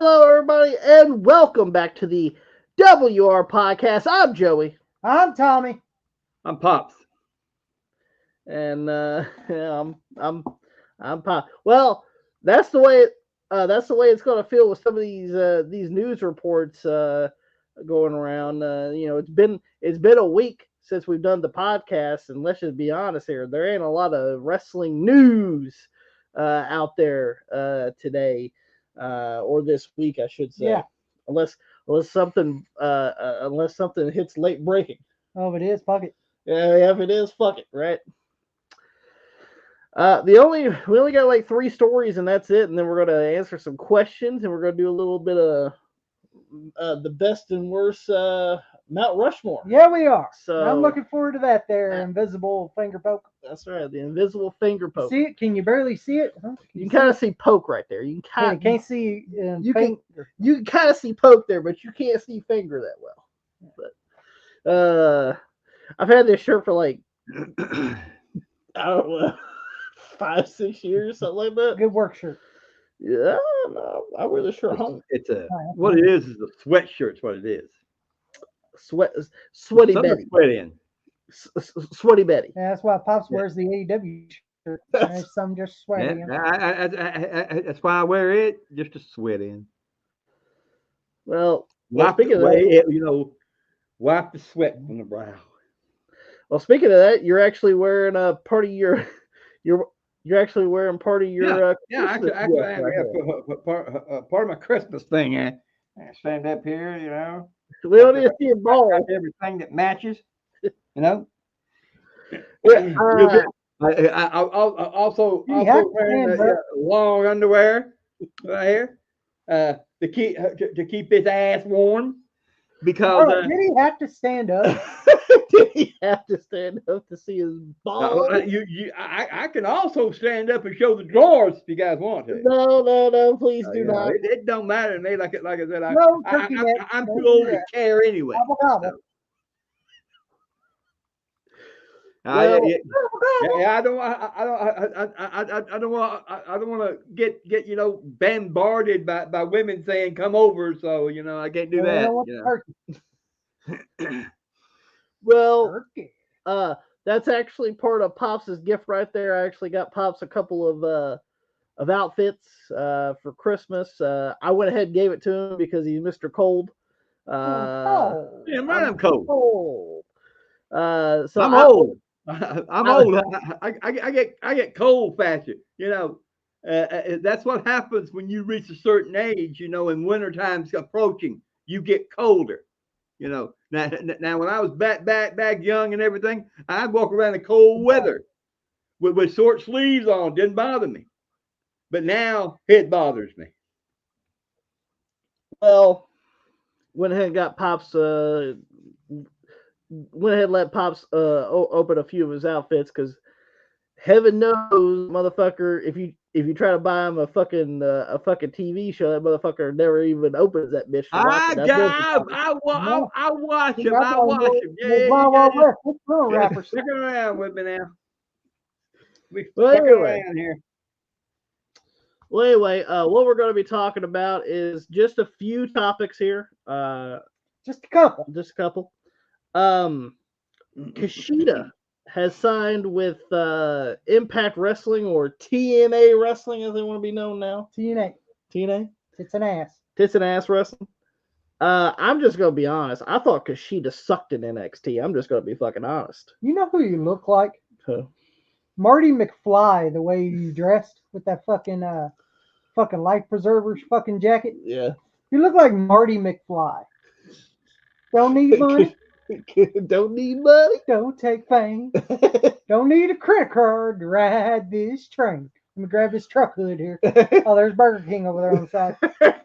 Hello, everybody, and welcome back to the WR podcast. I'm Joey, I'm Tommy. I'm Pops. and yeah, I'm Pop. Well, that's the way. That's the way it's going to feel with some of these news reports going around. It's been a week since we've done the podcast, and let's just be honest here. There ain't a lot of wrestling news out there today or this week, I should say, Yeah. unless unless something hits late breaking. Oh, it is. Fuck it. Yeah, if it is, fuck it, right? We only got like three stories and that's it, and then we're gonna answer some questions and we're gonna do a little bit of the best and worst Mount Rushmore. Yeah, we are. So I'm looking forward to that there, invisible finger poke. that's right, the invisible finger poke. See it? Can you barely see it? Huh? You can kind of see poke right there. You Yeah, can can't see you finger. you can kind of see poke there, but you can't see finger that well. But I've had this shirt for like I don't know 5-6 years, something like that. Good work shirt. Yeah, no, I wear this shirt home. It's a what it is a sweatshirt's what it is. Sweaty Something to Betty, sweat in. Sweaty Betty. Yeah, that's why Pops wears the AEW shirt. There's some just sweating. That's why I wear it, just to sweat in. Well, Wipe speaking of that, wipe the sweat from the brow. speaking of that, you're actually wearing a part of your you're actually wearing part of your Actually, Christmas gift right here. part of my Christmas thing. I stand up here, We don't even see your balls. got everything that matches, you know. Yeah, I also You have to wearing stand up. long underwear right here to keep his ass warm because Oh, did he have to stand up? did he have to stand up to see his balls? I can also stand up and show the drawers if you guys want to. No, please do not. It don't matter to me. Like I said, No, turkey neck. I'm Don't too do old to that. care anyway. Gobble, gobble. Well, I don't want to get bombarded by women saying come over. So I can't do that. Well, turkey. well, Turkey. that's actually part of Pops's gift right there. I actually got Pops a couple of outfits for Christmas. I went ahead and gave it to him because he's Mr. Cold. Oh, Yeah, man, I'm cold. Cold. So I'm old. I'm old. I get cold faster. That's what happens when you reach a certain age. And wintertime's approaching, you get colder. Now when I was back young and everything, I'd walk around in cold weather with short sleeves on. Didn't bother me. But now it bothers me. Well, went ahead and got Pops. Went ahead and let Pops open a few of his outfits because heaven knows, motherfucker, if you try to buy him a fucking TV show, that motherfucker never even opens that bitch for watching. I watch him. I watch him. Stick around with me now. We stuck around here. Well, anyway, what we're going to be talking about is just a few topics here. just a couple. Just a couple. Kushida has signed with Impact Wrestling, or TNA Wrestling, as they want to be known now. TNA. TNA. Tits and ass. Tits and ass wrestling. I'm just gonna be honest. I thought Kushida sucked in NXT. I'm just gonna be fucking honest. You know who you look like? Who? Marty McFly, the way you dressed with that fucking life preservers fucking jacket. Yeah. You look like Marty McFly. Don't need money. Don't need money. Don't take fame. Don't need a credit card to ride this train. Let me grab this truck hood here. Oh, there's Burger King over there on the side.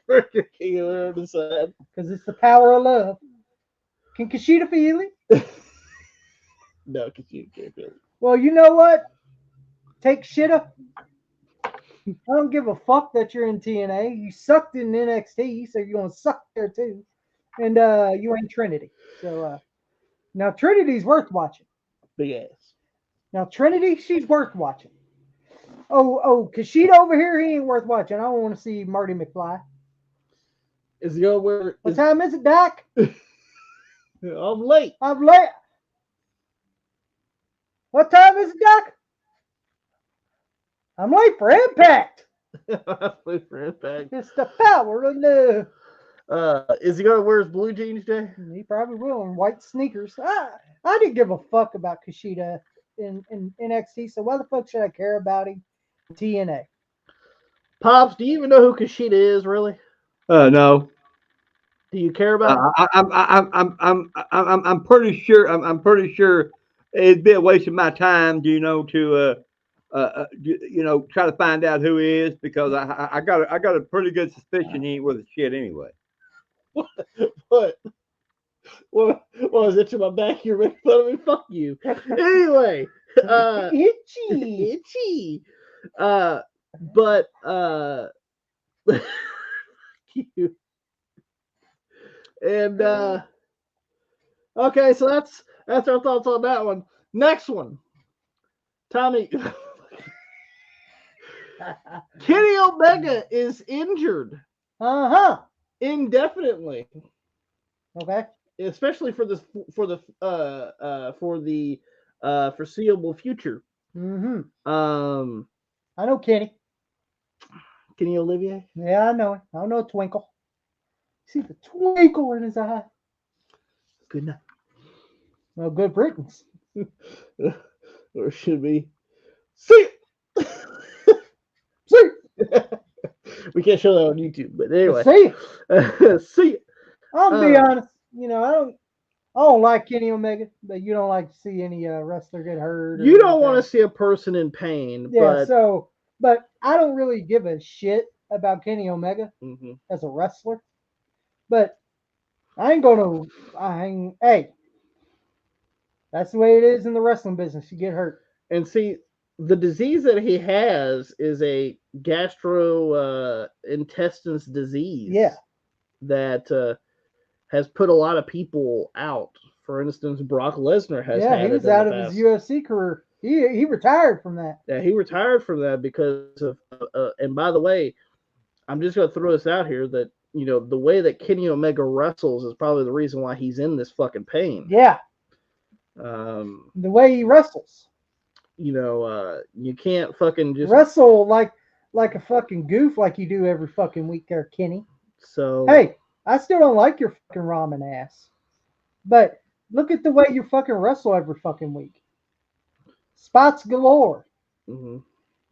Burger King over there on the side. Because it's the power of love. Can Kushida feel it? No, Kushida can't feel it. Well, you know what? Take shitta. I don't give a fuck that you're in TNA. You sucked in NXT, so you're going to suck there too. And you ain't Trinity. So now Trinity's worth watching. Big ass. Now Trinity, she's worth watching. Oh, Kushida over here, he ain't worth watching. I don't want to see Marty McFly. Is he gonna wear? What time is it, Doc? I'm late. I'm late. What time is it, Doc? I'm late for Impact. Late for Impact. It's the power of love. Is he gonna wear his blue jeans, Jay? He probably will in white sneakers. I didn't give a fuck about Kushida in NXT, so why the fuck should I care about him in TNA? Pops, do you even know who Kushida is, really? No. Do you care about him? I'm pretty sure. I'm pretty sure it'd be a waste of my time, to try to find out who he is, because I got a pretty good suspicion he ain't worth a shit anyway. What? What was itching my back? You're making fun of me? Fuck you. Anyway, Itchy. itchy. But you. And okay, so that's our thoughts on that one. Next one, Tommy. Kenny Omega is injured indefinitely. Okay. Especially for the foreseeable future. I know Kenny. Kenny Olivier. Yeah, I know him. I know a twinkle. See the twinkle in his eye. Good night. Well, good riddance. Or should be. See. See. We can't show that on YouTube, but anyway. See. See. I'll be honest. I don't like Kenny Omega, but you don't like to see any wrestler get hurt. You don't want to see a person in pain. Yeah. But... but I don't really give a shit about Kenny Omega as a wrestler. But hey, that's the way it is in the wrestling business. You get hurt. And see, the disease that he has is a gastrointestines disease. Yeah. That has put a lot of people out. For instance, Brock Lesnar has. Yeah, he was out of his UFC career. He retired from that. Yeah, he retired from that because of. And by the way, I'm just going to throw this out here that the way that Kenny Omega wrestles is probably the reason why he's in this fucking pain. Yeah. The way he wrestles. You can't fucking just wrestle like a fucking goof like you do every fucking week there, Kenny. So hey, I still don't like your fucking ramen ass, but look at the way you fucking wrestle every fucking week. Spots galore, and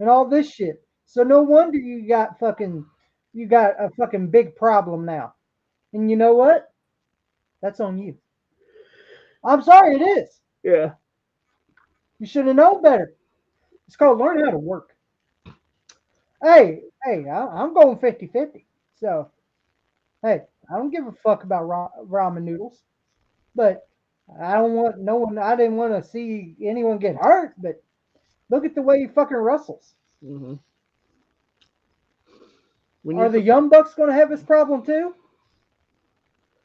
all this shit. So no wonder you got a fucking big problem now. And you know what? That's on you. I'm sorry, it is. Yeah. You should have known better. It's called learn how to work. Hey, I'm going 50-50. So, hey, I don't give a fuck about ramen noodles. But I didn't want to see anyone get hurt, but look at the way he fucking wrestles. Are the Young Bucks going to have this problem too?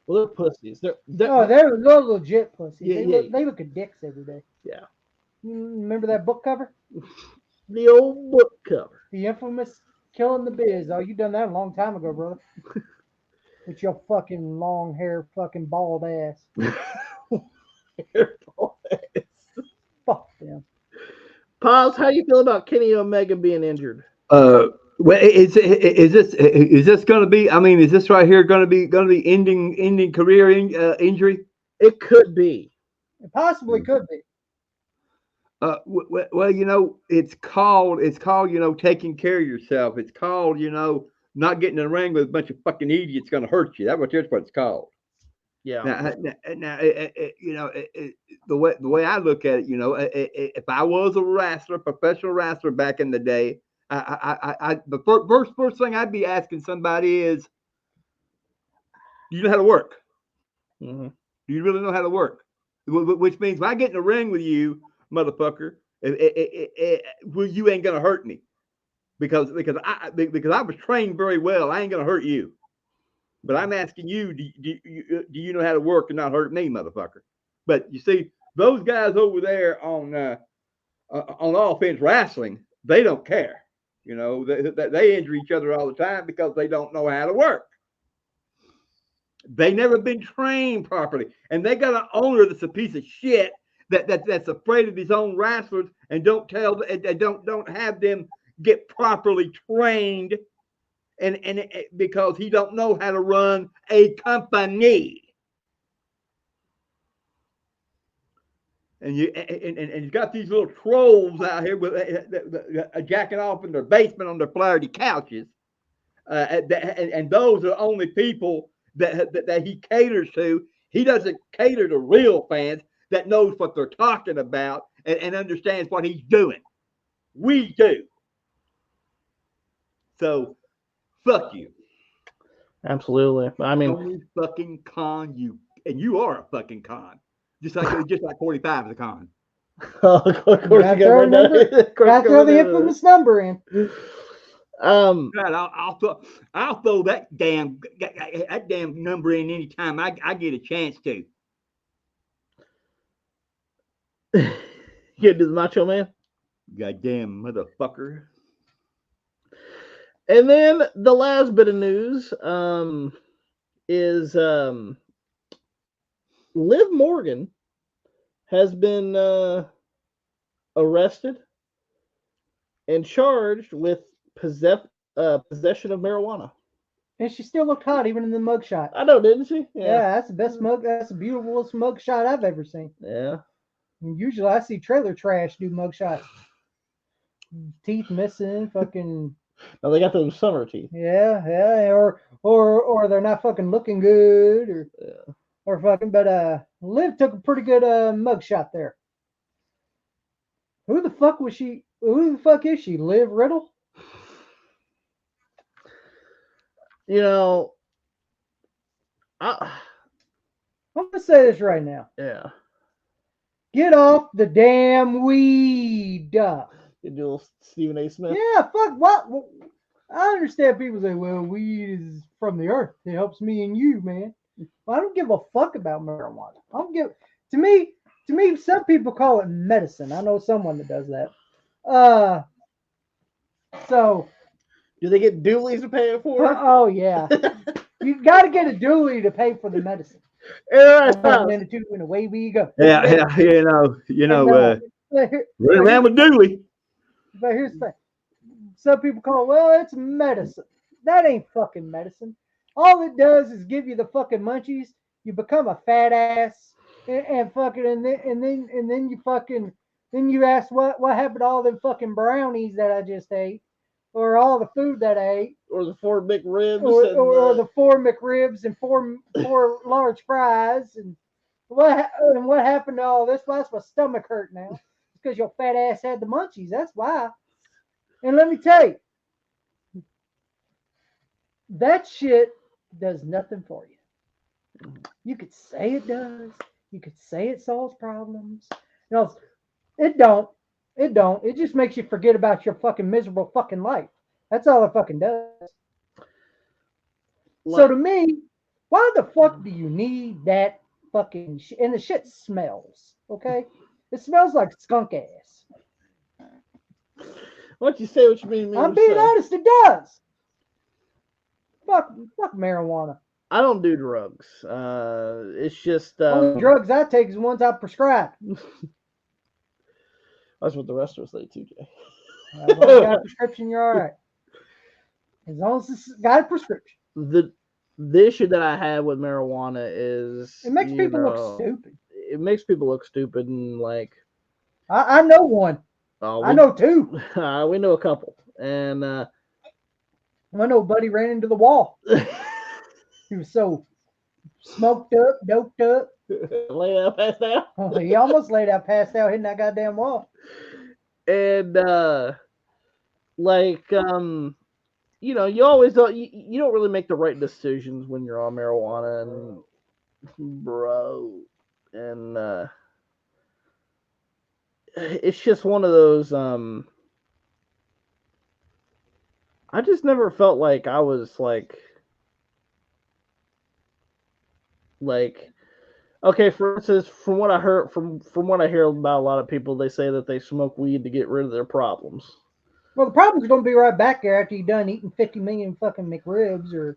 Well, they're pussies. They're legit pussies. Yeah, they look at dicks every day. Yeah. Remember that book cover? The old book cover. The infamous Killing the Biz. Oh, you done that a long time ago, brother. With your fucking long hair, fucking bald ass. Fuck them. Pops, how you feel about Kenny Omega being injured? Well, is this going to be? I mean, is this right here going to be ending career injury? It could be. It possibly could be. Well, it's called taking care of yourself. It's called not getting in the ring with a bunch of fucking idiots going to hurt you. That's what it's called. Yeah. Now the way I look at it, if I was a professional wrestler back in the day, the first thing I'd be asking somebody is, do you know how to work? Do you really know how to work? Which means when I get in the ring with you, motherfucker, well, you ain't gonna hurt me because I was trained very well. I ain't gonna hurt you. But I'm asking you, do you know how to work and not hurt me, motherfucker? But you see, those guys over there on offense wrestling, they don't care. They injure each other all the time because they don't know how to work. They never been trained properly, and they got an owner that's a piece of shit that's afraid of his own wrestlers and don't have them get properly trained, and because he don't know how to run a company. And he's got these little trolls out here with jacking off in their basement on their Flaherty couches, and those are the only people that he caters to. He doesn't cater to real fans that knows what they're talking about and understands what he's doing. We do. So, fuck you. Absolutely. I mean, Tony fucking con, you are a fucking con. Just like 45 is a con. of course you Gotta throw a number. Gotta throw the infamous number in. Um, God, I'll throw that damn number in anytime I get a chance to. you do the Macho Man. Goddamn motherfucker. And then the last bit of news is Liv Morgan has been arrested and charged with possession of marijuana. And she still looked hot even in the mugshot. I know, didn't she? Yeah, that's the best mug. That's the beautifulest mugshot I've ever seen. Yeah. And usually I see trailer trash do mugshots. Teeth missing, fucking. No, they got those summer teeth. Yeah, or they're not fucking looking good, or fucking. But Liv took a pretty good mugshot there. Who the fuck was she? Who the fuck is she? Liv Riddle? You know, I'm gonna say this right now. yeah. Get off the damn weed. You do a little Stephen A. Smith. Yeah, fuck what? I understand people say, well, weed is from the earth. It helps me and you, man. Well, I don't give a fuck about marijuana. I don't give to me, some people call it medicine. I know someone that does that. So Do they get doolies to pay it for? oh yeah. You gotta get a dually to pay for the medicine. And And away we go. Yeah, running around with Dooley. But here's the thing. Some people call it, well, it's medicine. That ain't fucking medicine. All it does is give you the fucking munchies. You become a fat ass, and fucking, and then you fucking, then you ask what happened to all them fucking brownies that I just ate, or all the food that I ate, or the 4 McRibs, or the 4 McRibs and four large fries, and what happened to all this? Why is my stomach hurt now? It's because your fat ass had the munchies. That's why. And let me tell you, that shit does nothing for you. You could say it does. You could say it solves problems. It don't. It don't. It just makes you forget about your fucking miserable fucking life. That's all it fucking does. So to me, why the fuck do you need that fucking shit? And the shit smells, okay? It smells like skunk ass. Why don't you say what you mean? I'm being honest, it does. Fuck marijuana. I don't do drugs. It's just Only drugs I take is the ones I prescribe. That's what the rest of us say too, Jay. As long as you got a prescription, you're all right. As long as it's got a prescription. The issue that I have with marijuana is it makes people look stupid. It makes people look stupid, and like I know one. I know two. We know a couple, and I know a buddy ran into the wall. He was so smoked up, doped up. Laid out, passed out. Oh, he almost laid out, passed out, hitting that goddamn wall. And you know, you always don't. You don't really make the right decisions when you're on marijuana, and bro, and it's just one of those. I just never felt like I was like, okay, for instance, from what I heard, from what I hear about a lot of people, they say that they smoke weed to get rid of their problems. Well, the problem's going to be right back there after you're done eating 50 million fucking McRibs or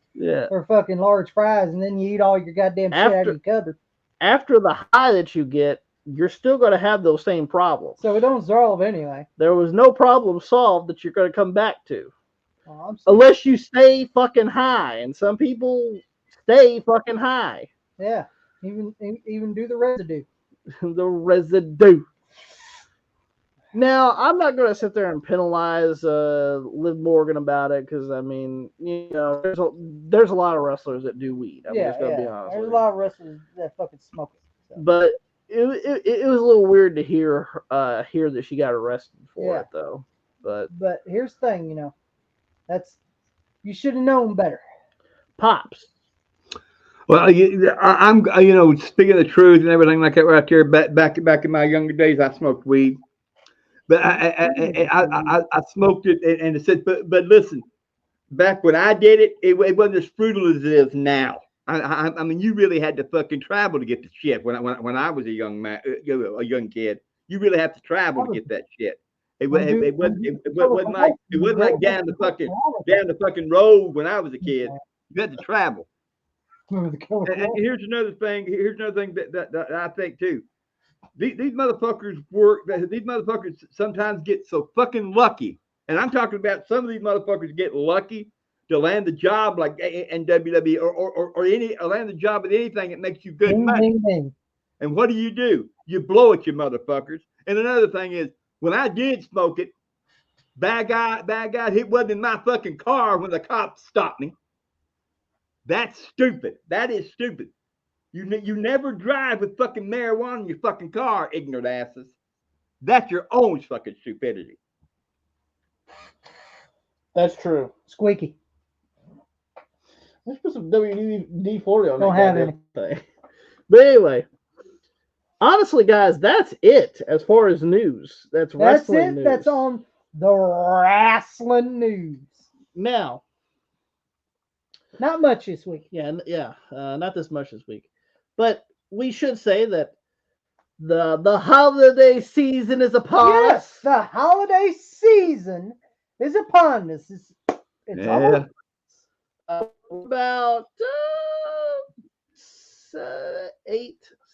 fucking large fries, and then you eat all your goddamn shit out of your cupboard. After the high that you get, you're still going to have those same problems. So it don't solve anyway. There was no problem solved that you're going to come back to. Oh, unless you stay fucking high, and some people stay fucking high. Yeah, even do the residue. The residue. Now, I'm not going to sit there and penalize Liv Morgan about it because, I mean, you know, there's a lot of wrestlers that do weed. I'm just going to be honest. There's a lot of wrestlers that fucking smoke it. So. But it was a little weird to hear that she got arrested for it, though. But here's the thing, you know, you should have known better. Pops. Well, I'm you know, speaking the truth and everything like that right there. Back in my younger days, I smoked weed. But I smoked it, and it said, but listen, back when I did it, it wasn't as frugal as it is now. I mean, you really had to fucking travel to get the shit. When I was a young man, a young kid, you really have to travel to get that shit. It wasn't like down the fucking road when I was a kid. You had to travel. And here's another thing. That I think too. These motherfuckers sometimes get so fucking lucky. And I'm talking about some of these motherfuckers get lucky to land the job like in WWE or land the job at anything that makes you good money. And what do? You blow it, you motherfuckers. And another thing is, when I did smoke it, bad guy, it wasn't in my fucking car when the cops stopped me. That's stupid. That is stupid. You never drive with fucking marijuana in your fucking car, ignorant asses. That's your own fucking stupidity. That's true. Squeaky. Let's put some WD-40 on Don't have any. thing. But anyway, honestly, guys, that's it as far as news. That's wrestling news. That's on the wrestling news. Now, not much this week. Not this much this week. But we should say that the holiday season is upon us. Yes, the holiday season is upon us. It's all about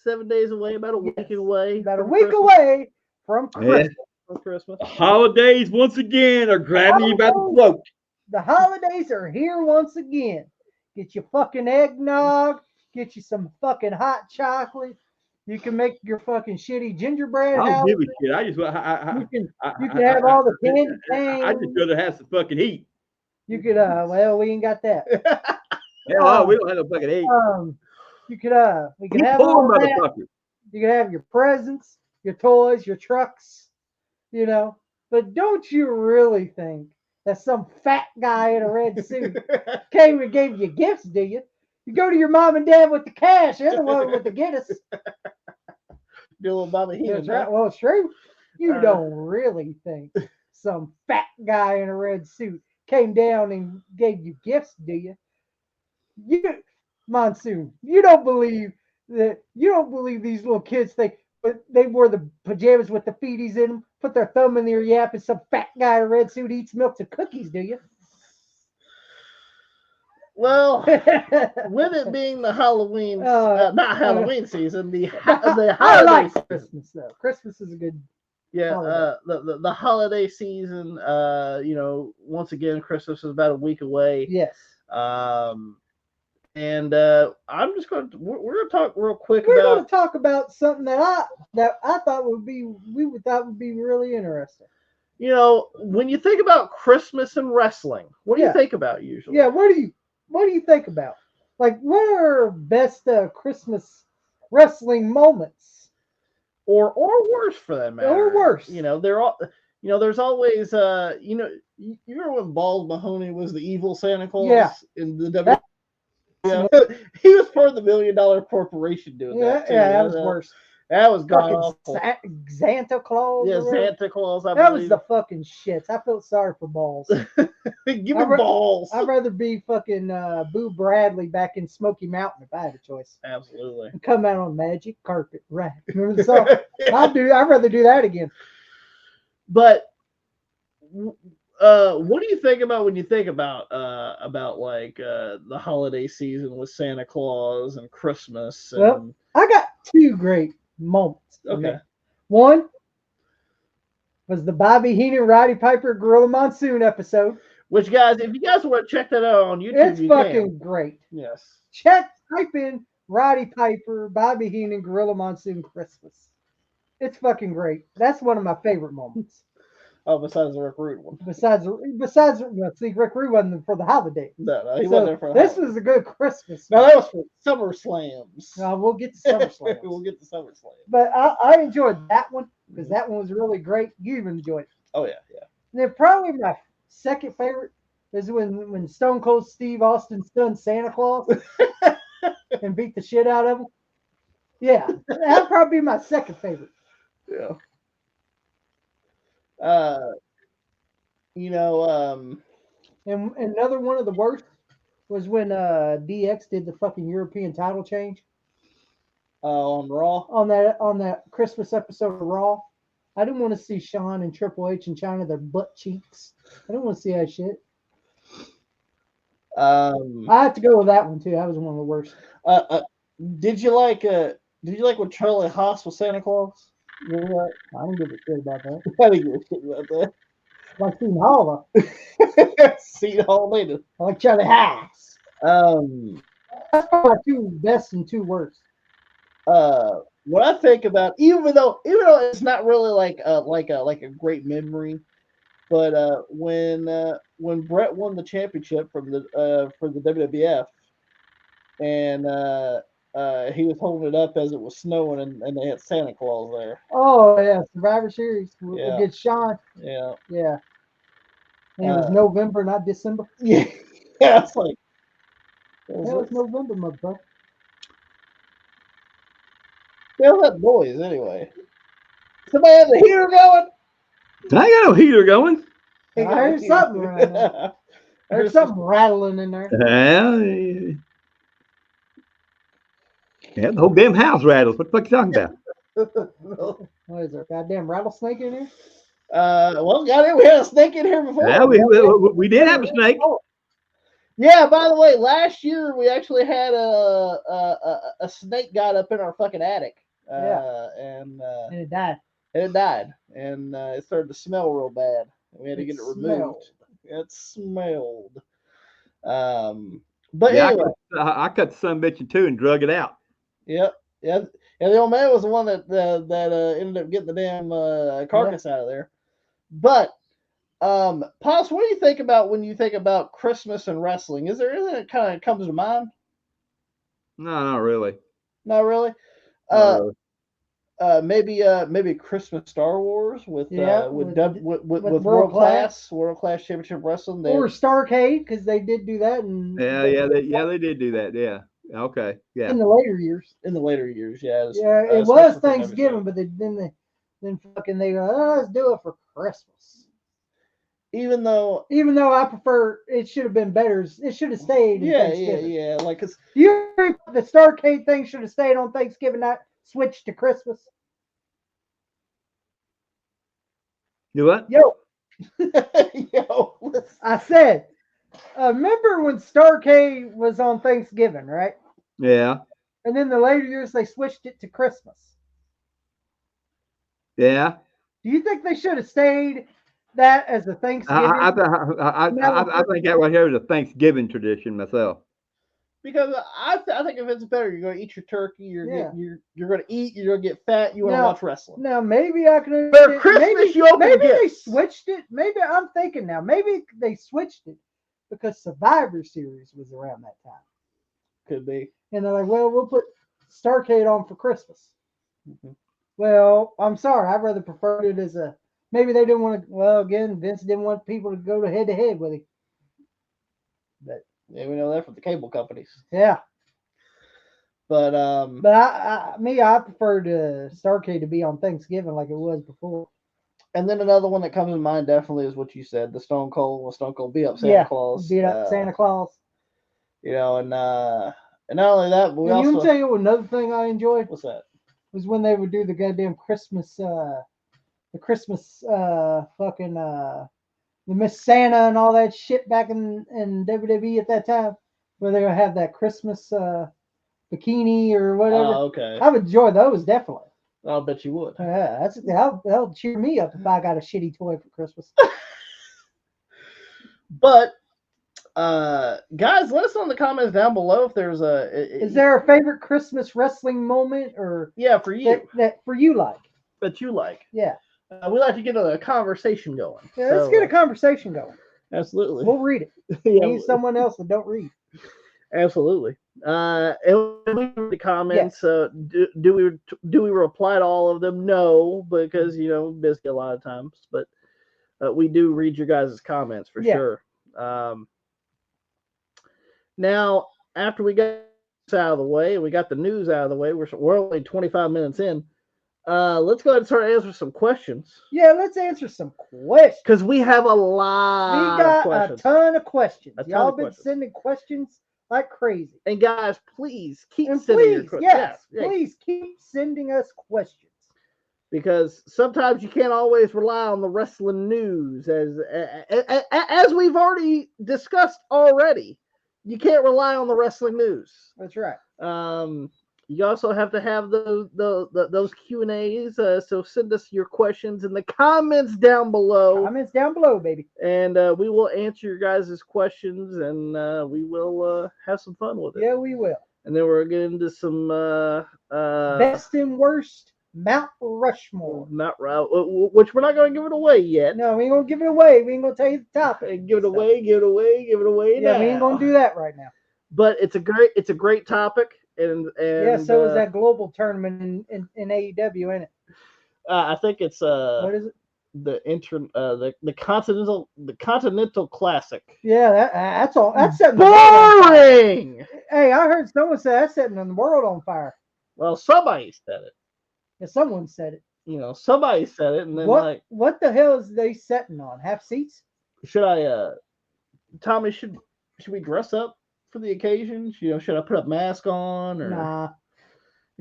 7 days away, about a week away. About a week away from Christmas. From Christmas. The holidays once again are grabbing you by the throat. The holidays are here once again. Get your fucking eggnog. Get you some fucking hot chocolate. You can make your fucking shitty gingerbread house. I don't give a shit. I just you can have all the candy canes. I just rather have some fucking heat. You could well, we ain't got that. Hell, we don't have no fucking heat. We could have all that. You could have your presents, your toys, your trucks, you know. But don't you really think that some fat guy in a red suit came and gave you gifts, do you? You go to your mom and dad with the cash. They're the one with the Guinness. Do a little Bobby Heenan. Right. Well, it's true. You don't really think some fat guy in a red suit came down and gave you gifts, do you? Monsoon, you don't believe these little kids think they wore the pajamas with the feeties in them, put their thumb in their yap, and some fat guy in a red suit eats milk and cookies, do you? Well, with it being the Halloween, not Halloween season, the holiday. I like Christmas though. Christmas is a good. Yeah, the holiday season. You know, once again, Christmas is about a week away. Yes. And I'm just going to we're going to talk real quick. We're going to talk about something that I thought would be really interesting. You know, when you think about Christmas and wrestling, what do you think about usually? Yeah, what do you think about? Like, what are best Christmas wrestling moments, or worse for that matter? Or worse. You know, they're all. You know, there's always. You know, you remember when Balls Mahoney was the evil Santa Claus in the WWE? Yeah, he was part of the $1 Million Corporation doing that too. Yeah, that was worse. That was god awful. Santa Claus. Yeah, Santa Claus. I that believe. Was the fucking shits. I felt sorry for Balls. Give me balls. I'd rather be fucking Boo Bradley back in Smoky Mountain if I had a choice. Absolutely. And come out on magic carpet, right? Remember the song? I'd rather do that again. But what do you think about when you think about like the holiday season with Santa Claus and Christmas Well, and I got two great moments. For me. okay. One was the Bobby Heenan, Roddy Piper, Gorilla Monsoon episode. Which guys, if you guys want to check that out on YouTube, It's you fucking can. great. Yes. Type in Roddy Piper, Bobby Heenan, Gorilla Monsoon Christmas. It's fucking great. That's one of my favorite moments. Oh, besides the Rick Rude one. Besides, well, see, Rick Rude wasn't for the holiday. No, he So wasn't there for the this holiday. was a good Christmas. No, that was for Summer Slams. We'll get to SummerSlam. We'll get to Summer Slam. But I enjoyed that one because that one was really great. You even enjoyed it. Oh yeah, yeah. And then probably my second favorite is when Stone Cold Steve Austin stunned Santa Claus and beat the shit out of him. Yeah, that'd probably be my second favorite. Yeah. You know, And another one of the worst was when DX did the fucking European title change on Raw. on that Christmas episode of Raw. I didn't want to see Shawn and Triple H and China their butt cheeks. I didn't want to see that shit. I have to go with that one too. That was one of the worst. Did you like when Charlie Haas was Santa Claus? You know what? I don't give a shit about that. I didn't give a shit about that. Like Seton Hall. See all later. I like Charlie Haas. That's probably my two best and two worst. What I think about, even though it's not really like a great memory, but when Brett won the championship from the for the WWF, and he was holding it up as it was snowing, and they had Santa Claus there. Oh yeah, Survivor Series Yeah. against Shawn. Yeah, Yeah. And it was November, not December. yeah, yeah. It's like It was November, motherfucker. they're that noise anyway. Somebody has the heater going. I got no heater going. I heard something around there. I heard something rattling in there. Yeah, the whole damn house rattles. What the fuck you talking about? What is there? A goddamn rattlesnake in here? Well, goddamn, we had a snake in here before. Yeah, we did have a snake. Yeah, by the way, last year we actually had a snake got up in our fucking attic. And it died. It died, and it started to smell real bad. We had to get it removed. It smelled. But yeah, anyway, I cut the son of a bitch in two and drug it out. Yep. Yeah. And the old man was the one that ended up getting the damn carcass out of there. But Pops, what do you think about when you think about Christmas and wrestling? Is there anything that kind of comes to mind? No, not really. Not really. Maybe Christmas Star Wars with world class championship wrestling, or Starrcade, because they did do that. And they did do that. Yeah. Okay. Yeah. In the later years. Yeah. It was Thanksgiving, but then fucking they go, let's do it for Christmas. Even though I prefer, it should have been better. It should have stayed. Yeah. Like, cause you agree the Starrcade thing should have stayed on Thanksgiving, not switched to Christmas. Do what? Yo, yo. I said, remember when Starrcade was on Thanksgiving, right? Yeah. And then the later years they switched it to Christmas. Yeah. Do you think they should have stayed that as a Thanksgiving? I think that right here is a Thanksgiving tradition myself. Because I think if it's better, you're going to eat your turkey. You're going to eat. You're going to get fat. You want to watch wrestling. Now maybe I could. For Christmas, maybe they switched it. Maybe I'm thinking now. Maybe they switched it because Survivor Series was around that time. Could be. And they're like, well, we'll put Starrcade on for Christmas. Mm-hmm. Well, I'm sorry. I'd rather prefer it as a. Maybe they didn't want to. Well, again, Vince didn't want people to go head to head with him. But yeah, we know that from the cable companies. Yeah. But I preferred Starrcade to be on Thanksgiving like it was before. And then another one that comes to mind definitely is what you said, the Stone Cold beat up Santa Claus. Beat up Santa Claus. You know, and not only that, but we also. You tell you another thing I enjoyed. What's that? Was when they would do the goddamn Christmas, fucking the Miss Santa and all that shit back in WWE at that time, where they would have that Christmas bikini or whatever. Oh, okay. I would enjoy those definitely. I'll bet you would. Yeah, that'll cheer me up if I got a shitty toy for Christmas. But guys, let us know in the comments down below if there's Is there a favorite Christmas wrestling moment or yeah for you that for you like? that you like. Yeah, We like to get a conversation going. yeah. Let's get a conversation going. Absolutely. We'll read it. We need someone else that don't read. Absolutely. And we read the comments. Do we reply to all of them? No, because busy a lot of times. But we do read your guys' comments for sure. Now, after we got this out of the way, we got the news out of the way. We're only 25 minutes in. Let's go ahead and start answering some questions. Yeah, let's answer some questions. Because we have a lot of questions. A ton of questions. Y'all been questions. sending questions like crazy. And guys, please keep sending your questions. Yes, please keep sending us questions. Because sometimes you can't always rely on the wrestling news, as we've already discussed already. You can't rely on the wrestling news. That's right. You also have to have those Q&As. So send us your questions in the comments down below. Comments down below, baby. And we will answer your guys' questions, and we will have some fun with it. Yeah, we will. And then we're getting into some best and worst Mount Rushmore. Which we're not going to give it away yet. No, we ain't going to give it away. We ain't going to tell you the topic. Give it away. Yeah, now. we ain't going to do that right now. But it's a great topic. And yeah, so is that global tournament in AEW, ain't it? I think it's what is it? The Continental Classic. Yeah, that's all. That's setting boring. Hey, I heard someone say that's setting the world on fire. Well, somebody said it. Yeah, someone said it. Somebody said it, and then what the hell is they setting on? Half seats? Should I, Tommy? Should we dress up for the occasion? Should I put a mask on, or nah?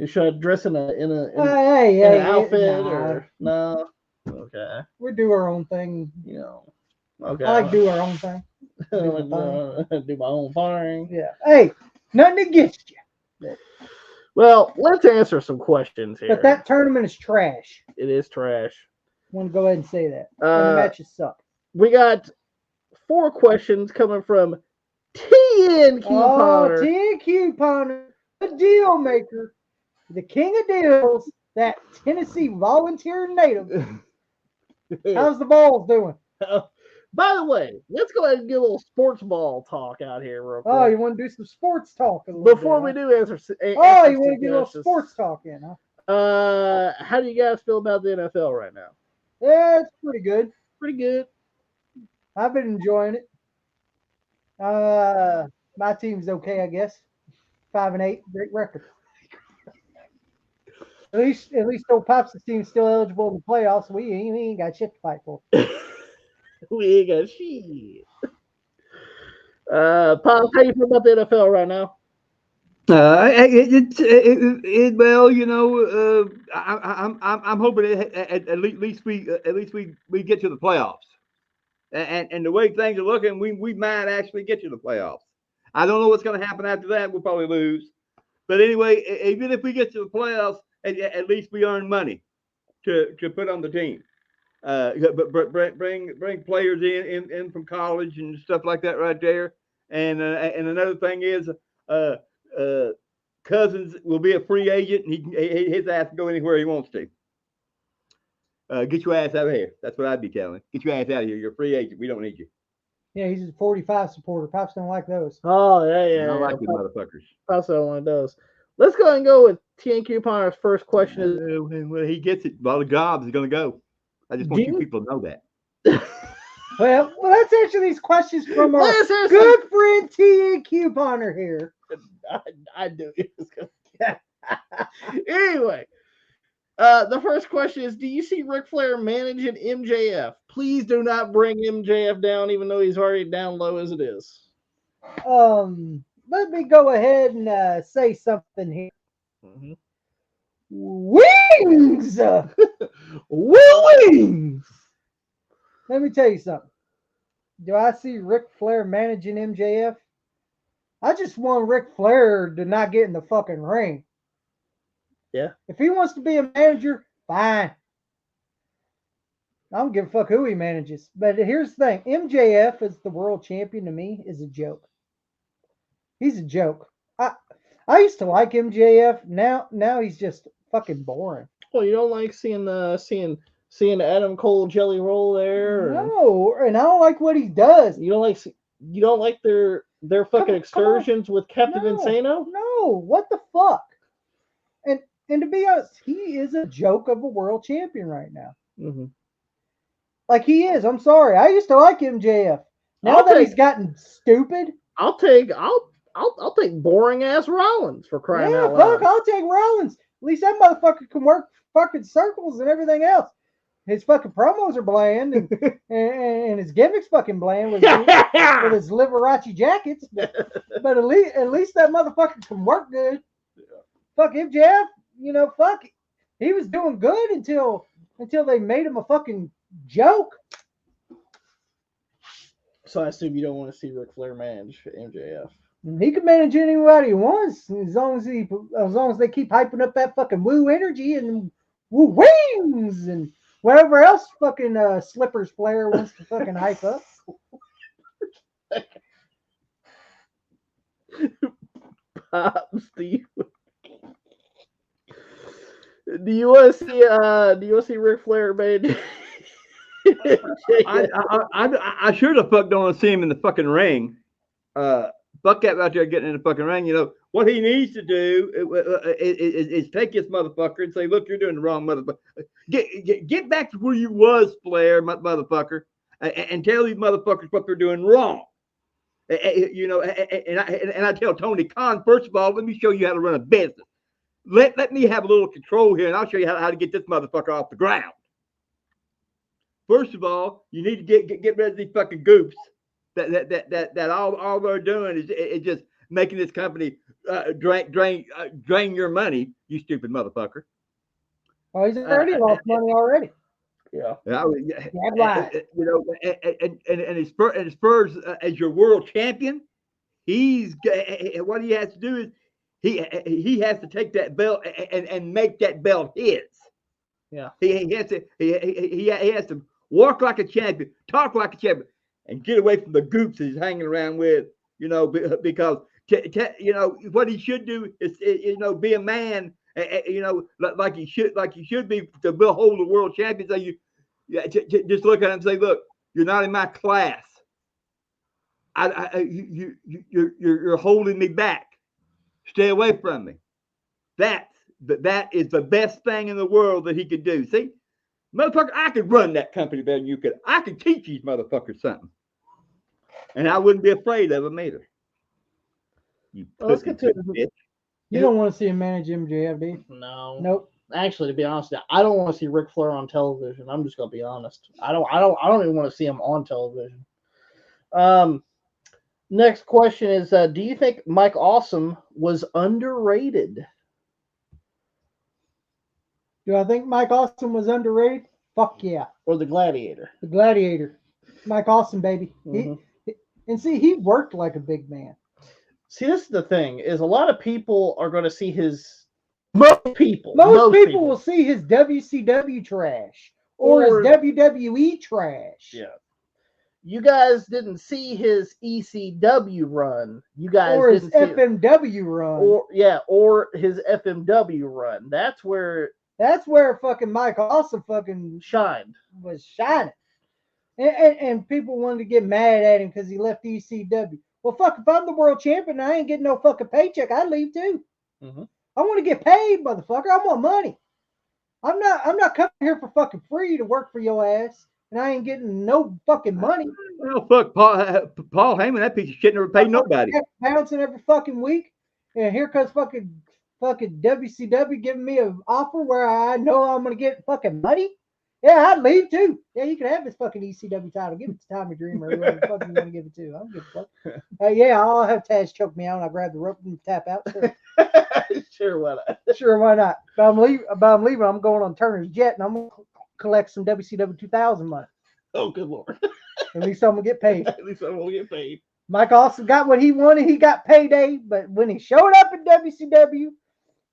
Should I dress in an outfit, or no? Okay, we do our own thing. Okay. I like to do our own thing. Do my own thing. Yeah. Hey, nothing against you. Well, let's answer some questions here. But that tournament is trash. It is trash. I want to go ahead and say that. And the matches suck. We got 4 questions coming from TNQ Ponder. TNQ Ponder, the deal maker, the king of deals, that Tennessee volunteer native. How's the balls doing? By the way, let's go ahead and get a little sports ball talk out here real quick. Oh, you want to do some sports talk before we do answer? You want to get a little sports talk in, huh? How do you guys feel about the NFL right now? Yeah, it's pretty good. Pretty good. I've been enjoying it. My team's okay, I guess. 5-8, great record. At least old Pops' team's still eligible in the playoffs. We ain't got shit to fight for. We ain't got shit. Pops, how you feel about the NFL right now? I'm hoping at least we get to the playoffs. And the way things are looking, we might actually get to the playoffs. I don't know what's going to happen after that. We'll probably lose. But anyway, even if we get to the playoffs, at least we earn money to put on the team. Bring players in from college and stuff like that right there. And another thing is, Cousins will be a free agent, and his ass can go anywhere he wants to. Get your ass out of here. That's what I'd be telling. Get your ass out of here. You're a free agent. We don't need you. Yeah, he's a 45 supporter. Pops don't like those. Oh, yeah. I don't like these motherfuckers. Pops don't like those. Let's go ahead and go with TNQ Ponder's first question. Well, he gets it. A lot of jobs is going to go. I just want you people to know that. Well, let's answer these questions from our good friend TNQ Ponder here. I do. Anyway, the first question is, do you see Ric Flair managing MJF? Please do not bring MJF down, even though he's already down low as it is. Let me go ahead and say something here. Mm-hmm. Wings! Wings! Let me tell you something. Do I see Ric Flair managing MJF? I just want Ric Flair to not get in the fucking ring. Yeah. If he wants to be a manager, fine. I don't give a fuck who he manages. But here's the thing: MJF as the world champion to me is a joke. He's a joke. I used to like MJF. Now he's just fucking boring. Well, you don't like seeing Adam Cole Jelly Roll there? No, and I don't like what he does. You don't like their fucking excursions with Captain No, Insano? No, what the fuck? And to be honest, he is a joke of a world champion right now. Mm-hmm. Like he is. I'm sorry. I used to like MJF. Now that he's gotten stupid, I'll take boring ass Rollins for crying out loud. Fuck, I'll take Rollins. At least that motherfucker can work fucking circles and everything else. His fucking promos are bland and his gimmick's fucking bland with his Liberace jackets. But at least that motherfucker can work good. Yeah. Fuck MJF, fuck. He was doing good until they made him a fucking joke. So I assume you don't want to see Ric Flair manage MJF. He can manage anybody he wants as long as they keep hyping up that fucking woo energy and woo wings and whatever else fucking Slippers Flair wants to fucking hype up. Pops, do you want to see Ric Flair manage? I sure the fuck don't want to see him in the fucking ring. Fuck that out there getting in the fucking ring. What he needs to do is take this motherfucker and say, look, you're doing the wrong motherfucker. Get back to where you was, Flair, motherfucker, and tell these motherfuckers what they're doing wrong. And I tell Tony Khan, first of all, let me show you how to run a business. Let me have a little control here, and I'll show you how to get this motherfucker off the ground. First of all, you need to get rid of these fucking goofs that all they're doing is just making this company drain your money, you stupid motherfucker. Oh, he's already lost money already. Yeah. Right. And as Spurs as your world champion, what he has to do is he has to take that belt and make that belt his. Yeah. He has to walk like a champion, talk like a champion, and get away from the goops that he's hanging around with, because what he should do is be a man, like he should be to hold the world champion. So just look at him and say, look, you're not in my class. You're holding me back. Stay away from me. That is the best thing in the world that he could do. See, motherfucker, I could run that company better than you could. I could teach these motherfuckers something, and I wouldn't be afraid of them either. Let's get to it. You don't want to see him manage MJF, do you? No. Nope. Actually, to be honest, I don't want to see Ric Flair on television. I'm just gonna be honest. I don't even want to see him on television. Next question is: do you think Mike Awesome was underrated? Do I think Mike Awesome was underrated? Fuck yeah. Or the Gladiator? The Gladiator. Mike Awesome, baby. Mm-hmm. He worked like a big man. See, this is the thing: is a lot of people are going to see his. Most people will see his WCW trash or his WWE trash. Yeah. You guys didn't see his ECW run. You guys or his didn't FMW run. Or his FMW run. That's where fucking Mike Awesome fucking was shining. And people wanted to get mad at him because he left ECW. Well, fuck, if I'm the world champion and I ain't getting no fucking paycheck, I'd leave too. Mm-hmm. I want to get paid, motherfucker. I want money. I'm not coming here for fucking free to work for your ass, and I ain't getting no fucking money. Well, fuck, Paul Heyman, that piece of shit never paid nobody. Bouncing every fucking week, and here comes fucking WCW giving me an offer where I know I'm gonna get fucking money. Yeah, I'd leave too. Yeah, you can have this fucking ECW title. Give it to Tommy Dreamer or whoever the fuck you want to give it to. I don't give a fuck. Yeah, I'll have Taz choke me out and I grab the rope and tap out. Sure. Sure, why not? Sure, why not? But I'm leaving. I'm going on Turner's jet and I'm going to collect some WCW 2000 money. Oh, good Lord. At least someone get paid. At least someone will get paid. Mike Awesome got what he wanted. He got payday. But when he showed up in WCW,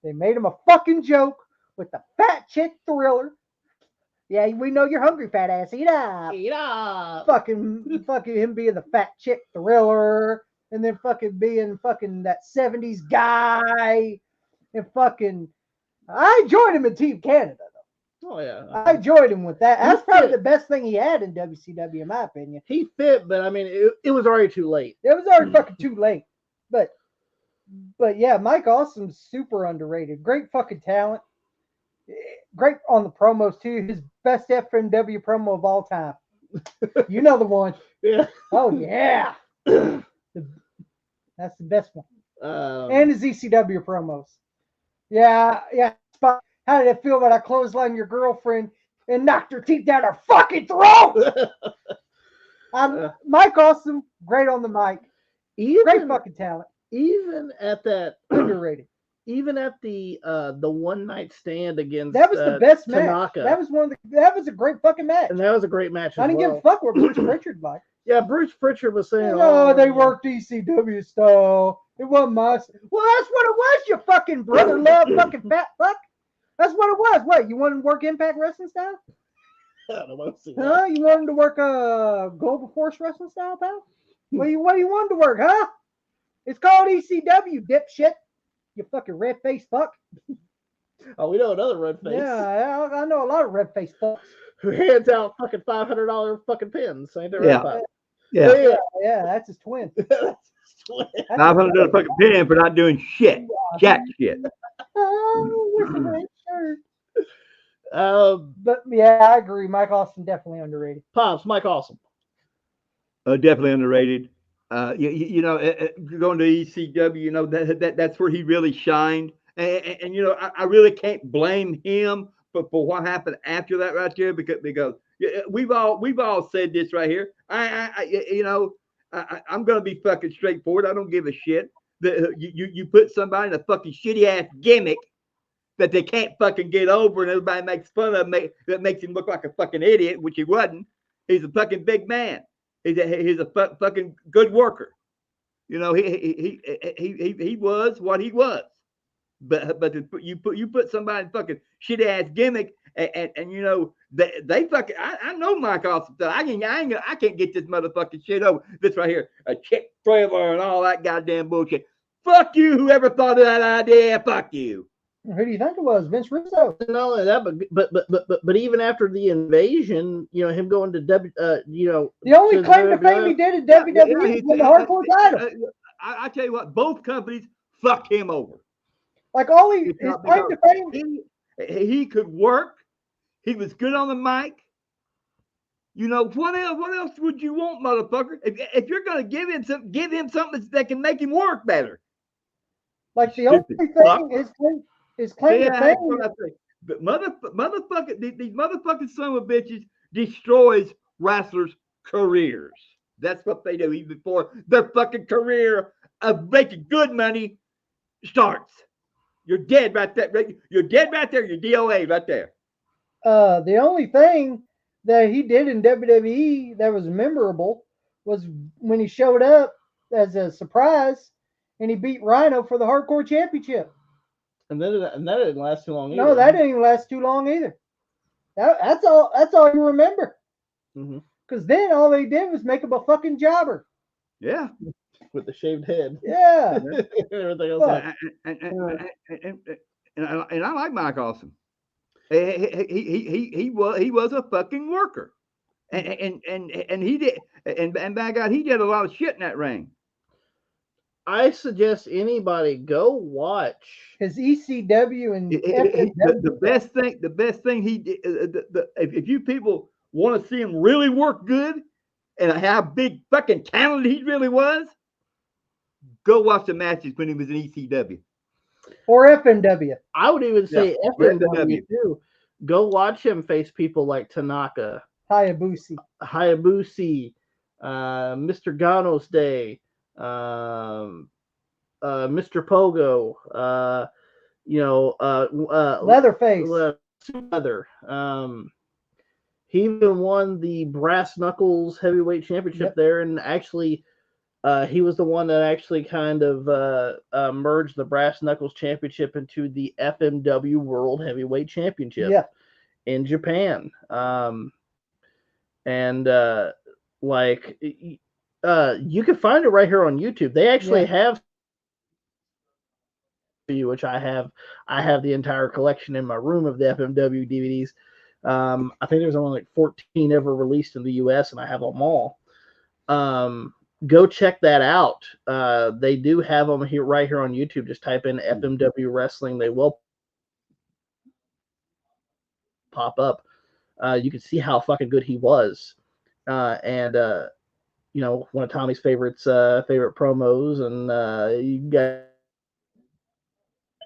they made him a fucking joke with the fat chick Thriller. Yeah, we know you're hungry, fat ass. Eat up. Eat up. Fucking him being the fat chick Thriller, and then fucking being fucking that 70s guy, and fucking. I enjoyed him in Team Canada. Oh yeah, I enjoyed him with that. That's probably the best thing he had in WCW, in my opinion. he fit, but I mean, it was already too late. It was already fucking too late. But yeah, Mike Awesome's super underrated. Great fucking talent. Great on the promos too. His best FMW promo of all time. You know the one. Yeah. Oh yeah. That's the best one. And his ECW promos. Yeah. How did it feel when I clotheslined your girlfriend and knocked her teeth down her fucking throat? Mike Awesome, great on the mic. Great fucking talent. Even at that underrated. Even at the one night stand against that was the best Tanaka. Match. That was a great fucking match. And that was a great match. I didn't give a fuck what Bruce Pritchard like. Yeah, Bruce Pritchard was saying, "Oh, they worked ECW style. It wasn't my." Well, that's what it was. You fucking brother love fucking fat fuck. That's what it was. What, you wanted to work Impact Wrestling style? I don't know. Huh? You wanted to work Global Force Wrestling style, pal? What do you want to work, huh? It's called ECW, dipshit. You fucking red-faced fuck. Oh, we know another red face. Yeah, I know a lot of red-faced fucks. Who hands out fucking $500 fucking pins. Ain't that right? Yeah, that's his twin. That's his twin. $500 fucking pin for not doing shit. Jack shit. Oh, where's the red shirt? But yeah, I agree. Mike Awesome definitely underrated. Pops, Mike Awesome. Definitely underrated. You know, going to ECW, you know, that's where he really shined. And you know, I really can't blame him for what happened after that right there, because we've all said this right here. I'm gonna be fucking straightforward. I don't give a shit. You put somebody in a fucking shitty ass gimmick that they can't fucking get over, and everybody makes fun of him, that makes him look like a fucking idiot, which he wasn't. He's a fucking big man. He's a fucking good worker. You know, he was what he was. But you put somebody in fucking shit ass gimmick, and you know they fucking I know Mike Awesome. I can't get this motherfucking shit over this right here, a chick trailer and all that goddamn bullshit. Fuck you, whoever thought of that idea. Fuck you. Who do you think it was? Vince Russo. Not only that, but even after the invasion, you know, him going to you know, the only claim to fame he did in WWE was the hardcore title. I tell you what, both companies fucked him over. Like all his claim to fame, he could work. He was good on the mic. You know, what else would you want, motherfucker? If you're gonna give him something that can make him work better. Like the only thing his claim to fame. But motherfucker, these motherfucking son of bitches destroys wrestlers' careers. That's what they do even before their fucking career of making good money starts. You're dead right there. You're dead right there. You're DOA right there. The only thing that he did in WWE that was memorable was when he showed up as a surprise and he beat Rhino for the Hardcore Championship. And that didn't last too long either. No, that didn't even last too long either. That's all you remember. Because then all they did was make him a fucking jobber. Yeah. With the shaved head. Yeah. Everything else. And I like Mike Awesome. He was a fucking worker. And he did, and by God, he did a lot of shit in that ring. I suggest anybody go watch his ECW and the best thing he did. If you people want to see him really work good and how big fucking talent he really was, go watch the matches when he was in ECW or FNW. I would even say FNW too. Go watch him face people like Tanaka, Hayabusa, Mr. Gano's Day. Mr. Pogo, Leatherface, Leather. he even won the brass knuckles heavyweight championship Yep. there, and actually, he was the one that actually kind of merged the brass knuckles championship into the FMW World Heavyweight Championship Yeah. in Japan. And like, you can find it right here on YouTube. They actually Yeah. have, which I have the entire collection in my room of the FMW DVDs. I think there's only like 14 ever released in the US, and I have them all. Go check that out. They do have them here right here on YouTube. Just type in FMW wrestling. They will pop up. You can see how fucking good he was. And you know, one of Tommy's favorite promos, and you got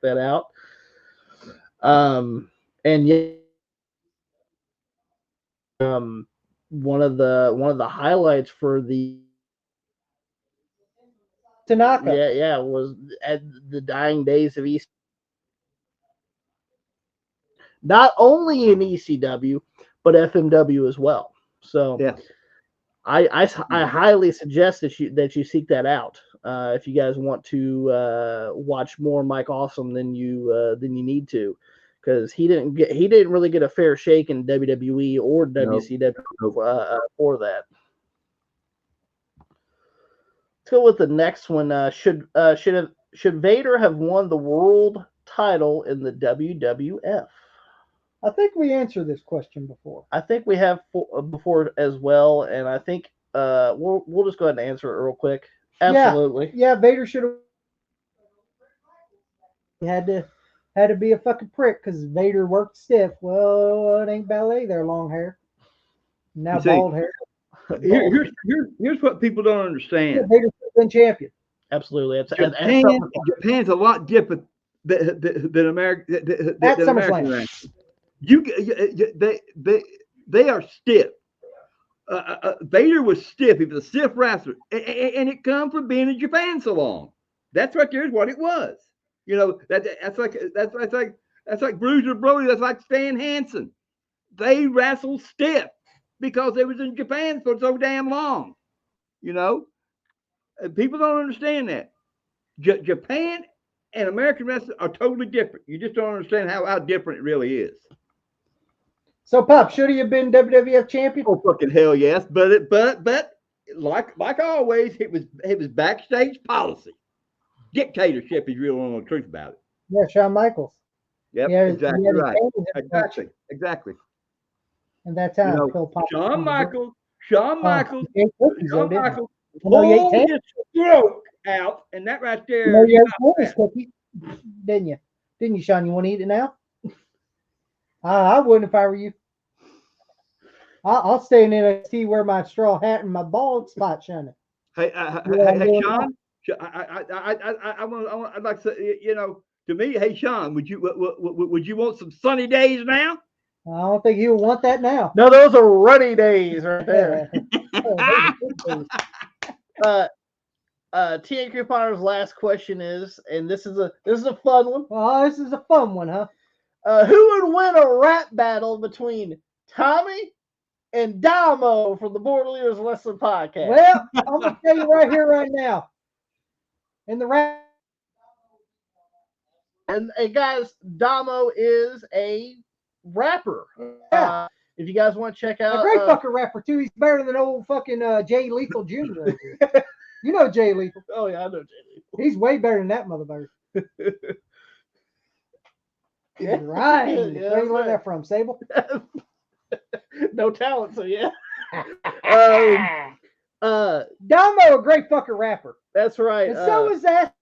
that out. And yeah, one of the highlights for the Tanaka. was at the dying days of East, not only in ECW but FMW as well. So Yeah. I highly suggest that you seek that out if you guys want to watch more Mike Awesome than you need to, because he didn't really get a fair shake in WWE or WCW for that. Let's go with the next one. Should Vader have won the world title in the WWF? I think we answered this question before. I think we have before as well, and I think we'll just go ahead and answer it real quick. Absolutely. Yeah, Vader should have. He had to be a fucking prick because Vader worked stiff. Well, it ain't ballet there, long hair. Now You see, bald hair. here's what people don't Yeah, understand. Vader should have been champion. Absolutely. Japan's a lot different than America. At Than American SummerSlam. wrestling. They are stiff. Vader was stiff. He was a stiff wrestler, and it come from being in Japan so long. That's right there is what it was. You know that's like Bruiser Brody. That's like Stan Hansen. They wrestle stiff because they was in Japan for so damn long. You know, people don't understand that. Japan and American wrestling are totally different. You just don't understand how different it really is. So, Pop, should he have been WWF champion? Oh fucking hell yes! But like always, it was backstage policy, dictatorship. If you really want to know the truth about it. Yeah, Shawn Michaels. Yep, Yeah, exactly he had his right. hands in the bunch. Exactly. And that's You how know, Phil Pop. Shawn Michaels, He ate cookies, though, Shawn didn't he? Michaels You know, he ate pulled ten. his throat out, and that right You there. know, you ate stopped his that. cookie, didn't you? Didn't you, Sean? You want to eat it now? I wouldn't if I were you. I'll stay in NXT, wear my straw hat and my bald spot shining. Hey, Yeah, I'm doing Sean. I'd like to say, you know, to me, hey, Sean, would you want some sunny days now? I don't think he'll want that now. No, those are ruddy days right there. TN Couponer's last question is, and this is a fun one. Oh, this is a fun one, huh? Who would win a rap battle between Tommy and Damo from the Border Leaders Wrestling Podcast? Well, I'm gonna tell you right here, right now. In the rap, And guys, Damo is a rapper. Yeah. If you guys want to check out, a great fucking rapper too. He's better than old fucking Jay Lethal Jr. right here. You know Jay Lethal. Oh yeah, I know Jay Lethal. He's way better than that motherfucker. Yeah. Right. Yeah, Where you learn right. that from, Sable? No talent, so yeah. Damo, a great fucking rapper. That's right. And so is that.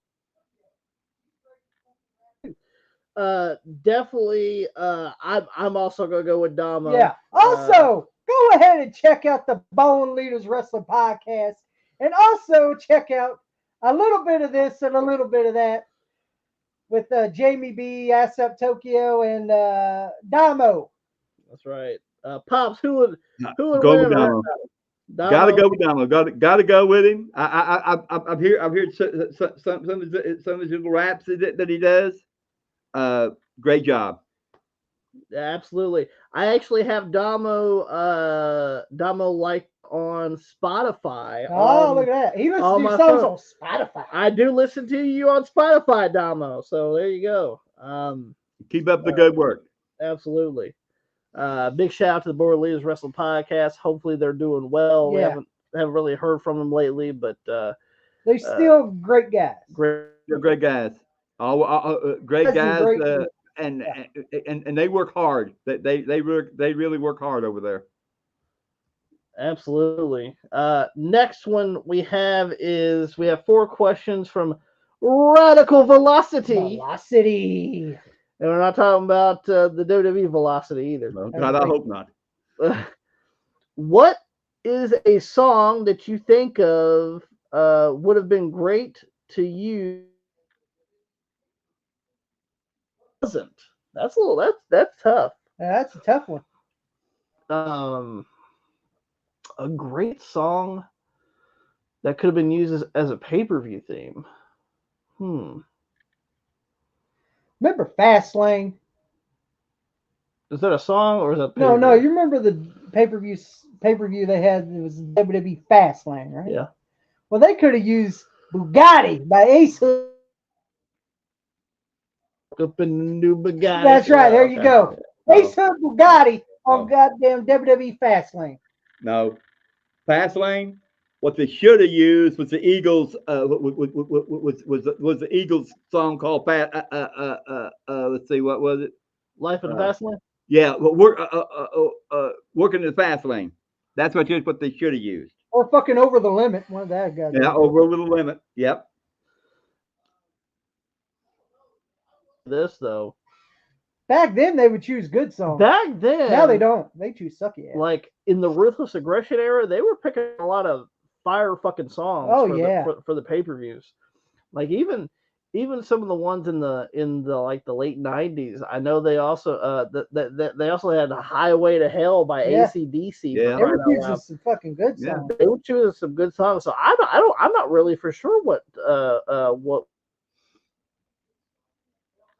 Definitely. I'm also gonna go with Damo. Yeah. Also, go ahead and check out the Bone Leaders Wrestling Podcast, and also check out a little bit of this and a little bit of that with Jamie B, Asap Tokyo, and Damo. That's right. Pops, who would Go win with a Damo. rap battle? Gotta go with Damo. Gotta go with him. I've heard some of his little raps that he does. Great job. Absolutely. I actually have Damo like on Spotify Oh, look at that. He listens on to your my songs phone. on Spotify. I do listen to you on Spotify, Damo. So there you go. Keep up the good work. Absolutely. Big shout out to the Board Leaders Wrestling Podcast. Hopefully they're doing well. We Yeah. haven't really heard from them lately, but They're still great guys. great. They're great guys. Great Guys and guys, great. and, Yeah. and they work hard. They really work hard over there. Absolutely. Next one we have four questions from Radical Velocity. Velocity. And we're not talking about the WWE Velocity either. No, God, I hope not. What is a song that you think of would have been great to use? Wasn't. That's tough. That's a tough one. Um, a great song that could have been used as a pay-per-view theme. Remember Fastlane? Is that a song or is that No, pay-per-view? you remember the pay-per-view they had? It was WWE Fastlane, right? Yeah. Well, they could have used Bugatti by Ace Hood. Up in the new Bugatti. That's right. There you go. No. Ace Hood Bugatti on No. goddamn WWE Fastlane. No, Fastlane. What they should have used was the Eagles. Was the Eagles song called Fast? Let's see, what was it? Life in the Fast Lane? Yeah, well, working in the fast lane. That's what they should have used. Or fucking Over the Limit. One of that guys. Yeah, over the limit. Yep. This though. Back then they would choose good songs. Back then, Now they don't. They choose sucky ass. like in the Ruthless Aggression era, they were picking a lot of fire fucking songs Oh, for yeah. the pay-per-views. Like even some of the ones in the like the late 90s, I know they also they also had Highway to Hell by Yeah. AC/DC. Yeah. They were choosing some fucking good Yeah. songs. They were choosing some good songs. So I'm not really for sure what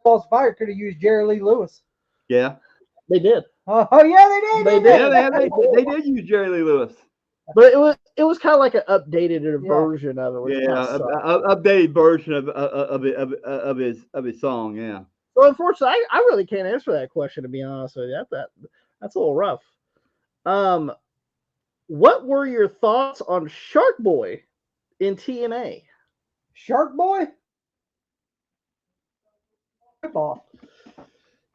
False Fire could have used Jerry Lee Lewis. Yeah. they did. Oh yeah, they did. They didn't Yeah, they did use Jerry Lee Lewis. But it was kind of like an updated Yeah. version of it. Which Yeah, kinda sucked. updated version of his song. Yeah. So unfortunately, I really can't answer that question, to be honest with you. That's a little rough. What were your thoughts on Shark Boy in TNA? Shark Boy. Ripoff.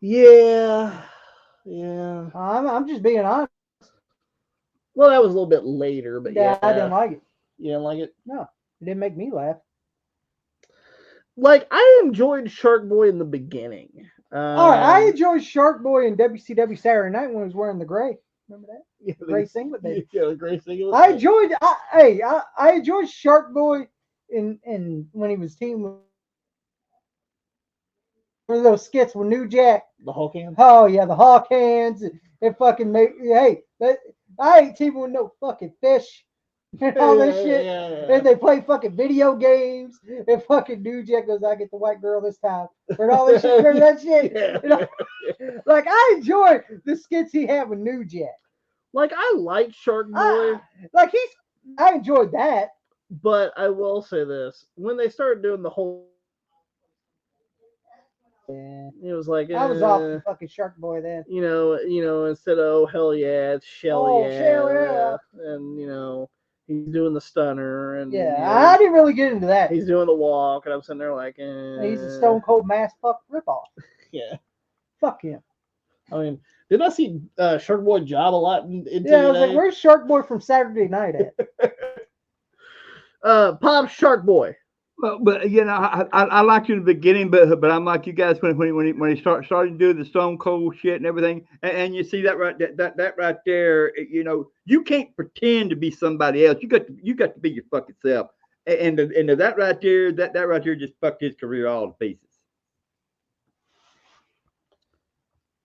Yeah. I'm just being honest. Well, that was a little bit later, but yeah, I didn't like it. You didn't like it? No, it didn't make me laugh. Like I enjoyed Shark Boy in the beginning. All right, I enjoyed Shark Boy in WCW Saturday Night when he was wearing the gray. Remember that? yeah, Gray singlet. Baby. Yeah, the gray singlet. I enjoyed. I enjoyed Shark Boy in when he was teaming with one of those skits with New Jack. The Hulk hand. Oh yeah, the Hawk hands. It fucking make. Hey, I ain't teaming with no fucking fish. And all this shit. Yeah. And they play fucking video games. And fucking New Jack goes, I get the white girl this time. And all this shit. Remember that shit? Yeah. You know? Like, I enjoy the skits he had with New Jack. Like I liked Shark Boy, I enjoyed that. but I will say this: when they started doing the whole, Yeah. it was like I was off the fucking Shark Boy then. you know, instead of oh hell yeah, it's Shelly, Oh, hell yeah. and he's doing the stunner, and Yeah, I didn't really get into that. he's doing the walk, and I'm sitting there like, He's a Stone Cold Mass fuck ripoff. Yeah, Fuck him. I mean, didn't I see Shark Boy job a lot in Yeah, I was TNA? like, where's Shark Boy from Saturday Night at? Pop Shark Boy. Well, but I liked you in the beginning, but I'm like you guys when he started doing the Stone Cold shit and everything, and you see that right there, you can't pretend to be somebody else. You got to be your fucking self, and that right there just fucked his career all to pieces.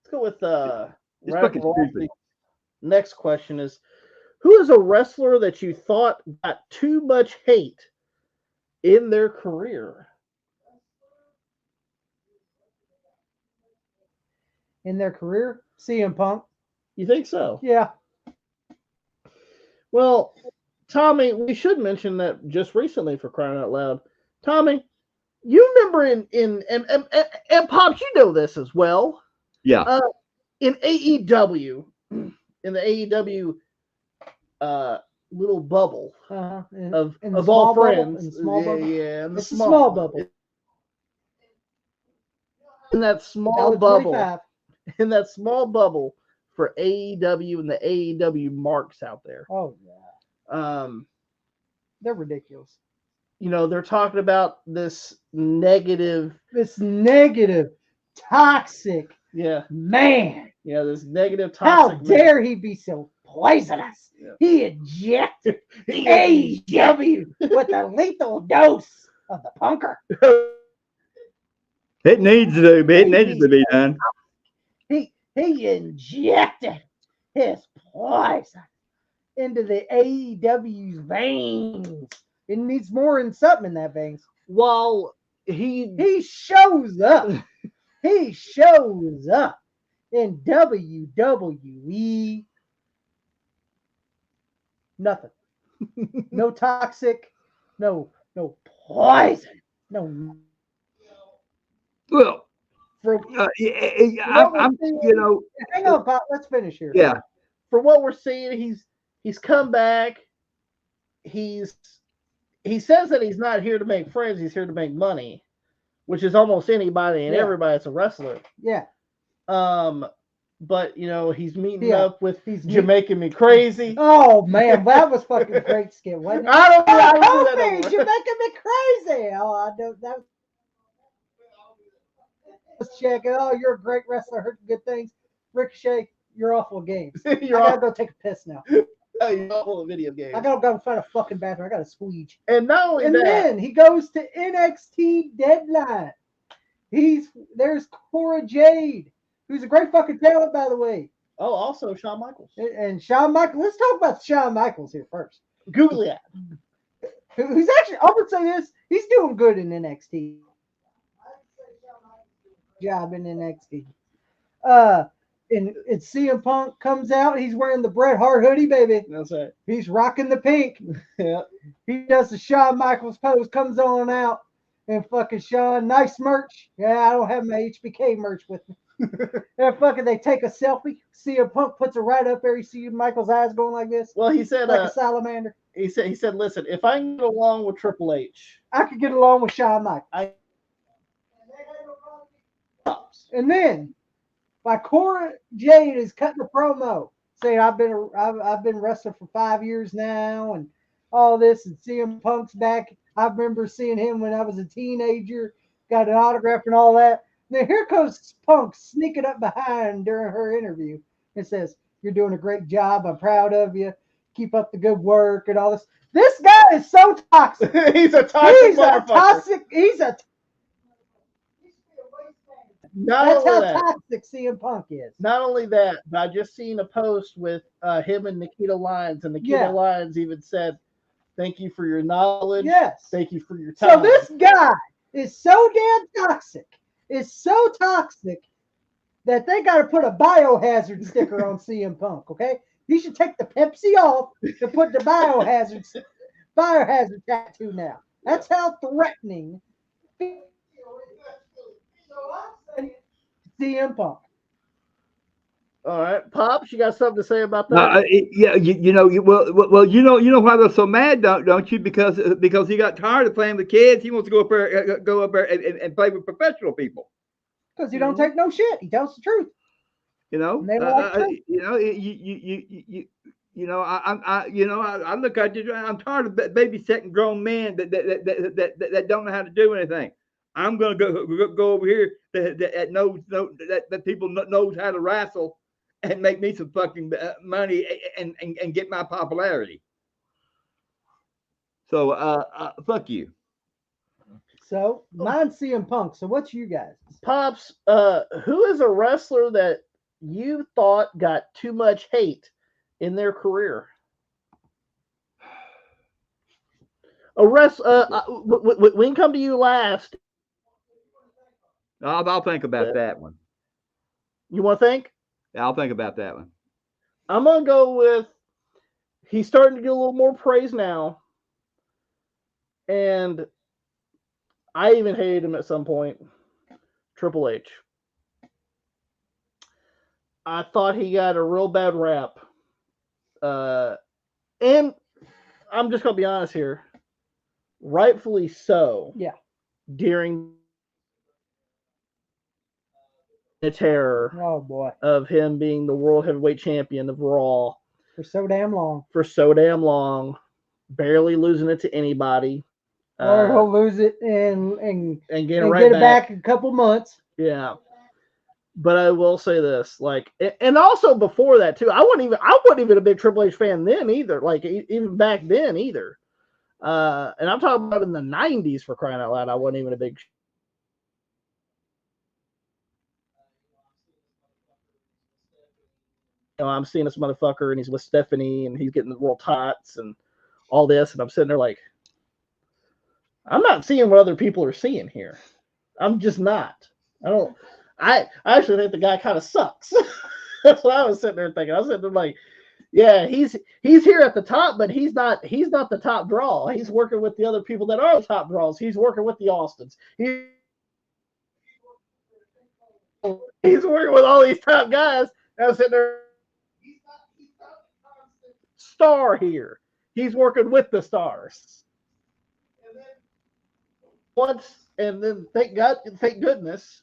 Let's go with It's fucking stupid. Next question is, who is a wrestler that you thought got too much hate in their career? in their career? CM Punk. You think so? Yeah. Well, Tommy, we should mention that just recently, for crying out loud, Tommy, you remember and Pops, you know this as well. Yeah. In AEW, in the AEW little bubble of all friends, in the small bubble. yeah, It's a small bubble. In that small bubble, $1.25. in that small bubble for AEW and the AEW marks out there. Oh yeah. They're ridiculous. You know, they're talking about this negative, toxic yeah, man. yeah, this negative How toxic. dare he be so poisonous? Yeah. He injected AEW with a lethal dose of the punker. It needs to be. It needs to be done. He injected his poison into the AEW's veins. It needs more than something in that veins. While he shows up. He shows up in WWE. Nothing. No toxic. No poison. No. Well, For, I'm you know. hang on, Pop. Let's finish here. Yeah. For what we're seeing, he's come back. He says that he's not here to make friends. He's here to make money, which is almost anybody and everybody that's a wrestler. Yeah. But you know, he's meeting up with he's Jamaican Me Crazy. Oh man, that was fucking great skit, wasn't it? I don't know. You're making me crazy. Oh, I don't. That was checking. Oh, you're a great wrestler. Heard good things. Ricochet, you're awful at games. I gotta go take a piss now. Oh, you're awful at video games. I gotta go find a fucking bathroom. I gotta squeege. And not only and that, then he goes to NXT Deadline. There's Cora Jade, who's a great fucking talent, by the way. Oh, also Shawn Michaels. And Shawn Michaels. Let's talk about Shawn Michaels here first. Google that. Who's actually, I would say this, he's doing good in NXT. Job in NXT. And CM Punk comes out, he's wearing the Bret Hart hoodie, baby. That's right. He's rocking the pink. Yeah. He does the Shawn Michaels pose, comes on out, and fucking Shawn, nice merch. Yeah, I don't have my HBK merch with me. And fucking they take a selfie. CM Punk puts it right up there. You see Michael's eyes going like this. Well, he said like a salamander. He said, listen, if I can get along with Triple H, I could get along with Shawn Michaels. And then by Cora Jade is cutting a promo saying I've been wrestling for 5 years now and all this, and CM Punk's back. I remember seeing him when I was a teenager, got an autograph and all that. Then here comes Punk sneaking up behind during her interview and says, "You're doing a great job. I'm proud of you. Keep up the good work and all this." This guy is so toxic. He's a toxic. That's how toxic CM Punk is. Not only that, but I just seen a post with him and Nikita Lyons, and Nikita Lyons even said, "Thank you for your knowledge. Yes. Thank you for your time." So this guy is so damn toxic. It's so toxic that they got to put a biohazard sticker on CM Punk. Okay, you should take the Pepsi off to put the biohazard tattoo now. That's how threatening CM Punk. All right, Pops, you got something to say about that? Yeah, you know why they're so mad, don't you? Because he got tired of playing with kids. He wants to go up there and play with professional people. Because he don't take no shit. He tells the truth. You know, I look at you. I'm tired of babysitting grown men that don't know how to do anything. I'm gonna go over here that people knows how to wrestle and make me some fucking money and get my popularity. So fuck you. So mine's CM Punk. So what's you guys? Pops, who is a wrestler that you thought got too much hate in their career? We can come to you last. I'll think about that one. You want to think? Yeah, I'll think about that one. I'm gonna go with. He's starting to get a little more praise now, and I even hated him at some point. Triple H. I thought he got a real bad rap. And I'm just gonna be honest here. Rightfully so. Yeah. During the terror Oh boy. of him being the world heavyweight champion of Raw For so damn long. for so damn long, barely losing it to anybody. Or he'll lose it and and get it and right get it back. back in a couple months. Yeah. But I will say this, like, and also before that too, I wasn't even a big Triple H fan then either. Like, even back then either. And I'm talking about in the '90s, for crying out loud. I wasn't even a big. I'm seeing this motherfucker, and he's with Stephanie, and he's getting the world tots and all this, and I'm sitting there like, I'm not seeing what other people are seeing here. I'm just not. I actually think the guy kind of sucks. That's what I was sitting there thinking. I was sitting there like, yeah, he's here at the top, but he's not the top draw. He's working with the other people that are the top draws. He's working with the Austins. He's working with all these top guys. And I was sitting there, star here. He's working with the stars. And then thank goodness,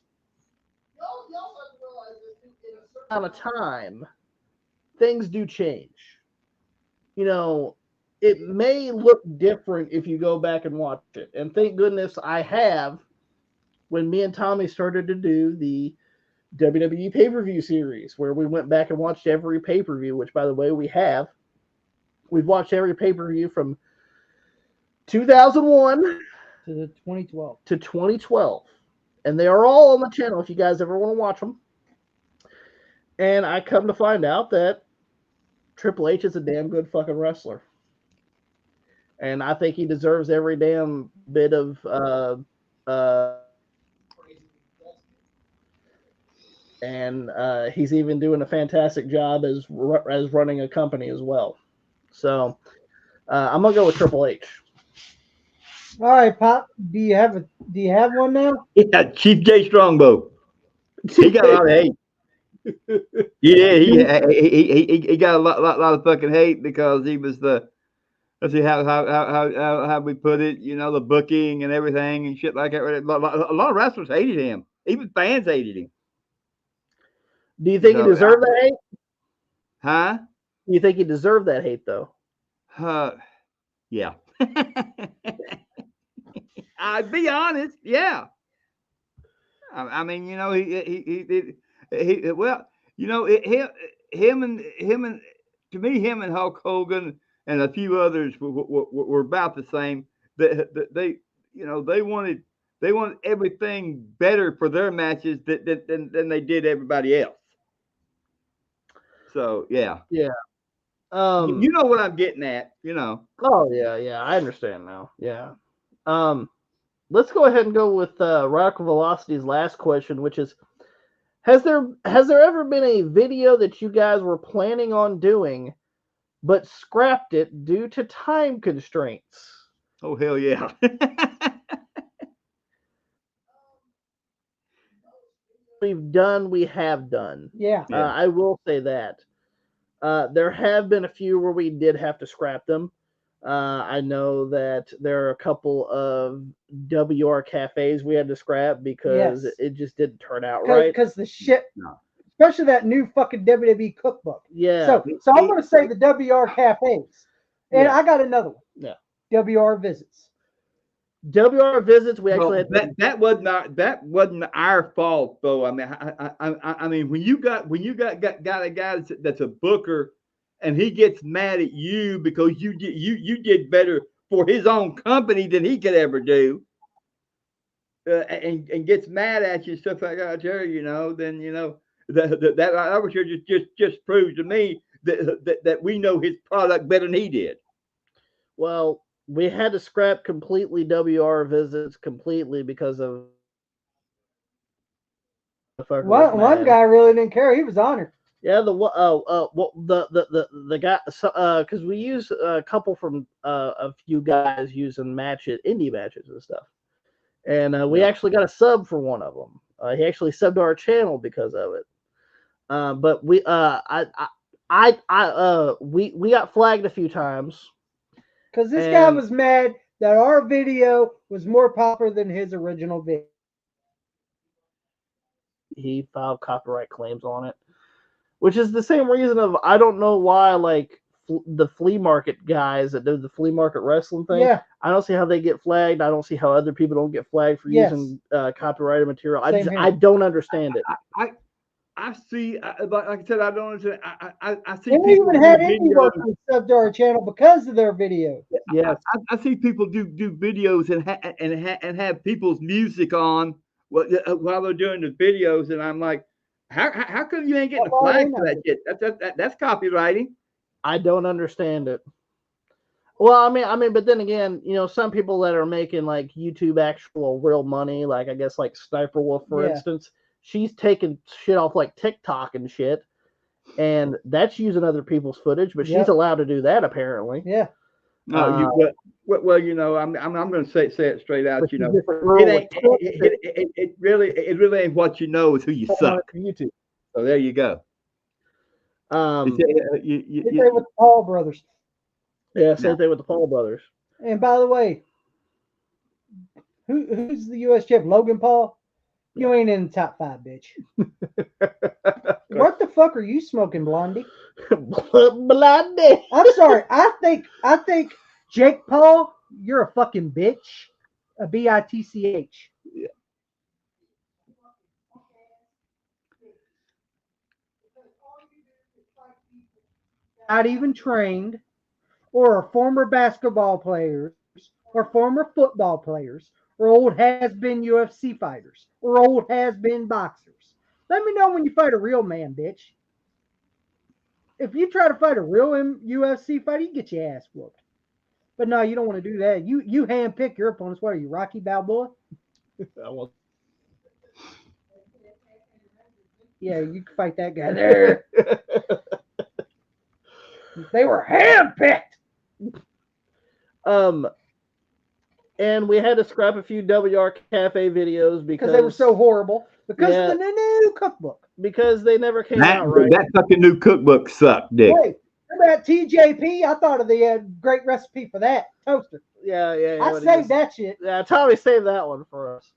amount of time, things do change. You know, it may look different if you go back and watch it. And thank goodness I have, when me and Tommy started to do the WWE pay-per-view series, where we went back and watched every pay-per-view, which, by the way, we have. We've watched every pay-per-view from 2001 to 2012. To 2012. And they are all on the channel if you guys ever want to watch them. And I come to find out that Triple H is a damn good fucking wrestler. And I think he deserves every damn bit of and he's even doing a fantastic job as running a company as well. So I'm gonna go with Triple H. All right, Pop. Do you have one now? Yeah, Chief J Strongbow. He got a lot of hate. Yeah, he got a lot of fucking hate because he was the, let's see how we put it, you know, the booking and everything and shit like that. A lot of wrestlers hated him. Even fans hated him. Do you think he deserved that hate? Huh? Do you think he deserved that hate though? Yeah. I'd be honest. Yeah. I mean, you know, he well, you know, him and to me, him and Hulk Hogan and a few others were about the same. They you know, they wanted everything better for their matches than they did everybody else. So yeah. Yeah. You know what I'm getting at, you know. Oh yeah, I understand now. Yeah. Let's go ahead and go with Radical Velocity's last question, which is, has there ever been a video that you guys were planning on doing but scrapped it due to time constraints? Oh hell yeah. We have done. Yeah. I will say that. There have been a few where we did have to scrap them. I know that there are a couple of WR cafes we had to scrap because it just didn't turn out right. Because the shit, especially that new fucking WWE cookbook. Yeah. So I'm going to say the WR cafes. And I got another one. Yeah. WR visits. WR visits. We actually had that wasn't our fault though. I mean when you got a guy that's a booker and he gets mad at you because you did better for his own company than he could ever do, and gets mad at you, stuff like that, you know, then you know that I was sure just proves to me that we know his product better than he did. Well, we had to scrap completely WR visits completely because of One guy really didn't care. He was honored. Yeah, the guy, because we use a couple from a few guys using indie matches and stuff, and we actually got a sub for one of them. He actually subbed to our channel because of it. But we we got flagged a few times because this guy was mad that our video was more popular than his original video. He filed copyright claims on it, which is the same reason of I don't know why like the flea market guys that do the flea market wrestling thing. Yeah. I don't see how they get flagged. I don't see how other people don't get flagged for using copyrighted material. I don't understand it. I see, like I said, I don't understand. I see and we even had indie workers sub to our channel because of their videos. Yes, I see people do videos and have people's music on while they're doing the videos, and I'm like, how come you ain't getting a flag for that shit? That's copywriting. I don't understand it. Well, I mean, but then again, you know, some people that are making like YouTube actual real money, like I guess like Sniper Wolf, for instance, she's taking shit off like TikTok and shit, and that's using other people's footage, but she's allowed to do that apparently. Yeah. No, well, you know, I'm going to say it straight out. You know, it really ain't what you know, is who you suck. YouTube. So there you go. Same with the Paul brothers. Yeah, same thing with the Paul brothers. And by the way, who's the U.S. champ? Logan Paul? You ain't in the top 5, bitch. What the fuck are you smoking, Blondie? Blondie. I'm sorry. I think Jake Paul, you're a fucking bitch. A bitch. Yeah. Not even trained, or are former basketball players, or former football players, or old has-been UFC fighters, or old has-been boxers. Let me know when you fight a real man, bitch. If you try to fight a real UFC fighter, you get your ass whooped. But no, you don't want to do that. You handpick your opponents. What are you, Rocky Balboa? Yeah, you can fight that guy there. They were handpicked. And we had to scrap a few WR Cafe videos because they were so horrible. Because of the new cookbook. Because they never came out right. That fucking new cookbook sucked, Dick. Wait, remember that TJP? I thought of the great recipe for that toaster. Yeah. I saved that shit. Yeah, Tommy saved that one for us.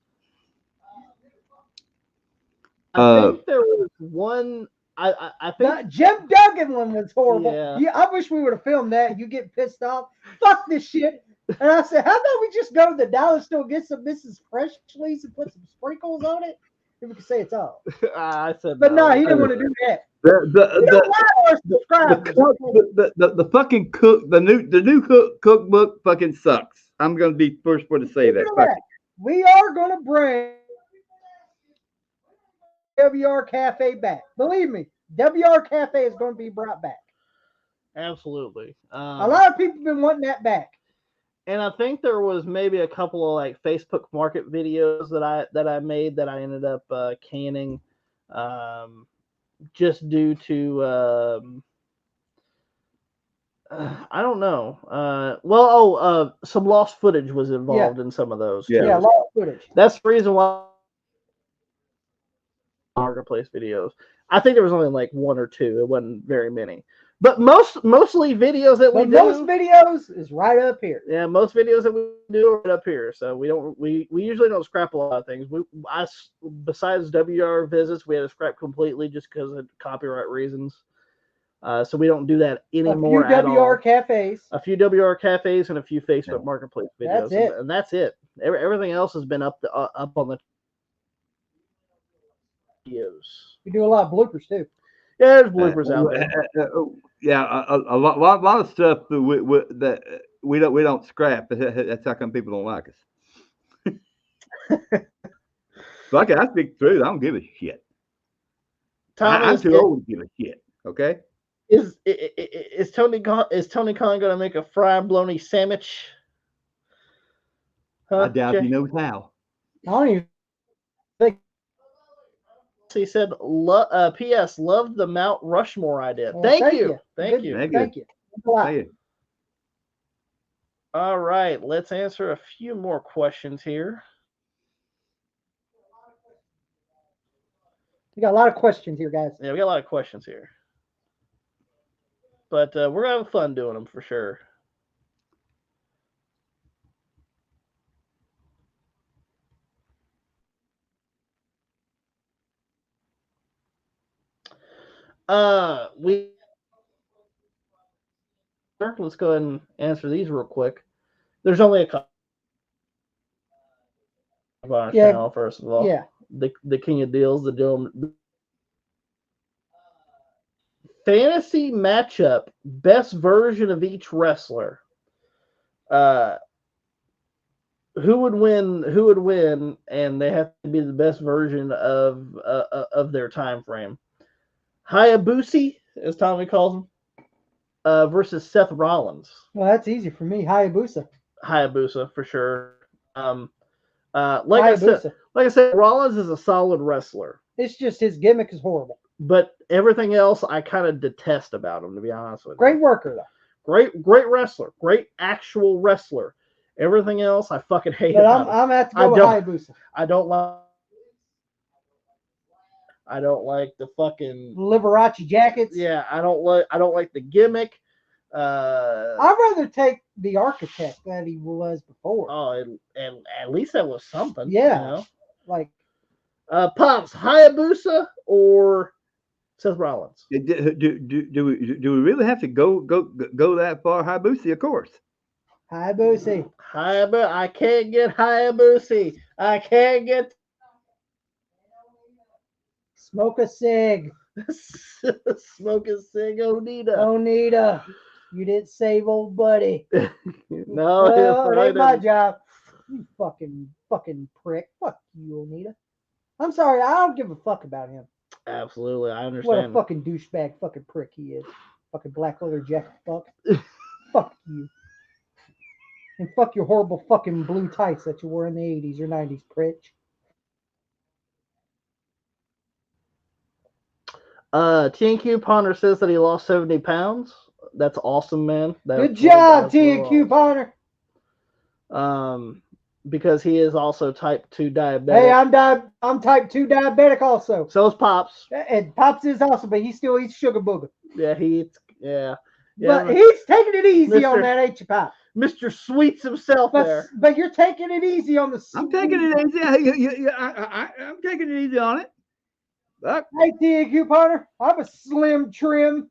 I think there was one. I think the Jim Duggan one was horrible. Yeah, I wish we would have filmed that. You get pissed off. Fuck this shit. And I said, how about we just go to the dollar store, get some Mrs. Freshly's and put some sprinkles on it? And we can say it's all. I said, but no, he didn't want to do that. The fucking the new cookbook fucking sucks. I'm gonna be first one to say that. We are gonna bring WR Cafe back. Believe me, WR Cafe is going to be brought back. Absolutely. A lot of people have been wanting that back. And I think there was maybe a couple of like Facebook Market videos that I made that I ended up canning, just due to I don't know. Some lost footage was involved in some of those. Yeah, lost footage. That's the reason why. Marketplace videos. I think there was only like one or two. It wasn't very many. But mostly videos that we do. Most videos is right up here. Yeah, most videos that we do are right up here. So we usually don't scrap a lot of things. Besides WR visits, we had to scrap completely just because of copyright reasons. So we don't do that anymore. A few WR cafes. A few WR cafes and a few Facebook Marketplace videos. That's it. And that's it. Everything else has been up on the videos. We do a lot of bloopers too. Yeah, there's bloopers out there. A lot of stuff that we don't scrap. That's how come people don't like us. Fuck it, I speak the truth. I don't give a shit. I'm too old to give a shit. Okay. Is Tony Khan going to make a fried bologna sandwich? I doubt he knows how. I don't even think He said, P.S. Love the Mount Rushmore idea. Well, Thank thank you. you. Thank Good. you. Thank you. Thank you. Thanks a lot. Thank you. All right, let's answer a few more questions here. We got a lot of questions here, guys. Yeah, we got a lot of questions here. But we're going to have fun doing them for sure. We let's go ahead and answer these real quick. There's only a couple on our Yeah. channel, first of all. Yeah. The King of Deals, the deal. Fantasy matchup, best version of each wrestler. Who would win? Who would win? And they have to be the best version of their time frame. Hayabusa, as Tommy calls him, versus Seth Rollins. Well, that's easy for me. Hayabusa. Hayabusa for sure. Hayabusa. Like I said, Rollins is a solid wrestler, It's just his gimmick is horrible. but everything else I kind of detest about him, to be honest with Great you. worker though. Great wrestler, great actual wrestler. Everything else I fucking hate But about him. I'm gonna have to I go with don't- Hayabusa. I don't like the fucking Liberace jackets. yeah. I don't like the gimmick. I'd rather take the architect that he was before. And at least that was something. Yeah. You know? Like Pops, Hayabusa or Seth Rollins? Do we really have to go that far? Hayabusa, of course. Hayabusa. I can't get Hayabusa. I can't get Smoke a cig. Smoke a cig, Onita. Onita. You didn't save old buddy. No, Well, it I ain't my didn't. job. You fucking prick. Fuck you, Onita. I'm sorry, I don't give a fuck about him. Absolutely, I What a understand. fucking douchebag fucking prick he is. Fucking black leather jacket fuck. Fuck you. And fuck your horrible fucking blue tights that you wore in the 80s or 90s, prick. TNQ Ponder says that he lost 70 pounds. That's awesome, man. Good job, T&Q Ponder. Because he is also type 2 diabetic. Hey, I'm type 2 diabetic also. So is Pops. And Pops is also, but he still eats sugar booger. Yeah, he eats. Yeah. But he's taking it easy on Mr. that, ain't you, Pop? Mr. Sweets himself there. But you're taking it easy on the. I'm taking it easy. I'm taking it easy on it. Look, Hey, T&Q Ponder, I'm a slim trim.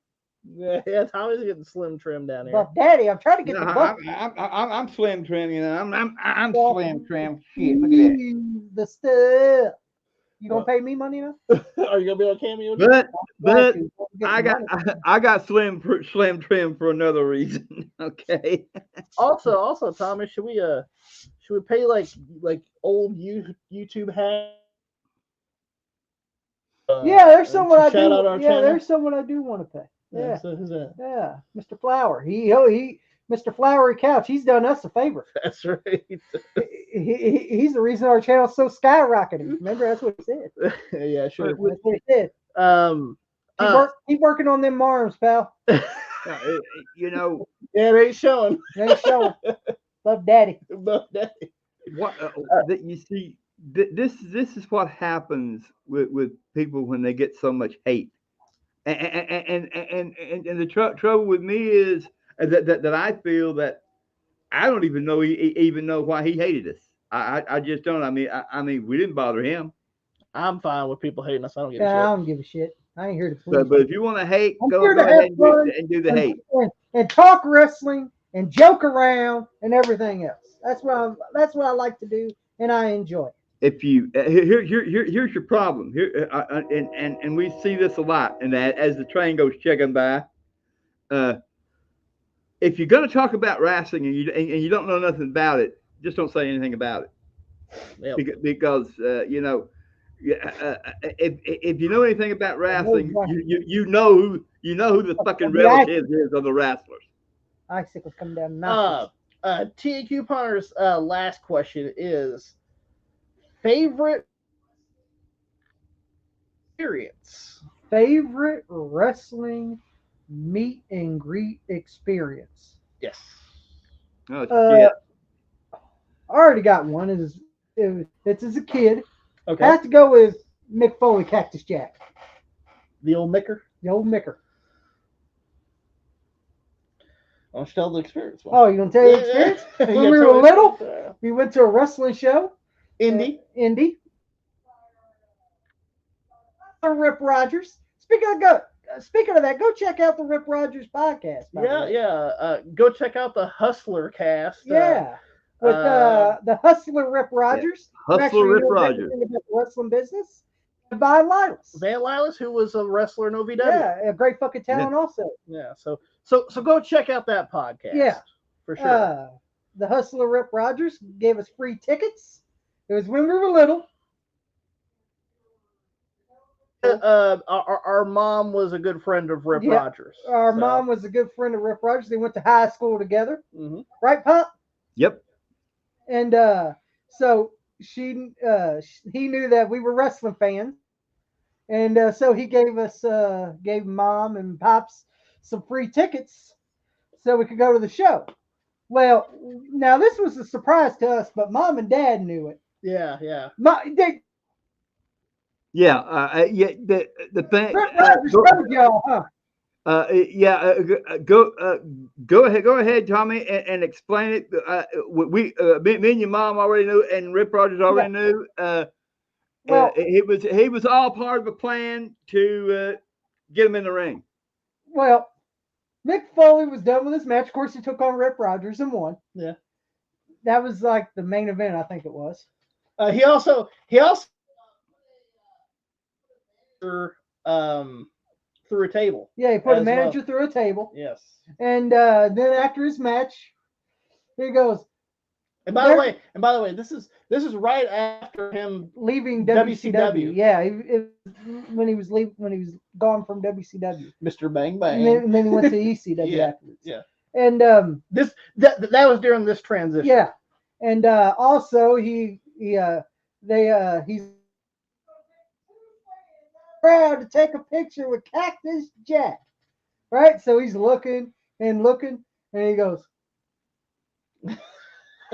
Yeah, Tommy's getting slim trim down here. Buff Daddy, I'm trying to get the buff. I'm slim trim, you know. I'm Buff slim trim. Shit, look at that. The stuff. You gonna pay me money now? Are you gonna be on cameo? But I got slim trim for another reason. Okay. Also, Tommy, should we pay like old YouTube hacks? Yeah, there's someone I shout out do. our Yeah, channel? there's someone I do want to pay. Yeah, So who's that? yeah, Mr. Flower. He Mr. Flowery Couch. He's done us a favor. That's right. He's the reason our channel's so skyrocketing. Remember, that's what he said. Yeah, sure. That's what he said. Keep working on them arms, pal. You know Yeah, it ain't showing. They ain't showing. Love Daddy. But that- what you see. This is what happens with people when they get so much hate, and the trouble with me is that I feel that I don't even know why he hated us. I just don't. I mean we didn't bother him. I'm fine with people hating us. I don't give a Yeah, I shit. don't give a shit. I ain't here to please. But if you want to hate, I'm go here to ahead have and fun do the hate. and talk wrestling and joke around and everything else. That's what I like to do, and I enjoy it. If you here's your problem here, and we see this a lot, and that as the train goes chugging by, if you're going to talk about wrestling and you don't know nothing about it, just don't say anything about it. Yep. Because you know, if you know anything about wrestling, you know who the fucking relative is of the wrestlers. Icicles come down. Nice. TAQ Ponder's last question is favorite experience. Favorite wrestling meet and greet experience. Yes. Oh Uh, shit. I already got one. It's as a kid. I Okay. have to go with Mick Foley, Cactus Jack, The old Micker. the old Micker. Why don't you tell the experience? Oh, you gonna tell your experience? You When gotta we tell were the little, experience. we went to a wrestling show. Indy. Indy. Rip Rogers. Speaking of that, go check out the Rip Rogers podcast. By the Yeah, way. yeah. Go check out the Hustler cast. Yeah. With the hustler Rip Yeah. Rogers, who Hustler actually Rip knows Rogers. everything about the wrestling business, and Von Lilas. Van Lilas, who was a wrestler in OVW. Yeah, a great fucking talent also. Yeah. So go check out that podcast. Yeah. For sure. The hustler Rip Rogers gave us free tickets. It was when we were little. Our mom was a good friend of Rip Yeah. Rogers. Our so. mom was a good friend of Rip Rogers. They went to high school together. Mm-hmm. Right, Pop? Yep. And so he knew that we were wrestling fans, and so he gave mom and pops some free tickets so we could go to the show. Well, now this was a surprise to us, but mom and dad knew it. Yeah, yeah. Yeah. The thing. Rip Rogers told y'all, huh? Go ahead, Tommy, and explain it. Me and your mom already knew, and Rip Rogers already knew. Well, he was all part of a plan to get him in the ring. Well, Mick Foley was done with his match. Of course, he took on Rip Rogers and won. Yeah. That was like the main event, I think it was. He also through a table. Yeah, he put a as manager well. through a table. Yes. And then after his match, he goes. And by the way, this is right after him leaving WCW. Yeah, when he was gone from WCW. Mr. Bang Bang. And then he went to ECW Yeah, afterwards. yeah. And that was during this transition. Yeah, and also he's proud to take a picture with Cactus Jack, right? So he's looking, and he goes.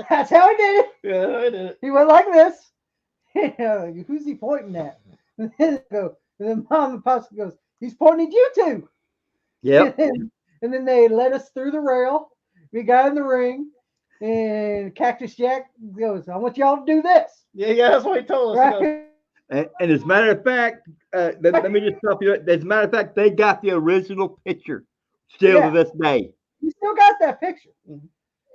That's how he did it. Yeah, I did it. He went like this. Who's he pointing at? And then mom and pop goes, he's pointing at you two. Yep. And then they led us through the rail. We got in the ring, and Cactus Jack goes, I want y'all to do this. Yeah, that's what he told us. Right? And as a matter of fact, let me just stop you. As a matter of fact, they got the original picture still to this day. You still got that picture. Mm-hmm.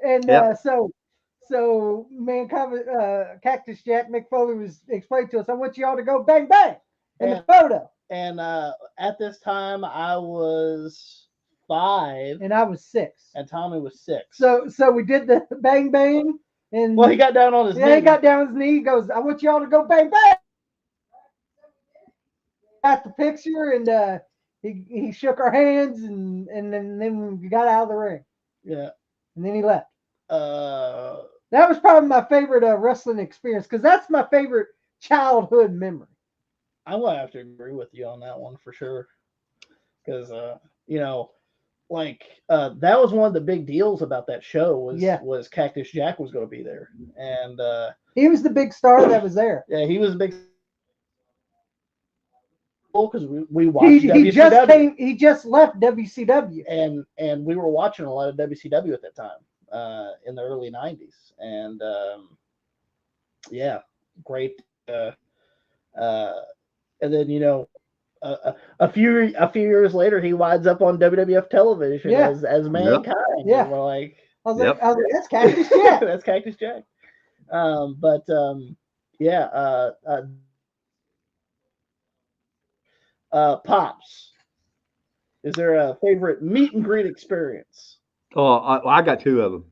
And so man, Cactus Jack Mick Foley was explaining to us, I want y'all to go bang bang in the photo. And at this time, I was 5, and I was 6, and Tommy was 6. So we did the bang bang, and he got down on his knee. Yeah, he got down on his knee. He goes, I want y'all to go bang bang. Got the picture, and he shook our hands, and then we got out of the ring. Yeah, and then he left. That was probably my favorite wrestling experience, because that's my favorite childhood memory. I'm gonna have to agree with you on that one for sure, because that was one of the big deals about that show was Cactus Jack was going to be there, and he was the big star that was there. Yeah, he was a big. Because we watched WCW. He just left WCW, and we were watching a lot of WCW at that time in the early '90s, and great. And then a few years later, he winds up on WWF television as Mankind. Yeah, and we're like, I was like, that's Cactus Jack. That's Cactus Jack. Pops, is there a favorite meet and greet experience? Oh, I got 2 of them.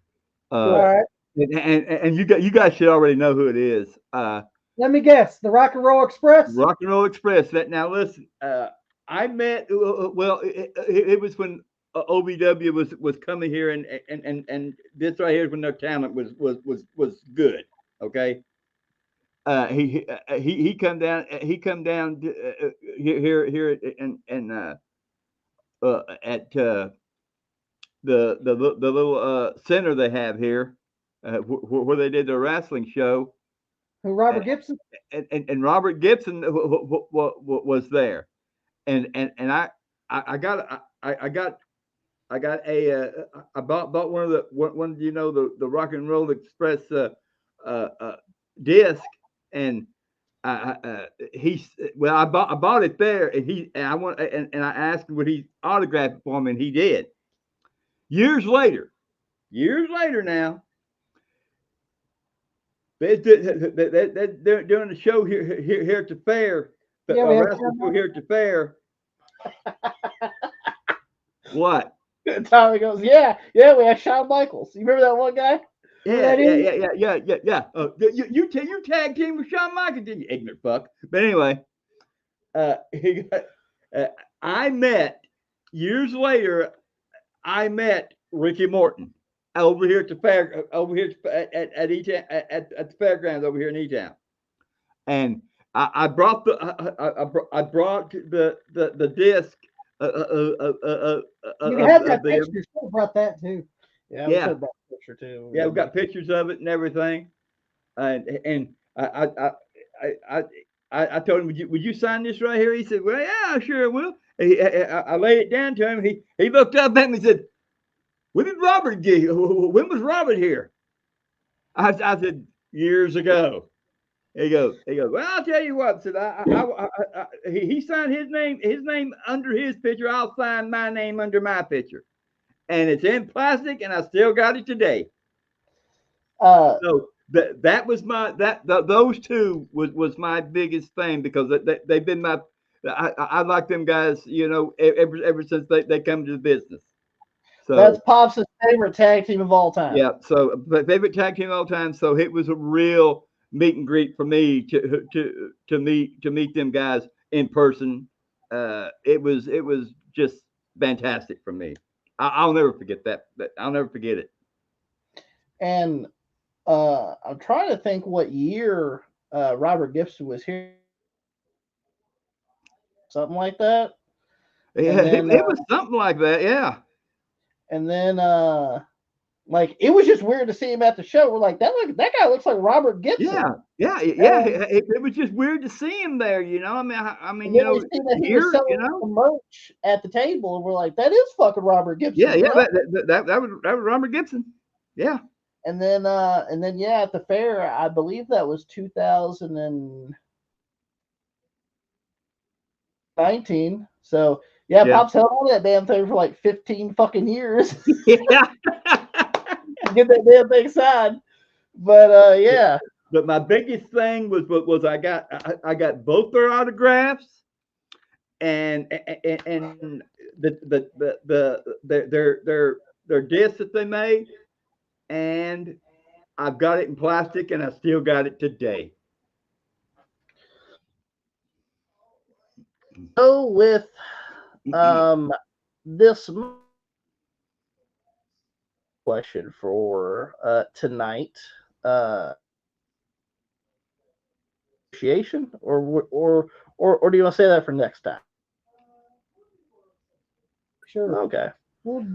All right. And you guys should already know who it is. Let me guess, the Rock and Roll Express. Rock and Roll Express. Now listen, I met. Well, it was when OVW was coming here, and this right here is when their talent was good. Okay. he come down. He come down here at the little center they have here, where they did the wrestling show, Who, Robert and, Gibson? and Robert Gibson was there, and I got I bought one of one the Rock and Roll Express uh, uh, disc, and he well I bought it there, and I asked him would he autograph it for me, and he did. Years later, now, they're doing a show here at the fair, Yeah, a we have wrestling show here at the fair. What? Tommy goes, yeah, we have Shawn Michaels. You remember that one guy? Yeah. You tag team with Shawn Michaels, didn't you, ignorant fuck? But anyway, he got, uh, I met years later. I met Ricky Morton over here at the fair, over here at E-Town, at the fairgrounds over here in E-Town, and I brought I brought the disc You had of that them. picture. Still brought that too. Yeah, we Yeah, took that picture too. yeah, we got pictures of it and everything, and I told him, would you sign this right here? He said, well, yeah, sure will. I laid it down to him. He looked up at me and said, when did Robert get? When was Robert here? I said years ago. He goes. Well, I'll tell you what. Said he signed his name under his picture. I'll sign my name under my picture, and it's in plastic, and I still got it today. Uh, So that was my those two was my biggest thing, because they've been my I like them guys, ever since they come to the business. that's So Pops' favorite tag team of all time. yeah, so but favorite tag team of all time. So it was a real meet and greet for me to meet them guys in person. It was just fantastic for me. I'll never forget that. I'll never forget it. And I'm trying to think what year Robert Gibson was here. Something like that. Yeah, And it, then it was something like that. Yeah. and then like it was just weird to see him at the show. We're like, that guy looks like Robert Gibson. Yeah. It was just weird to see him there. And then we see that he was here. selling the merch at the table, and we're like, that is fucking Robert Gibson. Yeah. Huh? That was Robert Gibson. Yeah. And then yeah, at the fair, I believe that was 2019. So yeah, Yeah. Pop's held on that damn thing for like 15 fucking years to Yeah. get that damn thing signed. But yeah, But my biggest thing was I got both their autographs, and their discs that they made, and I've got it in plastic, and I still got it today. go with this question for tonight. Uh, Appreciation, or do you want to say that for next time? Sure. Okay. We'll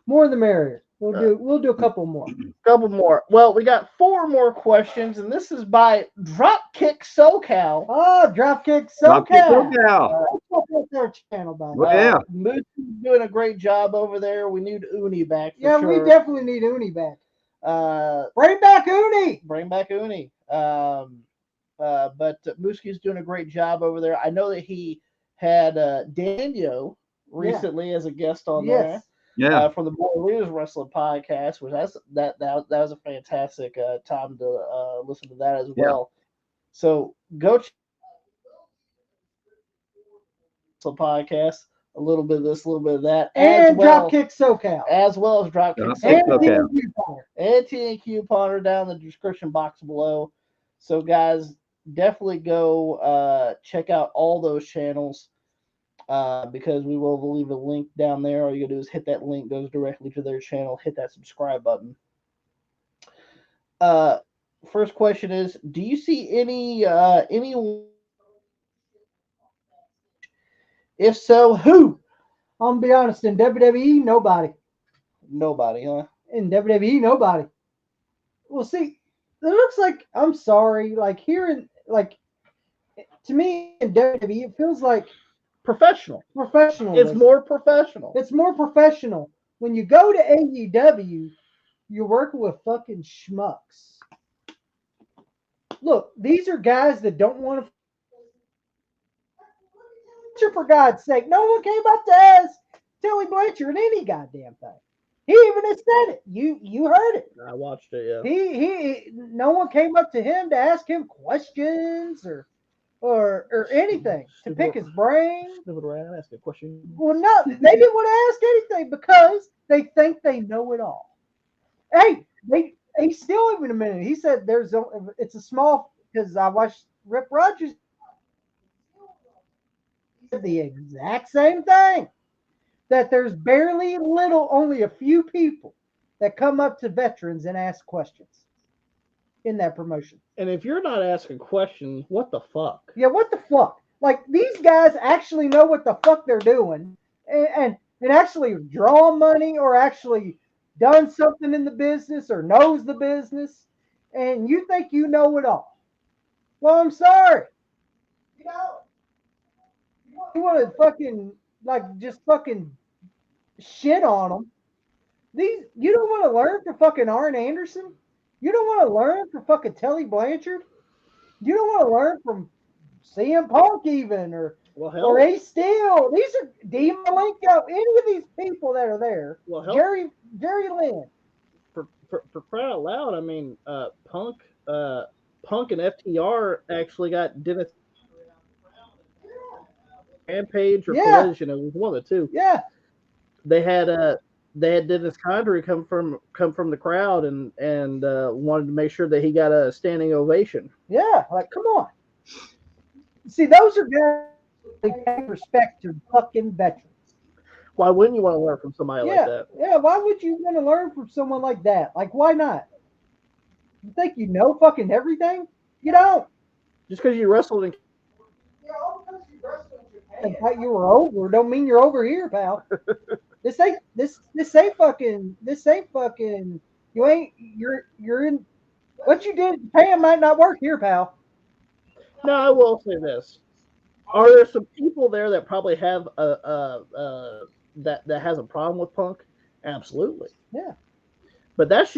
more the merrier. We'll do a couple more. Couple more. Well, we got 4 more questions, and this is by Dropkick SoCal. Oh, Dropkick Dropkick SoCal. SoCal. That's their channel back. Well, yeah. Moose is doing a great job over there. We need Uni back for Yeah, sure. we definitely need Uni back. Uh, Bring back Uni. bring back Uni. But Mooskie's doing a great job over there. I know that he had Daniel recently as a guest on there. Yeah. From the Boy Leaders Wrestling Podcast, which that was a fantastic time to listen to that as well. So go check the podcast, a little bit of this, a little bit of that, And Dropkick SoCal. as well as Dropkick Dropkick SoCal. SoCal. And TNQ Ponder down in the description box below. So guys, definitely go check out all those channels. Because we will leave a link down there. All you gotta do is hit that link, goes directly to their channel, hit that subscribe button. First question is: do you see any? If so, who? I'm gonna be honest. In WWE, nobody. Nobody, huh? In WWE, nobody. Well, see, it looks like I'm sorry. Like here in like to me in WWE, it feels like Professional. It's professionalism. more professional. It's more professional. When you go to AEW, you're working with fucking schmucks. Look, these are guys that don't want to. For God's sake, no one came up to ask Tilly Blanchard any goddamn thing. He even has said it. You heard it. I watched it. Yeah. No one came up to him to ask him questions or anything to pick his brain. Sniffing around, ask a question. Well, no, they didn't want to ask anything because they think they know it all. Hey, he still even a minute. He said it's a small because I watched Rip Rogers did the exact same thing. That there's only a few people that come up to veterans and ask questions in that promotion. And if you're not asking questions, what the fuck? Yeah, what the fuck? Like these guys actually know what the fuck they're doing and actually draw money or actually done something in the business or knows the business, and you think you know it all. Well, I'm sorry. You know, you want to fucking just fucking shit on them. These you don't want to learn from fucking Arn Anderson. You don't want to learn from fucking Telly Blanchard. You don't want to learn from CM Punk even or Ace Steel. These are Dean Malenko. Any of these people that are there. Well, Jerry Lynn. For crying out loud, I mean, Punk and FTR actually got Dennis Rampage or Collision. It was one of the two. Yeah. They had Dennis Condrey come from the crowd and wanted to make sure that he got a standing ovation. Yeah, like come on. See, those are guys that pay respect to fucking veterans. Why wouldn't you want to learn from somebody like that? Yeah, why would you want to learn from someone like that? Like, why not? You think you know fucking everything? You don't. Just because you wrestled in And thought you were over don't mean you're over here, pal. This ain't fucking you're in what you did in Japan might not work here, pal. No, I will say this. Are there some people there that probably have that has a problem with Punk? Absolutely. Yeah. But that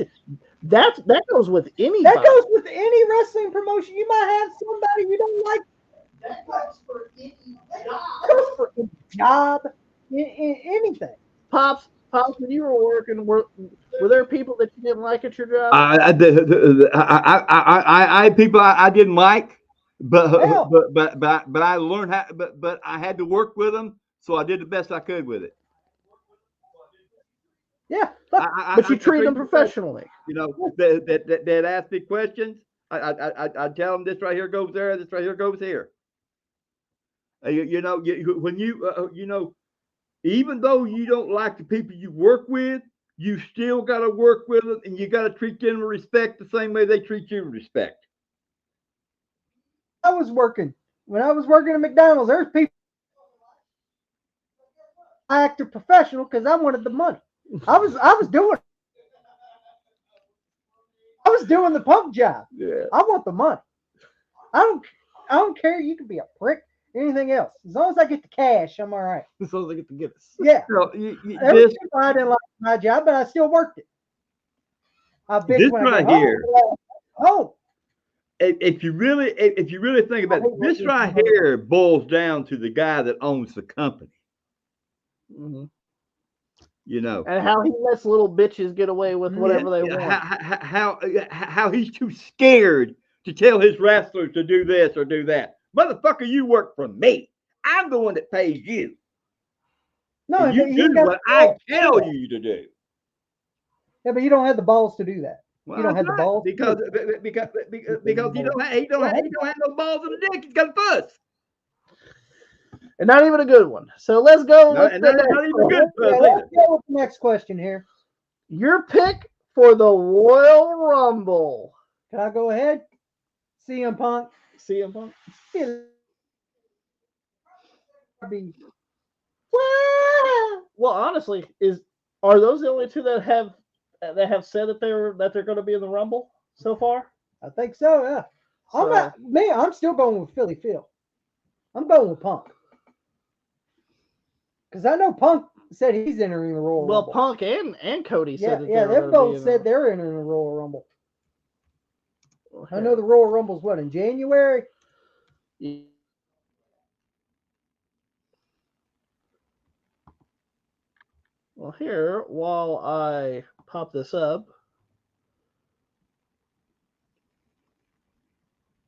goes with anybody. That goes with any wrestling promotion. You might have somebody you don't like. That goes for any job. Goes for any job, anything. Pops, when you were working, were there people that you didn't like at your job? I people I didn't like, but I learned how. But I had to work with them, so I did the best I could with it. Yeah, but you treat them professionally. You know, that ask me questions. I tell them this right here goes there, this right here goes here. When even though you don't like the people you work with, you still got to work with them, and you got to treat them with respect the same way they treat you with respect. When I was working at McDonald's, there's people I acted professional because I wanted the money. I was doing the pump job. Yeah. I want the money. I don't care. You can be a prick. Anything else, as long as I get the cash, I'm all right. As long as I get the gifts. Yeah. I didn't like my job, but I still worked it. This right here. Oh. If you really think about it, this right here boils down to the guy that owns the company. Mm-hmm. You know, and how he lets little bitches get away with whatever they want. How he's too scared to tell his wrestlers to do this or do that. Motherfucker, you work for me. I'm the one that pays you. No, you do what I tell you to do. Yeah, but you don't have the balls to do that. Well, you don't have the balls because he don't have no balls in the dick. He's got a fuss. And not even a good one. So let's go. Not even a good fuss. Let's go with the next question here. Your pick for the Royal Rumble. Can I go ahead? CM Punk. CM Punk. He'll be Well, honestly, are those the only two that have said that they're going to be in the Rumble so far? I think so, yeah. I'm So- not me, I'm still going with Philly Phil. I'm going with Punk. Because I know Punk said he's entering the Royal Well, Rumble. Punk and Cody Yeah, said that yeah, they they were both said they're entering the Royal Rumble. I know the Royal Rumble's what, in January? Well, here, while I pop this up.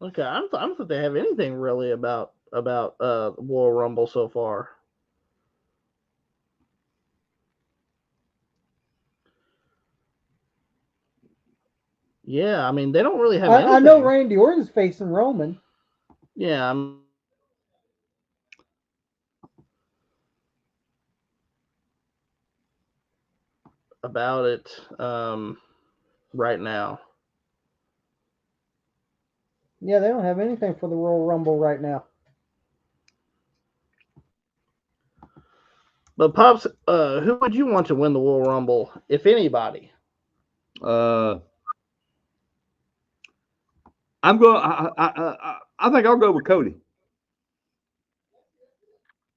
Okay, I don't think they have anything really about Royal Rumble so far. Yeah, I mean they don't really have anything. I know Randy Orton's facing Roman. Yeah, about it right now. Yeah, they don't have anything for the Royal Rumble right now. But Pops, who would you want to win the Royal Rumble, if anybody? I'm going. I think I'll go with Cody.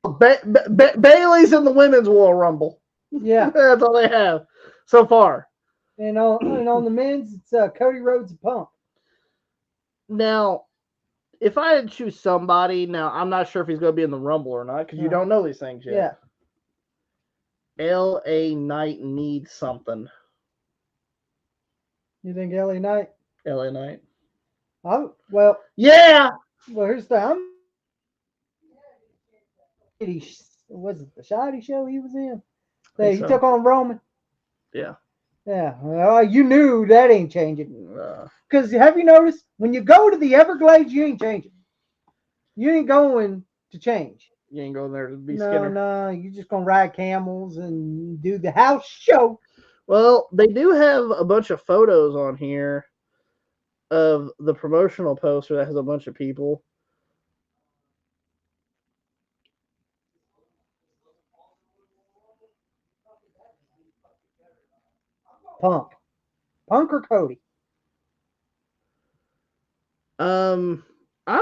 Bailey's in the Women's Royal Rumble. Yeah. That's all they have so far. And on the men's, it's Cody Rhodes and Punk. Now, if I had to choose somebody, now I'm not sure if he's going to be in the Rumble or not because you don't know these things yet. Yeah. LA Knight needs something. You think LA Knight? LA Knight. Well, yeah. Well, here's the was it the Shoddy show he was in? That he took on Roman. Yeah. Yeah. Well, you knew that ain't changing. Because have you noticed when you go to the Everglades, you ain't changing. You ain't going to change. You ain't going there to be Skinner. No, you're just gonna ride camels and do the house show. Well, they do have a bunch of photos on here of the promotional poster that has a bunch of people. Punk or Cody? I'm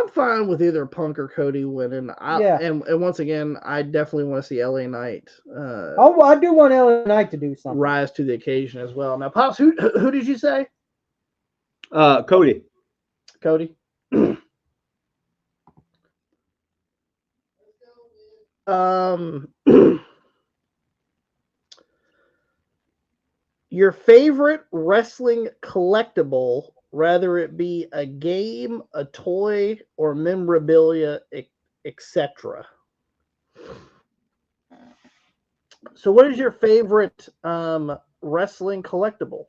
fine with either Punk or Cody winning. And once again, I definitely want to see LA Knight. I do want LA Knight to do something. Rise to the occasion as well. Now, Pops, who did you say? Cody. Cody. Your favorite wrestling collectible, whether it be a game, a toy, or memorabilia, etc. So, what is your favorite wrestling collectible?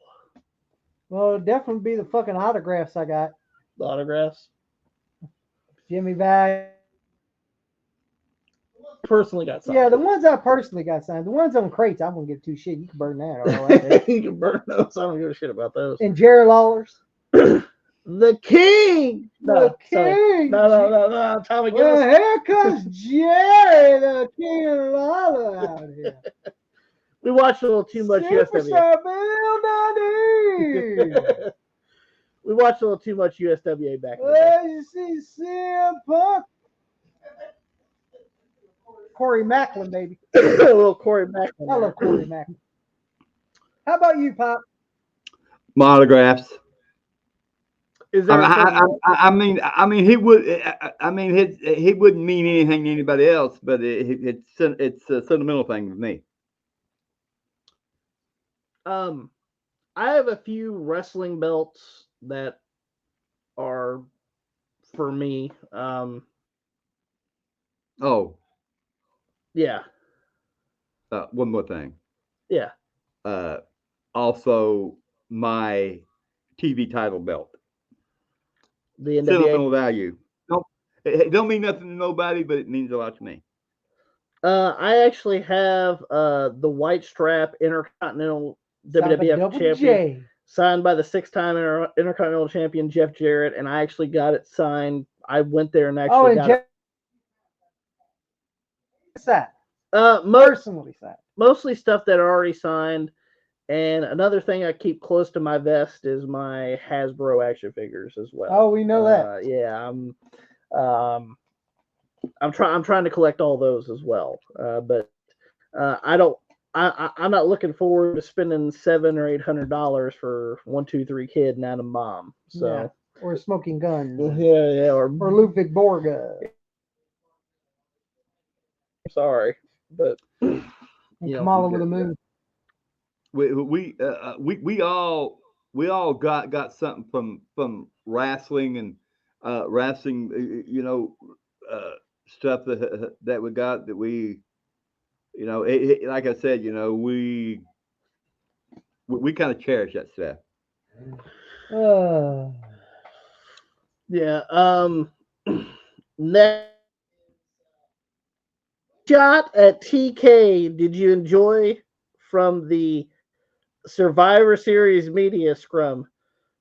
Well, it'd definitely be the fucking autographs I got. The autographs? Jimmy Bag. Personally got signed. Yeah, the ones I personally got signed. The ones on crates, I won't give two shit. You can burn that. You can burn those. I don't give a shit about those. And Jerry Lawler's. The King. The King. No. Tommy Gillis. Well, here comes Jerry, the King of Lawler out here. We watched a little too much Superstar Bill Dundee. We watched a little too much USWA back in the day. Well, you see CM Punk. Corey Macklin, baby. A little Corey Macklin. I love Corey Macklin. How about you, Pop? My autographs. Is there I mean, he would. I mean, he wouldn't mean anything to anybody else, but it's a sentimental thing with me. I have a few wrestling belts that are for me. Yeah. One more thing. Yeah. Also, my TV title belt. The NWA. Sentimental value. It don't mean nothing to nobody, but it means a lot to me. I actually have the white strap Intercontinental WWF champion. signed by the 6-time Intercontinental Champion Jeff Jarrett, and I actually got it signed. I went there and actually and got Jeff sad. it. Personally sad. Mostly stuff that are already signed. And another thing I keep close to my vest is my Hasbro action figures as well. Oh, we know that. Yeah, I'm trying to collect all those as well. But I don't. I'm not looking forward to spending $700 or $800 for 1, 2, 3 kid and Adam Mom. So Yeah. Or smoking guns. yeah, Or Ludwig Borga. Sorry, but And Kamala with a moon. We all got something from wrestling and wrestling, stuff that we got that we, like I said, we kind of cherish that stuff. yeah. Next shot at TK. Did you enjoy from the Survivor Series media scrum?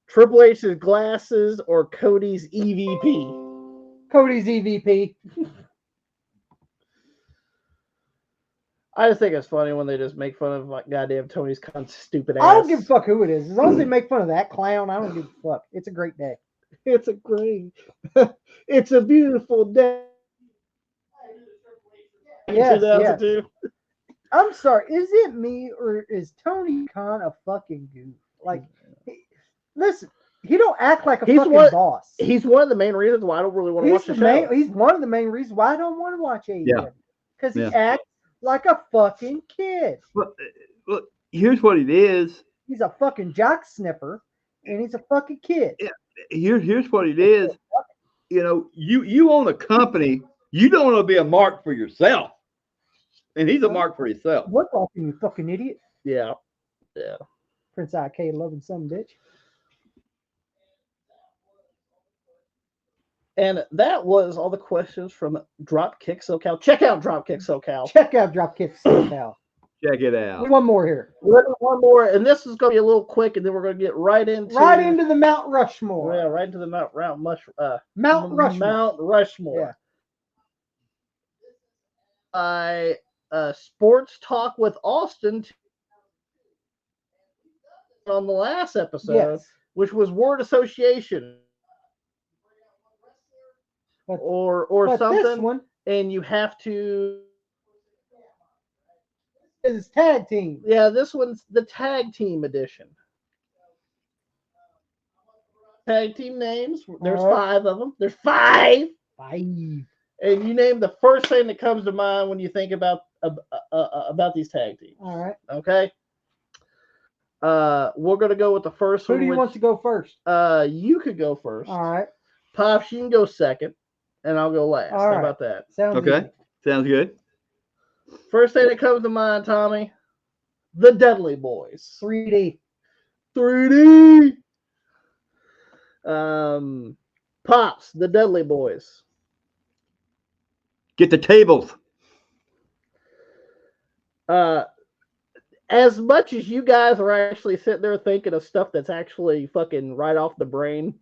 Triple H's glasses or Cody's EVP? Cody's EVP. I just think it's funny when they just make fun of like goddamn Tony's cunt stupid ass. I don't give a fuck who it is. As long as they make fun of that clown, I don't give a fuck. It's a great day. It's it's a beautiful day. Yes, 2002. I'm sorry. Is it me or is Tony Khan a fucking goof? Like, listen, he don't act like a fucking boss. He's one of the main reasons why I don't really want to watch the show. He's one of the main reasons why I don't want to watch AEW. Because he acts like a fucking kid. Look, here's what it is. He's a fucking jock sniffer, and he's a fucking kid. Yeah. Here's what it is. You own a company. You don't want to be a mark for yourself. And he's a mark for himself. What talking, you fucking idiot? Yeah. Prince IK loving some bitch. And that was all the questions from Dropkick SoCal. Check out Dropkick SoCal. Check out Dropkick SoCal. Check it out. One more here. We're gonna do one more, and this is going to be a little quick, and then we're going to get right into the Mount Rushmore. Yeah, right into the Mount Rushmore. Mount Rushmore. Sports Talk with Austin on the last episode, which was word association or something. This one, and you have to. It's tag team. Yeah, this one's the tag team edition. Tag team names. There's 5 of them. There's 5. 5. And you name the first thing that comes to mind when you think about these tag teams. All right. Okay. We're gonna go with the first one. Who do you want to go first? You could go first. All right. Pops, you can go second, and I'll go last. How about that? Sounds okay. Good. Sounds good. First thing that comes to mind, Tommy, the Dudley Boys. 3D. Pops, the Dudley Boys. Get the tables. As much as you guys are actually sitting there thinking of stuff that's actually fucking right off the brain,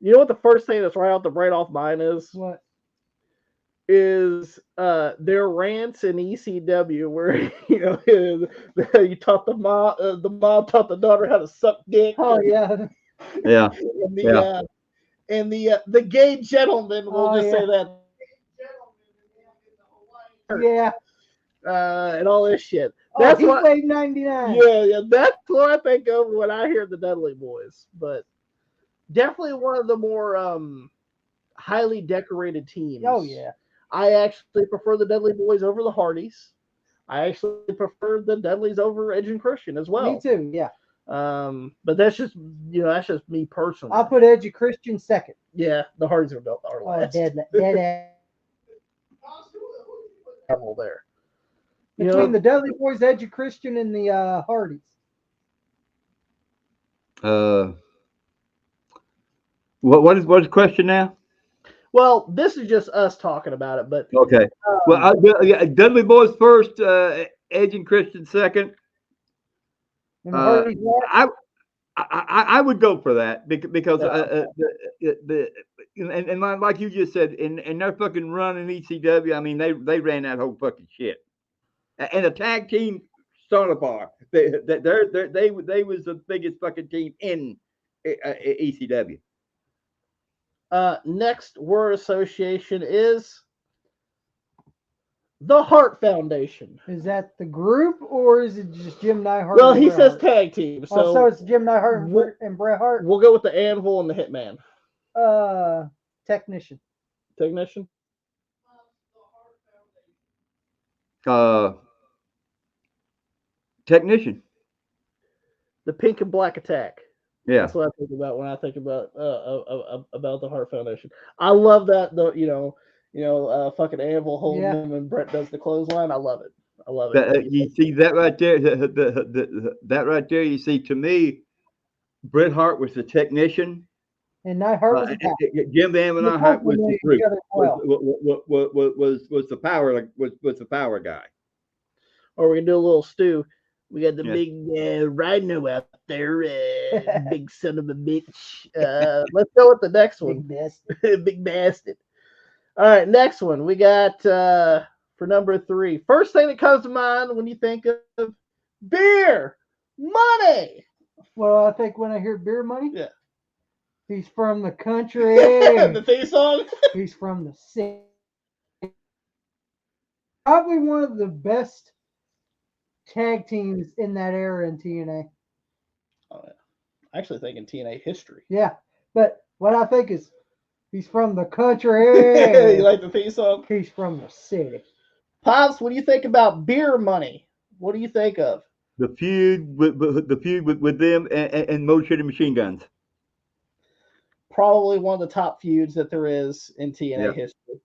you know what the first thing that's right off the brain off mine is? What? Is their rants in ECW where you taught the mom taught the daughter how to suck dick. Oh yeah. Yeah. And the gay gentleman will just say that. Yeah. And all this shit. That's what weighed 99. Yeah, that's what I think of when I hear the Dudley Boys. But definitely one of the more highly decorated teams. Oh yeah. I actually prefer the Dudley Boys over the Hardys. I actually prefer the Dudleys over Edge and Christian as well. Me too, yeah. But that's just me personally. I'll put Edge and Christian second. Yeah, the Hardys are last. Dead there. Between the Dudley Boys, Edge and Christian, and the Hardys. What is the question now? Well, this is just us talking about it, but okay. Dudley Boys first, Edge and Christian second. And the Hardys last? I would go for that because Yeah. and like you just said, in their fucking run in ECW, I mean they ran that whole fucking shit. And the tag team started bar. They was the biggest fucking team in ECW. Next word association is the Hart Foundation. Is that the group or is it just Jim Neidhart? Well, and he Bret says Hart? tag team, Oh, so so it's Jim Neidhart and, we'll, and Bret Hart. we'll go with the Anvil and the Hitman. Technician. Technician. Uh, Technician. The Pink and Black Attack. Yeah. That's what I think about when I think about the Hart Foundation. I love that fucking Anvil holding Yeah. him and Brett does the clothesline. I love it. I love That, it. you see that right there. That right there. You see, to me, Bret Hart was the technician. And Neidhart was a guy. Jim Van They Neidhart was the complemented group. each other well. Was the power was the power guy. Or we can do a little stew. We got the Yeah. big rhino out there, big son of a bitch. Let's go with the next one. Big bastard. Big bastard. All right, next one. We got for number 3. First thing that comes to mind when you think of beer, money. Well, I think when I hear beer money, Yeah. he's from the country. The theme song. He's from the city. Probably one of the best tag teams in that era in TNA. Oh, yeah. Actually, thinking TNA history. Yeah, but what I think is he's from the You country. like the theme song? He's from the city. Pops, what do you think about beer money? What do you think of? The feud with them and Motor City Machine Guns. Probably one of the top feuds that there is in TNA Yeah. history.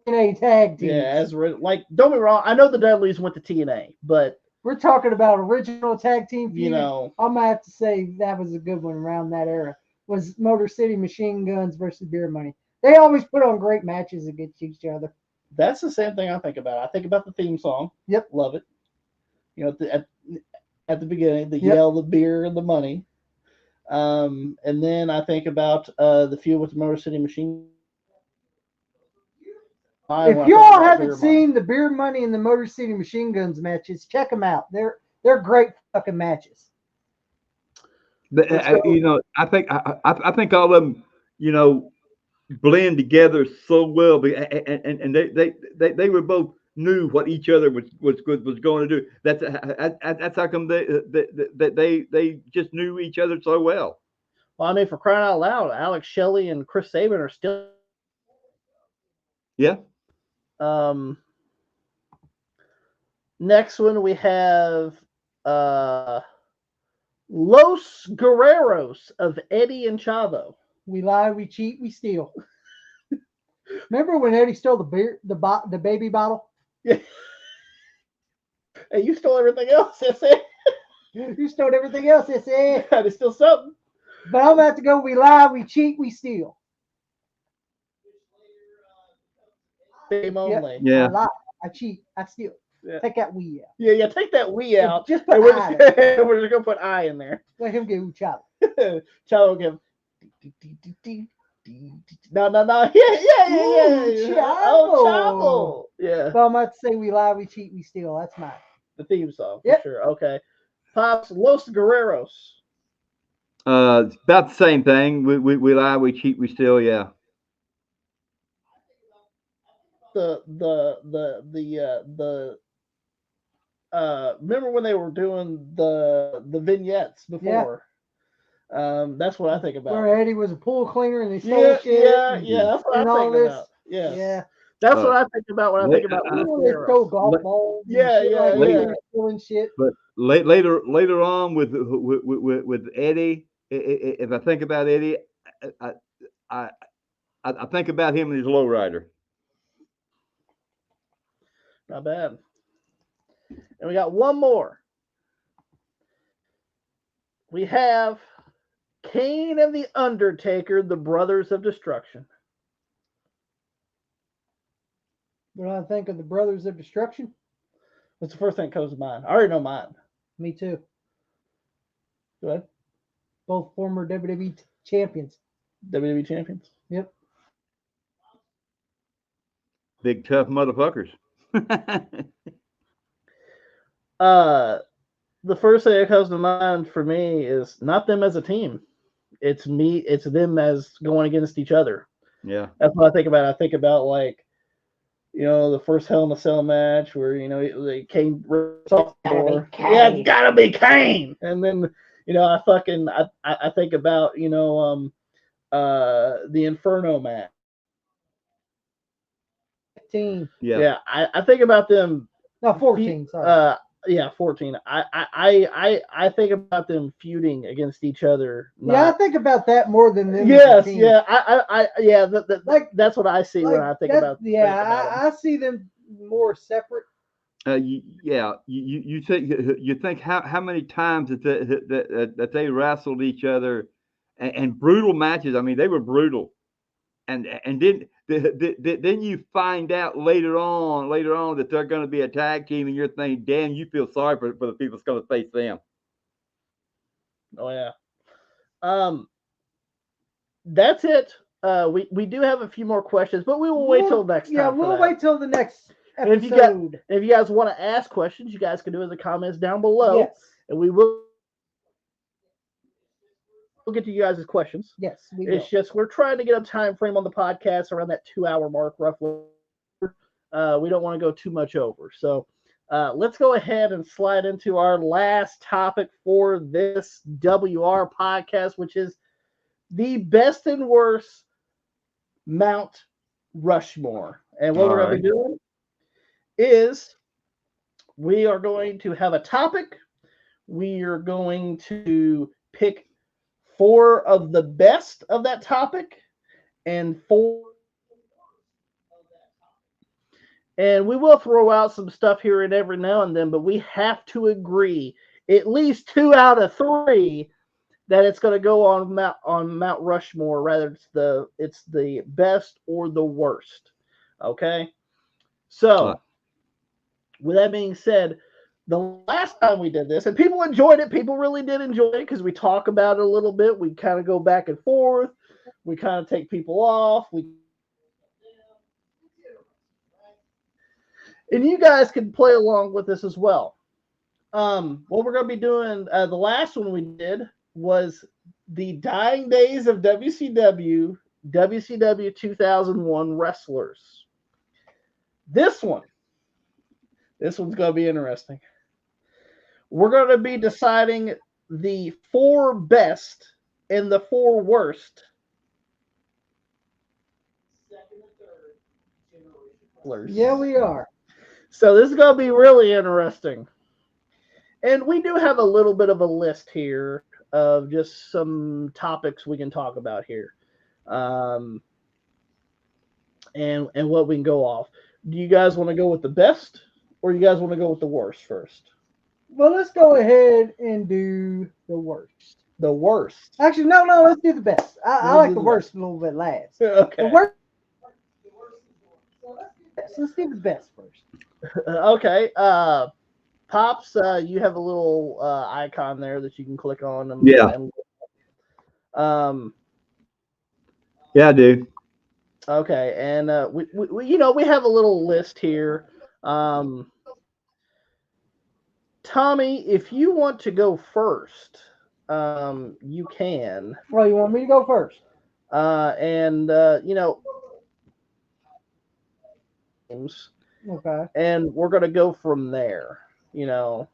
TNA tag teams. Yeah, like don't be wrong. I know the Dudleys went to TNA, but We're talking about original tag team feud. you know, I'm gonna have to say that was a good one around that era. Was Motor City Machine Guns versus Beer Money. They always put on great matches against each other. that's the same thing I think about. I think about the theme song. Yep. Love it. You know, at the beginning, the Yep. yell, the beer, and the money. And then I think about the feud with the Motor City Machine. If you all haven't seen the Beer Money and the Motor City Machine Guns matches, check them out. They're great fucking matches. But you know, I think all of them, you know, blend together so well. And they were both knew what each other was going to do. That's how come they just knew each other so well. Well, I mean, for crying out loud, Alex Shelley and Chris Sabin are still. Yeah. Next one we have Los Guerreros of Eddie and Chavo. We lie, we cheat, we steal. Remember when Eddie stole the beer, the baby bottle? Yeah. Hey, you stole everything else, that's it. You stole everything else, that's it. There's still something. But I'm about to go. We lie, we cheat, we steal. Same only. Yeah. I lie, I cheat, I steal. Yeah. Take that we out. Yeah, take that we out. Just put and we're I just, we're just gonna put I in there. Let him get Chavo. Chavo give. No. Yeah. Ooh, Oh, Chavo. Yeah. So I'm about to say we lie, we cheat, we steal. That's mine. The theme song, for Yep. sure. Okay. Pops, Los Guerreros. It's about the same thing. We lie, we cheat, we steal. Yeah. Remember when they were doing the vignettes before? That's what I think about. Where Eddie was a pool cleaner and they stole shit. Yeah, that's what I think about. Yeah. That's what I think about when I think about Los They stole Guerreros. golf balls. Yeah, and shit yeah, like that. yeah. They were stealing shit. But later on with Eddie, if I think about Eddie, I think about him and his lowrider. Not bad. And we got one more. We have Kane and the Undertaker, the Brothers of Destruction. When I think of the Brothers of Destruction, What's the first thing that comes to mind? I already know mine. me too. Go ahead. Both former WWE champions. WWE champions. Yep. Big tough motherfuckers. The first thing that comes to mind for me is not them as a team. It's me. It's them as going against each other. Yeah. That's what I think about. I think about like, the first Hell in a Cell match where they Kane rips off the door. Yeah, it's gotta be Kane. And then I think about the Inferno match. 15. Yeah. I think about them. No, 14. Sorry. 14. I think about them feuding against each other. Yeah, I think about that more than them. Yes, as a team. yeah, that's what I see when I think about. I see them more separate. You think how many times that they wrestled each other, and brutal matches. I mean, they were brutal, and then you find out later on that they're going to be a tag team, and you're thinking, damn, you feel sorry for the people that's going to face them. Oh yeah. That's it. We do have a few more questions, but we will wait till next time. Yeah, we'll wait till the next and episode. if you guys want to ask questions, you guys can do it in the comments down below. Yes. And we'll get to you guys' questions. Yes, it's just we're trying to get a time frame on the podcast around that 2-hour mark, roughly. We don't want to go too much over. So let's go ahead and slide into our last topic for this WR podcast, which is the best and worst Mount Rushmore. And what we're going to be doing is we are going to have a topic. We are going to pick 4 of the best of that topic and 4. And we will throw out some stuff here and every now and then, but we have to agree at least 2 out of 3 that it's going to go on Mount Rushmore. Rather, it's the best or the worst. Okay. So, with that being said, the last time we did this, and people enjoyed it. People really did enjoy it because we talk about it a little bit. We kind of go back and forth. We kind of take people off. And you guys can play along with this as well. What we're going to be doing, the last one we did was the dying days of WCW 2001 wrestlers. This one's going to be interesting. We're going to be deciding the 4 best and the 4 worst second and third generation wrestlers. Yeah, we are. So this is going to be really interesting. And we do have a little bit of a list here of just some topics we can talk about here. And what we can go off. Do you guys want to go with the best, or you guys want to go with the worst first? Well, let's go ahead and do the worst. The worst. Actually, no, let's do the best. I like the worst a little bit last. Okay. The worst. Let's do the best first. Okay. Pops, you have a little icon there that you can click on. Yeah, I do. Okay, and we have a little list here. Tommy, if you want to go first, you can. Well, you want me to go first? Okay. And we're gonna go from there. Let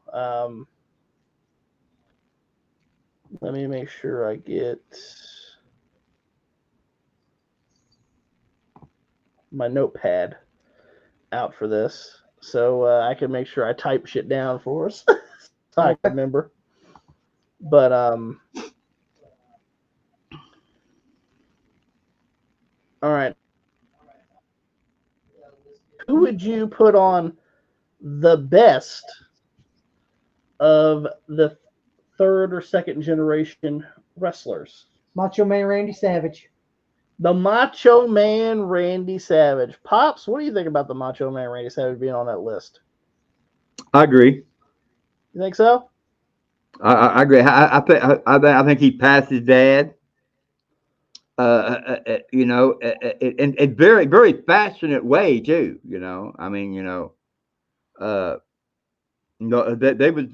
me make sure I get my notepad out for this, so I can make sure I type shit down for us so I can remember. But all right, who would you put on the best of the 3rd or 2nd generation wrestlers? Macho Man Randy Savage. The Macho Man Randy Savage. Pops, what do you think about the Macho Man Randy Savage being on that list? I agree. You think so? I agree. I think he passed his dad. You know, in very very passionate way too. You know, I mean, uh, no, they was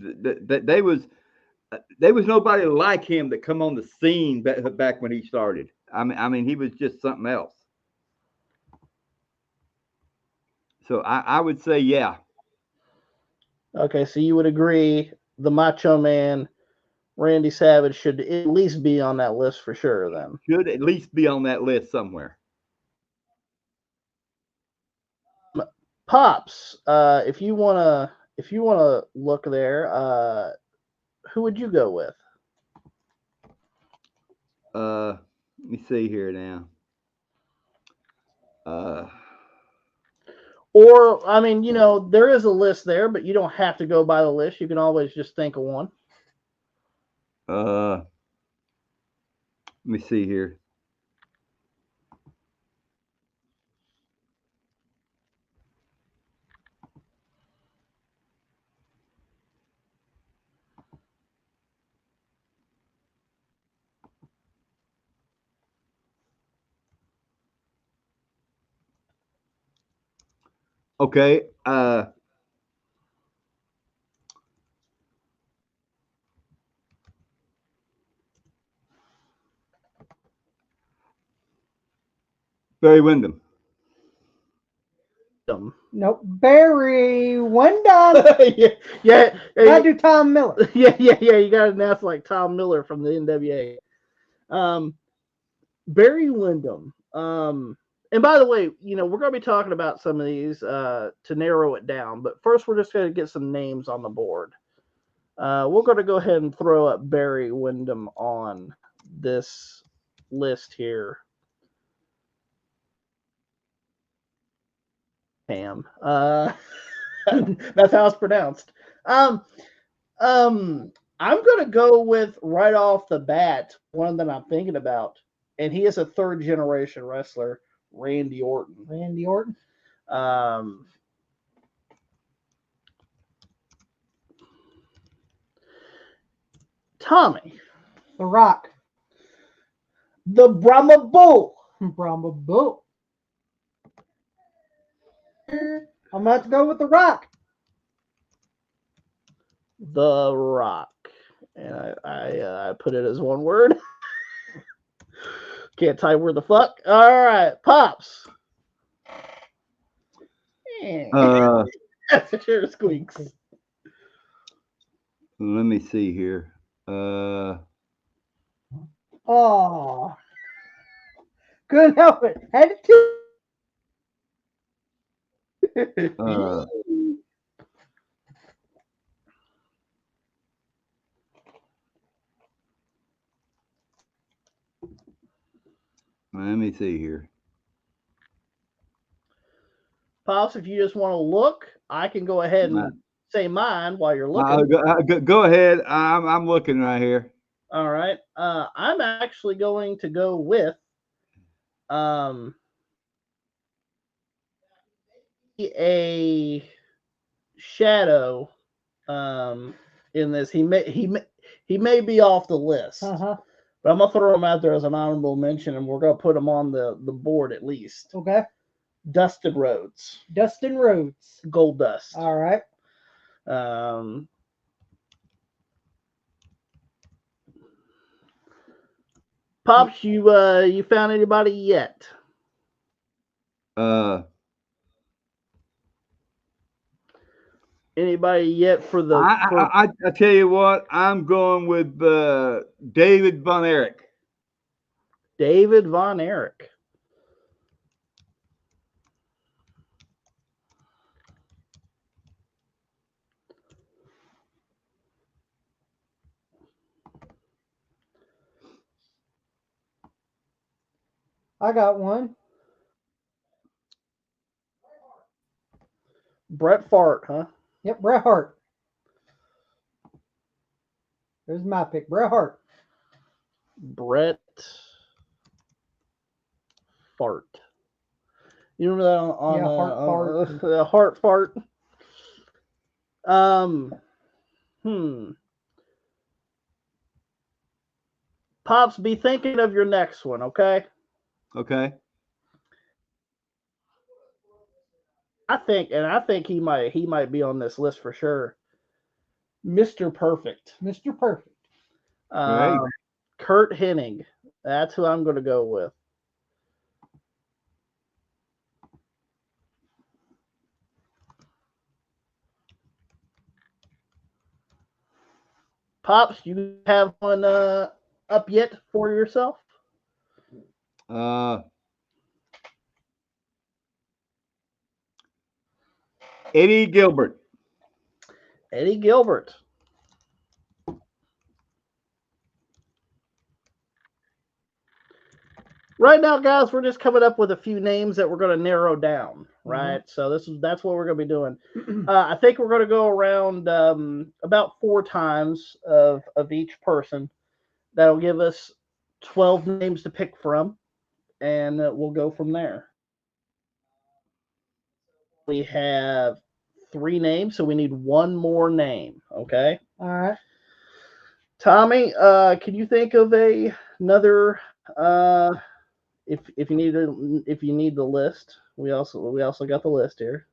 there was nobody like him that come on the scene back when he started. I mean, he was just something else. So I would say, yeah, Okay, so you would agree the Macho Man Randy Savage should at least be on that list for sure. Then should at least be on that list somewhere. Pops, if you wanna look there, who would you go with? Let me see here now. Uh, Or I mean, there is a list there, but you don't have to go by the list. You can always just think of one. let me see here. Okay. Barry Windham. Nope. Barry Windham. yeah, yeah, I do Tom Miller. yeah. You got to announce like Tom Miller from the NWA. Barry Windham. And by the way, we're going to be talking about some of these to narrow it down. But first, we're just going to get some names on the board. We're going to go ahead and throw up Barry Windham on this list here. Pam. That's how it's pronounced. Um, I'm going to go with right off the bat one that I'm thinking about, and he is a third generation wrestler, Randy Orton. Randy Orton. Tommy. The Rock. The Brahma Bull. Brahma Bull. I'm about to go with The Rock. The Rock. And I put it as one word. Can't type where the fuck. All right, Pops. That's a chair squeaks. Let me see here. Oh. Couldn't help it. Had to. Let me see here. Pops, if you just want to look, I can go ahead and say mine while you're looking. Go ahead. I'm looking right here. All right. I'm actually going to go with a shadow in this. He may be off the list. But I'm gonna throw him out there as an honorable mention, and we're gonna put him on the board at least. Okay. Dustin Rhodes. Dustin Rhodes. Gold Dust. All right. Pops, you found anybody yet? Anybody yet for the? I tell you what, I'm going with David Von Erich. David Von Erich. I got one. Bret Hart, huh? Yep, Bret Hart. There's my pick, Bret Hart. Bret Fart. You remember that on Heart Fart? Pops, be thinking of your next one, okay? Okay. I think he might be on this list for sure. Mr. Perfect. Mr. Perfect. Right. Kurt Hennig. That's who I'm going to go with. Pops, you have one up yet for yourself? Eddie Gilbert. Eddie Gilbert. Right now, guys, we're just coming up with a few names that we're going to narrow down, right? So that's what we're going to be doing. I think we're going to go around about 4 times of each person. That'll give us 12 names to pick from, and we'll go from there. We have 3 names, so we need one more name. Okay. All right. Tommy, can you think of another? If you need the list, we also got the list here.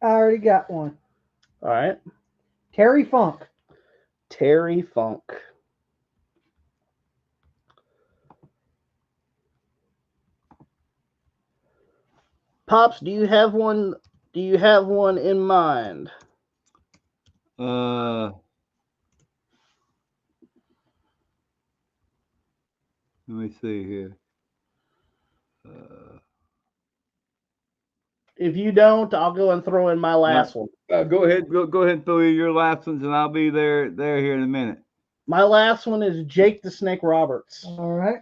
I already got one. All right. Terry Funk. Terry Funk. Pops, do you have one? Do you have one in mind? Let me see here. If you don't, I'll go and throw in my last one. Go ahead. Go ahead and throw in your last ones, and I'll be there here in a minute. My last one is Jake the Snake Roberts. All right.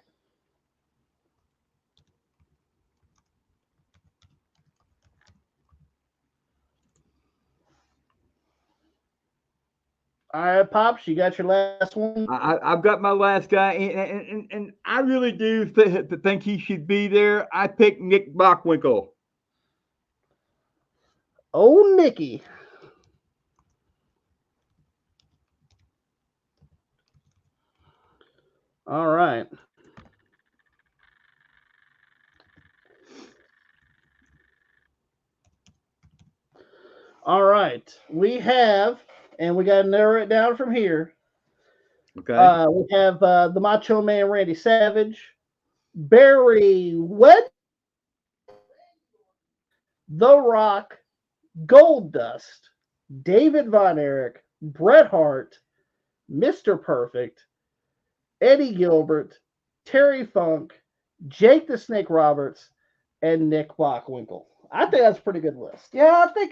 All right, Pops, you got your last one? I've got my last guy, and I really do think he should be there. I picked Nick Bockwinkel. Oh, Nicky. All right. All right. We have, and we got to narrow it down from here. Okay. We have the Macho Man Randy Savage, Barry Wed, The Rock, Gold Dust, David Von Erich, Bret Hart, Mr. Perfect, Eddie Gilbert, Terry Funk, Jake the Snake Roberts, and Nick Bockwinkel. I think that's a pretty good list. Yeah, I think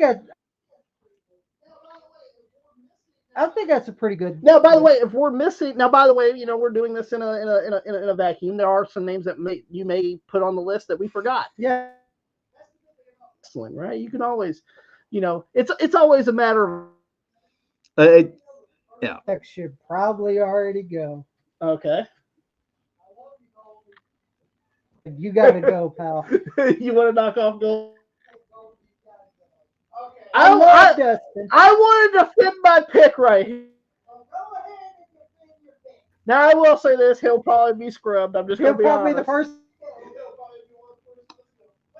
that's a pretty good. Now, by the way, if we're missing, we're doing this in a vacuum. There are some names that you may put on the list that we forgot. Yeah. Right? You can always, it's always a matter of. Yeah. That should probably already go. Okay. You got to go, pal. You want to knock off Gold? I love Dustin. I wanted to defend my pick right here. Now I will say this: he'll probably be scrubbed. I'm just going to be honest. The first.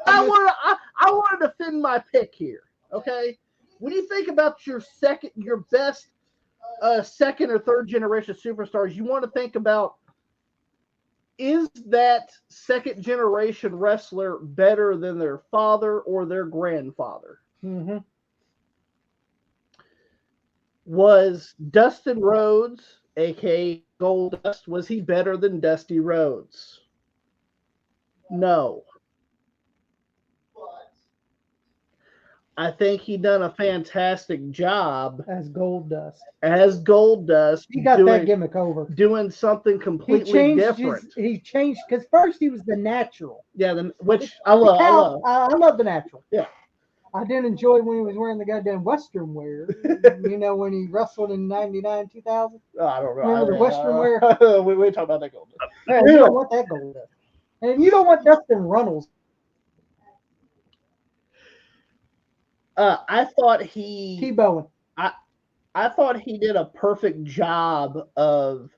I want to defend my pick here. Okay, when you think about your best second or third generation superstars, you want to think about, is that second generation wrestler better than their father or their grandfather? Mm-hmm. Was Dustin Rhodes, aka Goldust, was he better than Dusty Rhodes? No. I think he done a fantastic job as Goldust. He got that gimmick over. Doing something completely different. He changed because first he was the natural. Yeah, which I love. I love the natural. Yeah. I didn't enjoy when he was wearing the goddamn Western wear. When he wrestled in '99, 2000. Oh, I don't know. Remember the Western wear? We ain't talking about that gold. Yeah, you don't want that gold dust. And you don't want Dustin Runnels. I thought he T-Bowing. I thought he did a perfect job of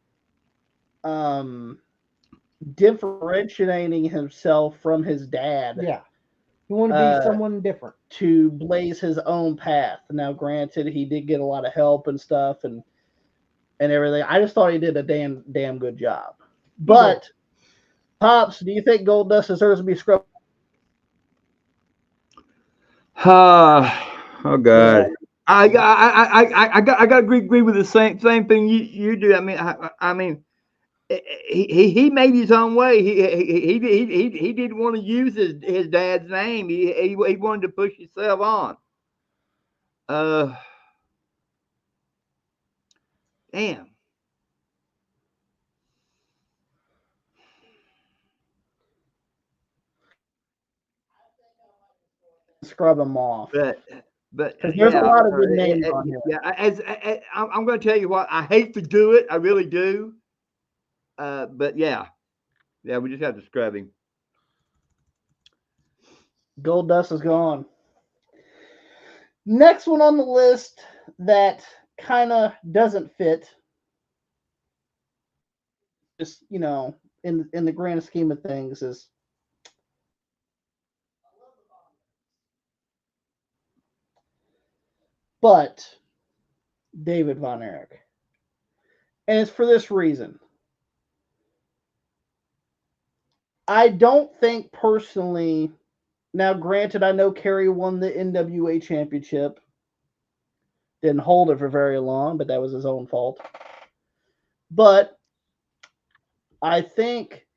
differentiating himself from his dad. Yeah. You want to be someone different. To blaze his own path. Now, granted, he did get a lot of help and stuff and everything. I just thought he did a damn good job. But Pops, do you think Goldust deserves to be scrubbed? Oh God. I got to agree with the same thing you do. I mean, he made his own way. He didn't want to use his dad's name. He wanted to push himself on. Damn. Scrub him off. But there's a lot of good names on here. Yeah, I'm going to tell you what. I hate to do it. I really do. But yeah, we just have to scrub him. Goldust is gone. Next one on the list that kind of doesn't fit. Just in the grand scheme of things, is but David Von Erich. And it's for this reason. I don't think personally, now granted, I know Kerry won the NWA championship. Didn't hold it for very long, but that was his own fault. But I think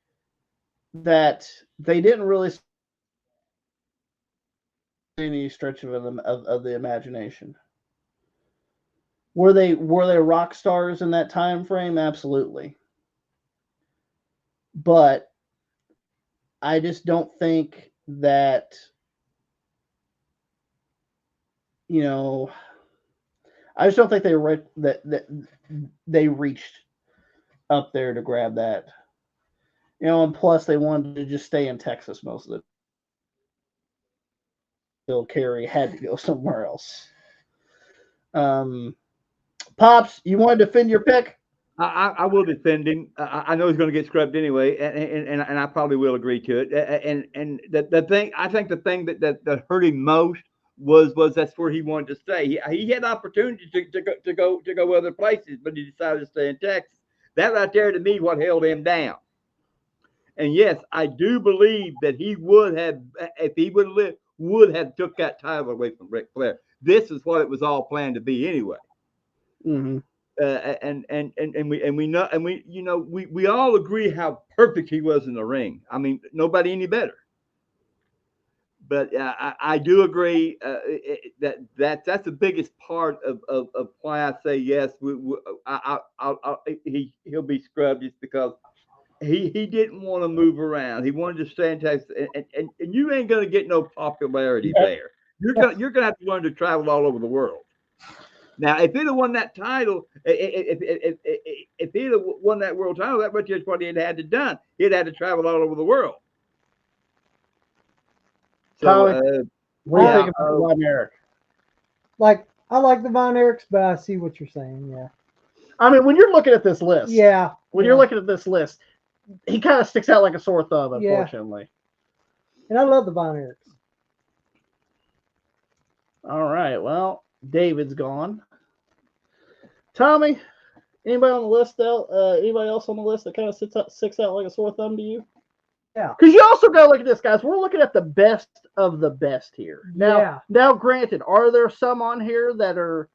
that they didn't really any stretch of the imagination. Were they rock stars in that time frame? Absolutely. But I just don't think that I just don't think that they reached up there to grab that. And plus they wanted to just stay in Texas most of the time. Bill Carey had to go somewhere else. Pops, you want to defend your pick? I will defend him. I know he's going to get scrubbed anyway, and I probably will agree to it. And the thing, I think the thing that hurt him most was that's where he wanted to stay. He had opportunities to go other places, but he decided to stay in Texas. That right there to me what held him down. And yes, I do believe that he would have, if he would have lived, would have took that title away from Ric Flair. This is what it was all planned to be anyway. Mm-hmm. We all agree how perfect he was in the ring. I mean, nobody any better. But I do agree that's the biggest part of why I say yes. He'll be scrubbed just because he didn't want to move around. He wanted to stay in Texas, and you ain't gonna get no popularity there. You're gonna have to learn to travel all over the world. Now, if he'd have won that title, if he'd have won that world title, that much is what he'd had to done. He'd had to travel all over the world. So, what do you think about Von Erich? Like, I like the Von Erichs, but I see what you're saying. Yeah. I mean, when you're looking at this list, you're looking at this list, he kind of sticks out like a sore thumb, unfortunately. Yeah. And I love the Von Erichs. All right. Well, David's gone. Tommy, anybody on the list? Anybody else on the list that kind of sticks out like a sore thumb to you? Yeah. Because you also got to look at this, guys. We're looking at the best of the best here. Now, granted, are there some on here that are,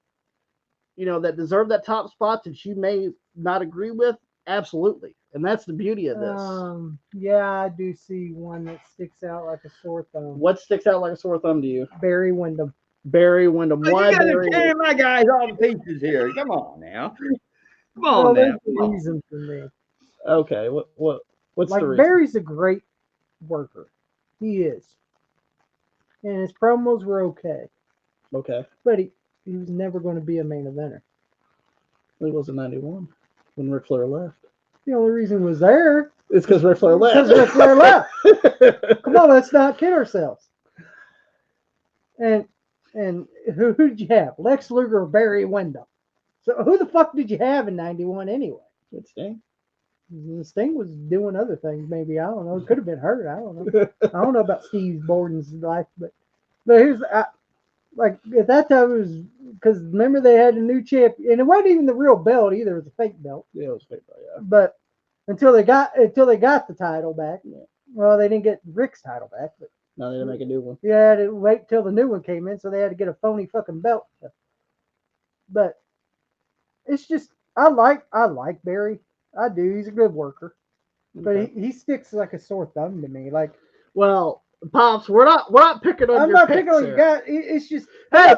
that deserve that top spot that you may not agree with? Absolutely. And that's the beauty of this. Yeah, I do see one that sticks out like a sore thumb. What sticks out like a sore thumb to you? Barry Windham. Barry Windham. Why you got to carry my guys all to pieces here? Come on now. Come on now. There's a reason for me. Okay. What's like the reason? Barry's a great worker. He is. and his promos were okay, Okay. but he was never going to be a main eventer. It was in 91 when Ric Flair left. The only reason he was there It's because Ric Flair left. because Ric Flair left. Come on, let's not kid ourselves. And who'd you have? Lex Luger or Barry Windham? So who the fuck did you have in '91 anyway? It's Sting. Sting was doing other things. Maybe I don't know. It could have been hurt. I don't know. I don't know about Steve Borden's life, but here's like at that time it was because remember they had a new champ and it wasn't even the real belt either. It was a fake belt. Yeah, it was fake belt. Yeah. But until they got the title back. Yeah. Well, they didn't get Rick's title back, but Now they didn't make a new one. you had to wait till the new one came in, so they had to get a phony fucking belt. But it's just I like Barry. I do. He's a good worker, but Okay. he sticks like a sore thumb to me. Like Well, Pops, we're not picking on I'm your not picks picking on you here. guys. It's just Hey!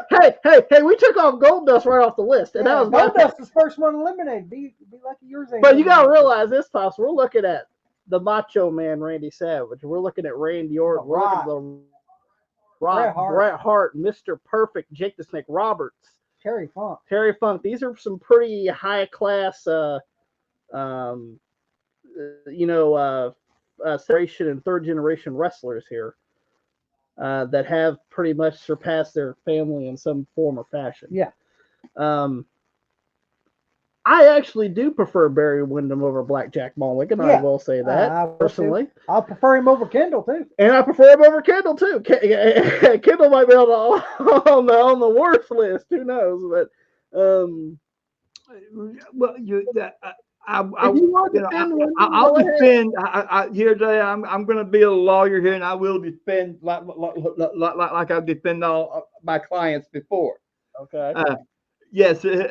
We took off Goldust right off the list, and that was my pick. Goldust was first one eliminated. Be lucky yours ain't. But you gotta eliminated. realize this, Pops. We're looking at the Macho Man, Randy Savage. We're looking at Randy Orton. We're looking at the Rock, Bret Hart, Mr. Perfect, Jake the Snake Roberts, Terry Funk. Terry Funk. These are some pretty high class, generation and third generation wrestlers here that have pretty much surpassed their family in some form or fashion. Yeah. I actually do prefer Barry Windham over Blackjack Mulligan. I will say that personally. I prefer him over Kendall too. And I prefer him over Kendall too. Kendall might be on the worst list. Who knows? But well, I'll defend. Here today, I'm going to be a lawyer here, and I will defend like I've defended all my clients before. Okay. Yes. Here's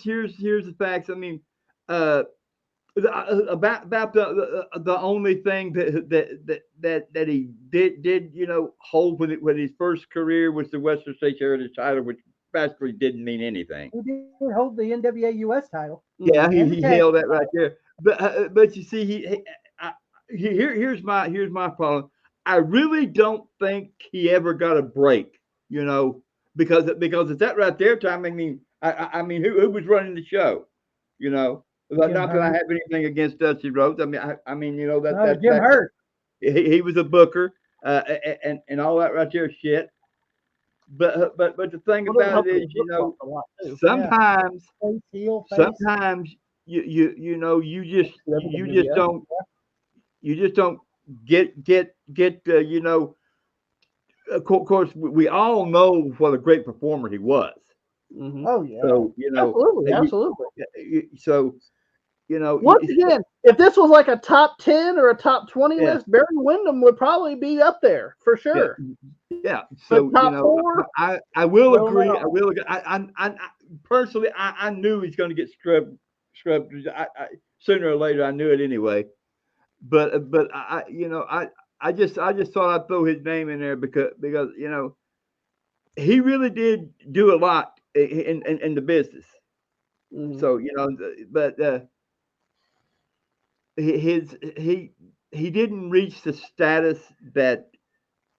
the facts. I mean, about the only thing that he did hold when his first career was the Western States Heritage title, which basically didn't mean anything. He did hold the NWA US title. Yeah, he held that right there. But you see, here's my problem. I really don't think he ever got a break. Because it's that right there time. I mean, who was running the show? Not that I have anything against Dusty Rhodes. I mean, that Jim Hurt. He was a booker, and all that right there shit. But the thing about it is, sometimes you just don't get of course, we all know what a great performer he was. Mm-hmm. Oh yeah. So absolutely. So once again, if this was like a top 10 or a top 20 list, Barry Windham would probably be up there for sure. Yeah. So top 4, I will agree. I will. I personally, I knew he's going to get scrubbed. Sooner or later, I knew it anyway. But I just thought I'd throw his name in there because he really did do a lot in the business. Mm-hmm. So but he didn't reach the status that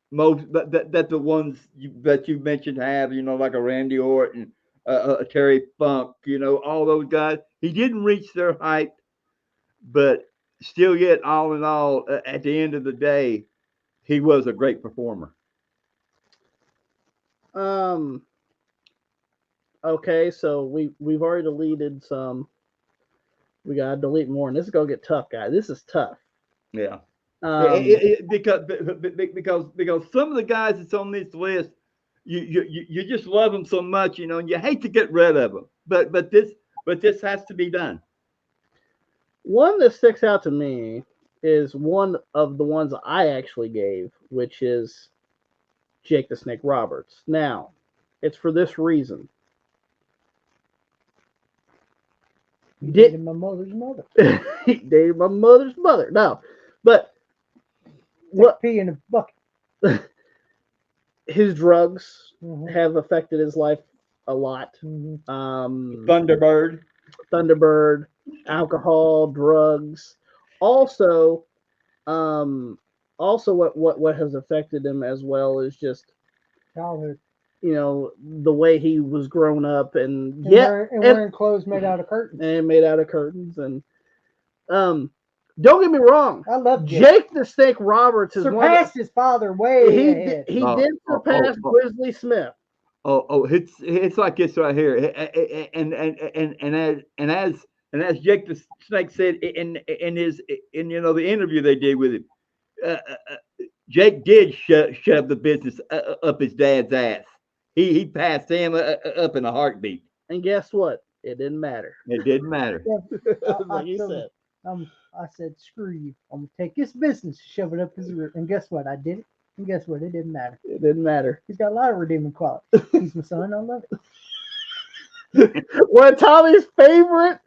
most that the ones that you mentioned have, like a Randy Orton, a Terry Funk, all those guys. He didn't reach their height, but still, yet all in all, at the end of the day, he was a great performer. Okay, so we've already deleted some. We gotta delete more, and this is gonna get tough, guys. This is tough. Yeah. Because some of the guys that's on this list, you just love them so much, and you hate to get rid of them. But this has to be done. One that sticks out to me is one of the ones I actually gave, which is Jake the Snake Roberts. Now, it's for this reason. He dated my mother's mother. He dated my mother's mother. No, but what pee in a bucket. His drugs have affected his life a lot. Thunderbird, alcohol, drugs. Also, also what has affected him as well is just Childhood. the way he was grown up, and And, yeah, wearing clothes made out of curtains. and made out of curtains, and don't get me wrong, I love Jake the Snake Roberts is surpassed his father way ahead. he did surpass Grizzly Smith. It's like this right here, and as Jake the Snake said in the interview they did with him, uh, Jake did shove the business up his dad's ass. He passed him up in a heartbeat. And guess what? It didn't matter. It didn't matter. Like you said. I said, screw you. I'm going to take this business, shove it up his rear. And guess what? I did it. And guess what? It didn't matter. It didn't matter. He's got a lot of redeeming qualities. He's my son. I love it. One of Tommy's favorite.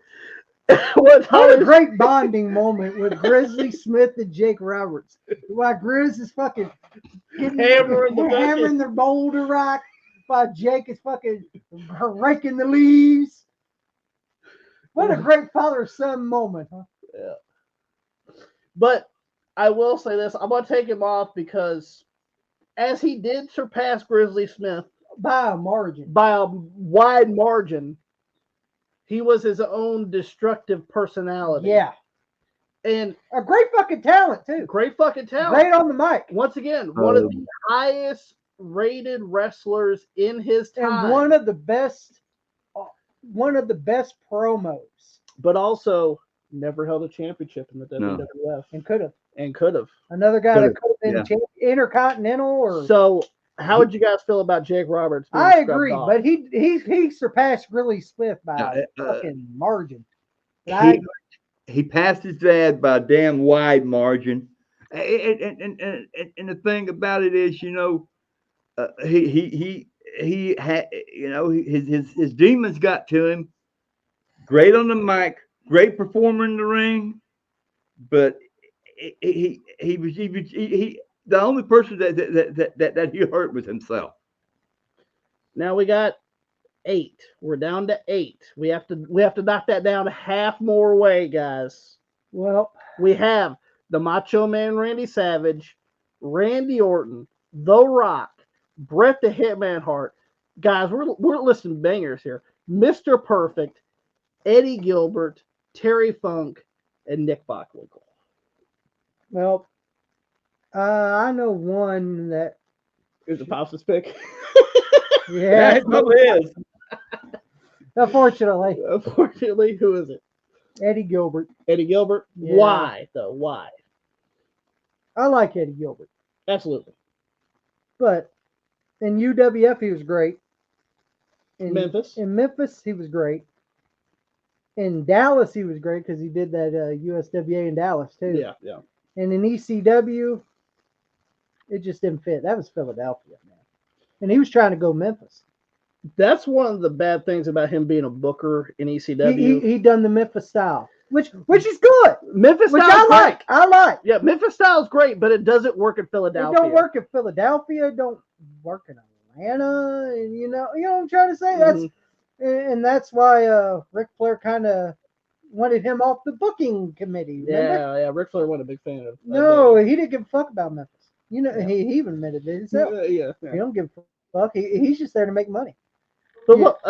What a great bonding moment with Grizzly Smith and Jake Roberts. While Grizz is fucking hammering their boulder rock, while Jake is fucking raking the leaves. What a great father-son moment, huh? Yeah. But I will say this. I'm going to take him off because as he did surpass Grizzly Smith by a margin, by a wide margin, he was his own destructive personality. Yeah. And a great fucking talent, too. Great fucking talent. Great on the mic. Once again, one of the highest rated wrestlers in his time. And one of the best promos. But also never held a championship in the WWF. And could have. Another guy that could have been intercontinental or. So how would you guys feel about Jake Roberts? I agree, but he surpassed Grizzly Smith by a fucking margin. He passed his dad by a damn wide margin. And the thing about it is, he had, his demons got to him. Great on the mic, great performer in the ring, but he the only person that he hurt was himself. Now we got 8. We're down to 8. We have to knock that down to half more way, guys. Well, we have the Macho Man Randy Savage, Randy Orton, The Rock, Bret the Hitman Hart. Guys, we're listing bangers here. Mr. Perfect, Eddie Gilbert, Terry Funk, and Nick Bockwinkel. Well, I know one that is a Pops's pick. Yeah, it probably is. Unfortunately, who is it? Eddie Gilbert. Eddie Gilbert. Yeah. Why though? Why? I like Eddie Gilbert. Absolutely. But in UWF, he was great. In Memphis, he was great. In Dallas, he was great because he did that USWA in Dallas too. Yeah. And in ECW, it just didn't fit. That was Philadelphia, man. And he was trying to go Memphis. That's one of the bad things about him being a booker in ECW. He done the Memphis style, which is good. Memphis which style, I like. Yeah, Memphis style is great, but it doesn't work in Philadelphia. It don't work in Philadelphia. It don't work in Atlanta. And you know what I'm trying to say. That's why Ric Flair kind of wanted him off the booking committee. Remember? Yeah. Ric Flair wasn't a big fan of. No, he didn't give a fuck about Memphis. You know, he even admitted it himself. Yeah. He don't give a fuck. He's just there to make money. But look,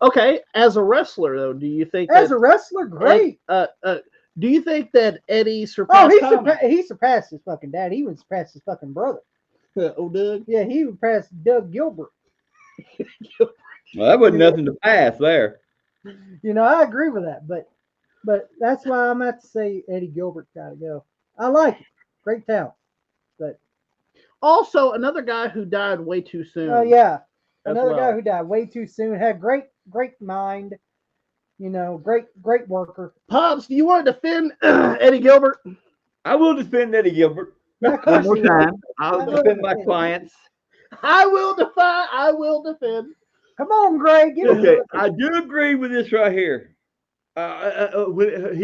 okay, as a wrestler though, do you think as a wrestler, great? Do you think that Eddie surpassed? He surpassed his fucking dad. He even surpassed his fucking brother. Doug? Yeah, he even passed Doug Gilbert. Well, that wasn't nothing to pass there. I agree with that, but that's why I'm about to say Eddie Gilbert got to go. I like it. Great talent. But also another guy who died way too soon. Oh yeah. Another guy who died way too soon. Had great mind. Great worker. Pops, do you want to defend Eddie Gilbert? I will defend Eddie Gilbert. One more time. I'll defend my clients. I will defend. Come on, Greg. Okay, I do agree with this right here. When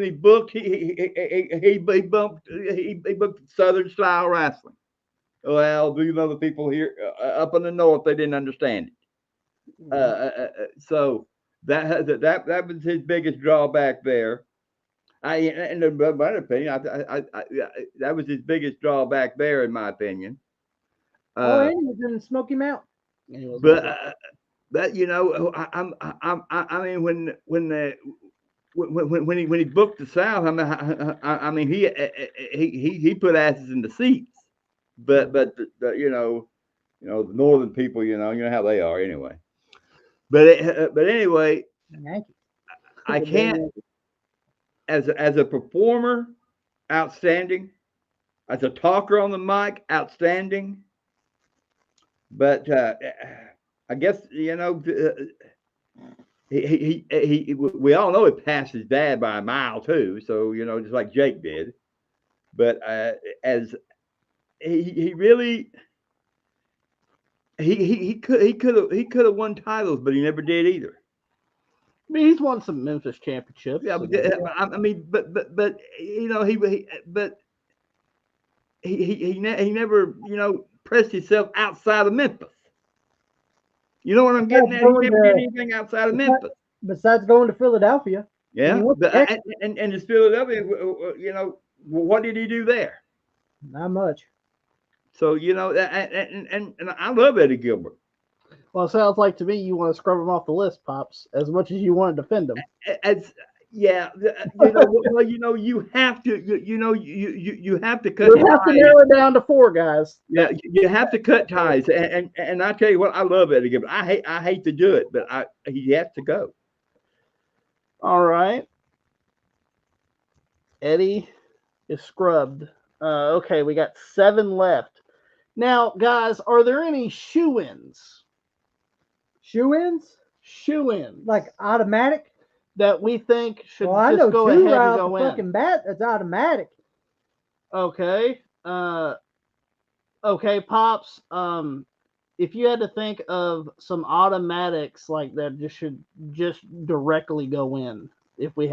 he booked, he booked Southern style wrestling. Well, the people here up in the north, they didn't understand it. So that was his biggest drawback there. in my opinion, that was his biggest drawback there, in my opinion. And he was in Smoky Mountain. But you know, I mean, when he booked the South, I mean, he put asses in the seats, but the northern people, you know how they are anyway. But anyway, Yankees. I can't, as a performer, outstanding. As a talker on the mic, outstanding. But I guess we all know he passed his dad by a mile too. So just like Jake did. But as he really he could have won titles, but he never did either. I mean, he's won some Memphis championships. Yeah, I mean, but he never pressed himself outside of Memphis. You know what I'm getting at? He never did anything outside of Memphis. Besides going to Philadelphia. Yeah, and it's Philadelphia. What did he do there? Not much. So and I love Eddie Gilbert. Well, it sounds like to me you want to scrub him off the list, Pops, as much as you want to defend him. Yeah, you have to, you have to cut. You have to narrow it down to 4 guys. Yeah, you have to cut ties, and I tell you what, I love Eddie Gilbert. I hate to do it, but he has to go. All right, Eddie is scrubbed. Okay, we got 7 left. Now, guys, are there any shoe-ins? Shoe-ins? Shoe-ins. Like automatic? That we think should I just know go 2 ahead right and go off the in. fucking bat. That's automatic. Okay. Okay, Pops. If you had to think of some automatics like that, should just directly go in. If you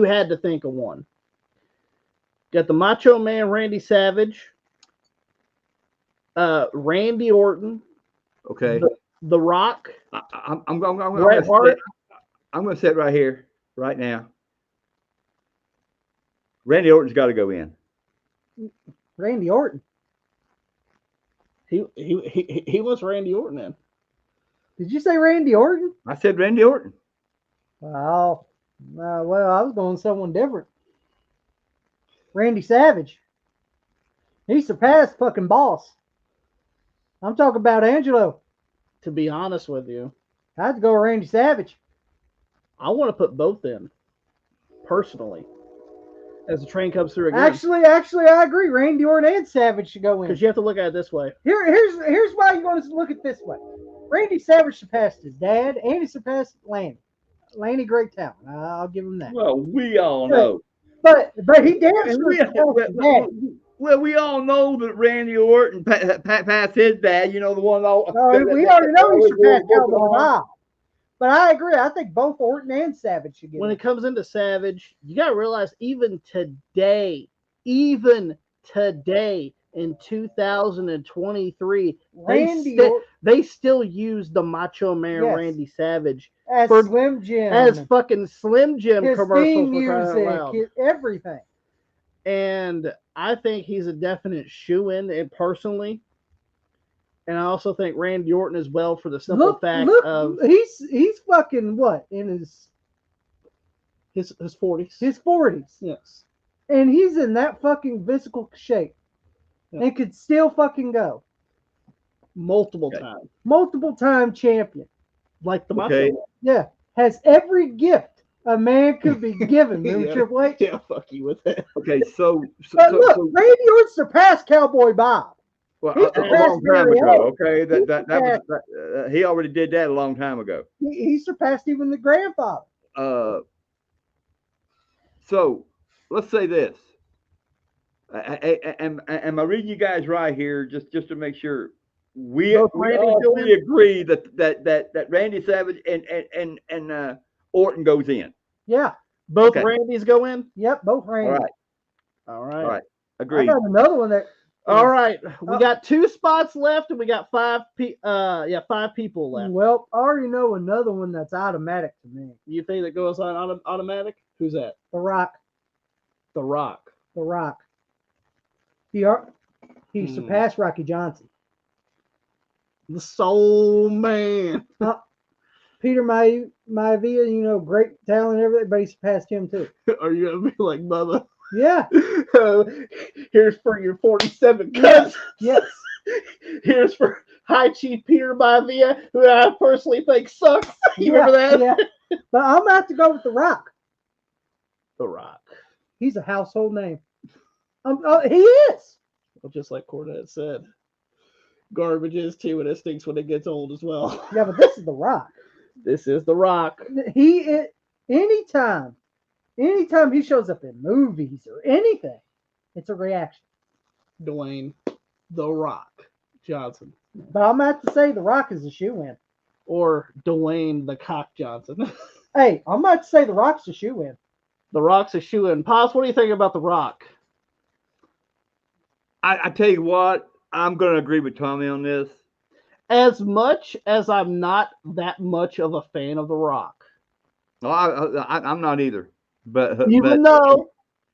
had to think of one, got the Macho Man Randy Savage, Randy Orton. Okay. The Rock. I'm going to say it right here, right now. Randy Orton's got to go in. Randy Orton. He was Randy Orton in. Did you say Randy Orton? I said Randy Orton. Well, I was going someone different. Randy Savage. He surpassed fucking Boss. I'm talking about Angelo. To be honest with you, I'd go Randy Savage. I want to put both in, personally, as the train comes through again. Actually, I agree. Randy Orton and Savage should go in. Because you have to look at it this way. Here's why you want to look at it this way. Randy Savage surpassed his dad, and he surpassed Lanny. Lanny, great talent. I'll give him that. Well, we all know. But he damn sure surpassed his dad. Well, we all know that Randy Orton passed his dad. The one all. We already know he surpassed Cowboy Bob. But I agree. I think both Orton and Savage should get When in. it comes into Savage, you got to realize even today in 2023, they still use the Macho Man Randy Savage as Slim Jim, as fucking Slim Jim his commercials theme music, everything. And I think he's a definite shoe-in, personally. And I also think Randy Orton as well, for the simple fact of he's fucking what, in his 40s. His 40s. Yes. And he's in that fucking physical shape. Yeah. And could still fucking go. Multiple times. Multiple time champion. Like the Macho Man. Yeah. Has every gift a man could be given. Remember Triple H? Yeah, fuck you with that. Okay, so look, Randy Orton surpassed Cowboy Bob. Well, a long time ago. Okay, that was he already did that a long time ago. He surpassed even the grandfather. So let's say this. Am I reading you guys right here? Just to make sure we all agree that Randy Savage and Orton goes in. Yeah. Both Randys go in? Yep, both Randys. All right. I Agreed. got another one that. All right. We got 2 spots left, and we got 5 people left. Well, I already know another one that's automatic to me. You think that goes on automatic? Who's that? The Rock. The Rock. The Rock. He Hmm. surpassed Rocky Johnson. The Soul Man. Peter Maivia, great talent and everything, but he surpassed him too. Are you gonna be like Bubba? Yeah. Here's for your 47 Yes. cuts. Yes. Here's for High Chief Peter Maivia, who I personally think sucks. You remember that? Yeah. But I'm gonna have to go with The Rock. The Rock. He's a household name. He is. Well, just like Cornette said, garbage is too, and it stinks when it gets old as well. Yeah, but this is The Rock. This is The Rock. Anytime he shows up in movies or anything, it's a reaction. Dwayne The Rock Johnson. But I'm gonna have to say The Rock is a shoe-in. Or Dwayne the Cock Johnson. Hey, I'm gonna have to say The Rock's a shoe-in. The Rock's a shoe-in. Pops, what do you think about The Rock? I tell you what, I'm going to agree with Tommy on this. As much as I'm not that much of a fan of The Rock. No, I'm not either. But Even though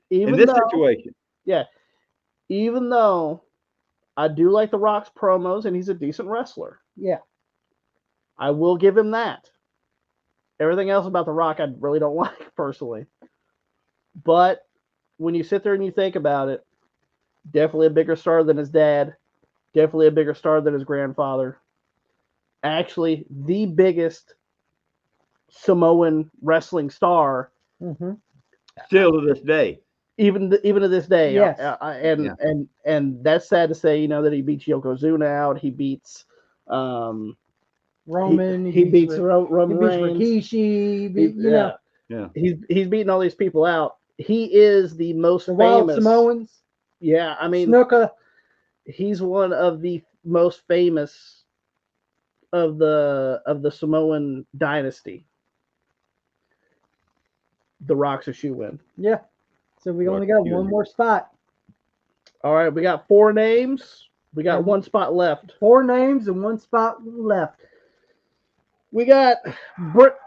situation, yeah, even though I do like The Rock's promos and he's a decent wrestler. Yeah. I will give him that. Everything else about The Rock I really don't like personally. But when you sit there and you think about it, definitely a bigger star than his dad. Definitely a bigger star than his grandfather. Actually, the biggest Samoan wrestling star. Mm-hmm. still to this day. Even to this day. Yes. And that's sad to say, that he beats Yokozuna out. He beats Roman. He beats Roman He beats Reigns. Rikishi. Yeah. He's beating all these people out. He is the most The Wild famous. Samoans. Yeah, I mean, Snuka. he's one of the most famous of the Samoan dynasty. The Rock's a shoe-in. Yeah. So we only Rock's got a one shoe-in. more spot. All right, we got 4 names. We got one spot left. 4 names and 1 spot left. We got Britt.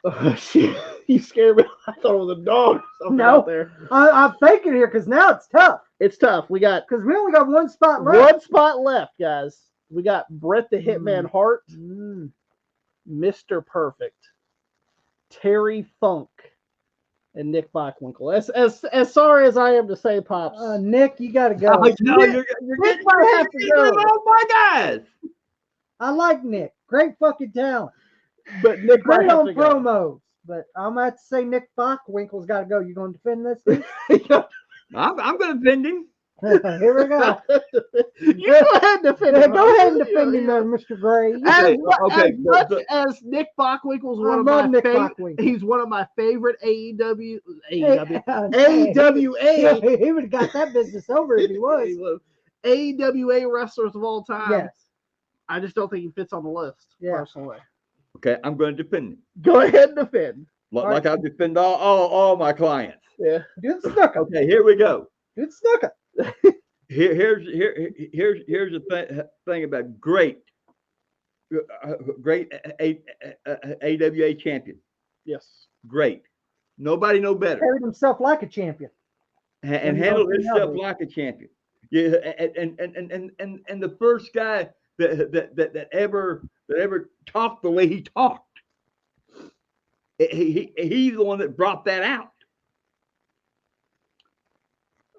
Oh, shit. You scared me. I thought it was a dog or something No. out there. I'm thinking here because now it's tough. It's tough. We got Because we only got 1 spot left. 1 spot left, guys. We got Bret the Hitman Hart, Mr. Perfect, Terry Funk, and Nick Bockwinkel. As sorry as I am to say, Pops. Nick, you got to go. Oh, no, you're Nick might have to go. all my guys. I like Nick. Great fucking talent. But Nick Great might have on to go. promos. But I'm going to have to say Nick Bockwinkel's got to go. You going to defend this? I'm going to defend him. Here we go. You go ahead and defend him. Go ahead and defend him there, Mr. Gray. Okay, As much as Nick Bockwinkel's I love Nick Bockwinkel. he's one of my favorite AEW, AWA. He would have got that business over if he was. AEWA wrestlers of all time. Yes. I just don't think he fits on the list, personally. Okay, I'm going to defend him. Go ahead and defend. Like I defend all my clients. Yeah. Good snooker. Okay, here we go. Good snooker. Here's the thing about great AWA champion. Yes. Great. Nobody know better. Carried himself like a champion. And handled himself like a champion. Yeah, and the first guy that ever talked the way he talked. He's the one that brought that out.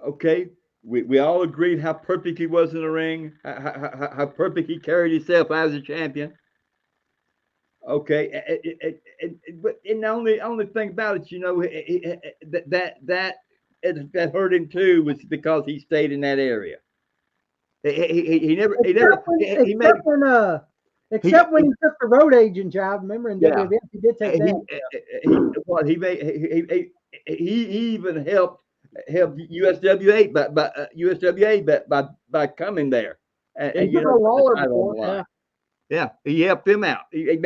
Okay, we all agreed how perfect he was in the ring, how perfect he carried himself as a champion. Okay, but the only thing about it, that hurt him too was because he stayed in that area. Except when he took the road agent job. Remember in WWF, he did take that. He even helped USWA by coming there. Yeah, he helped them out. He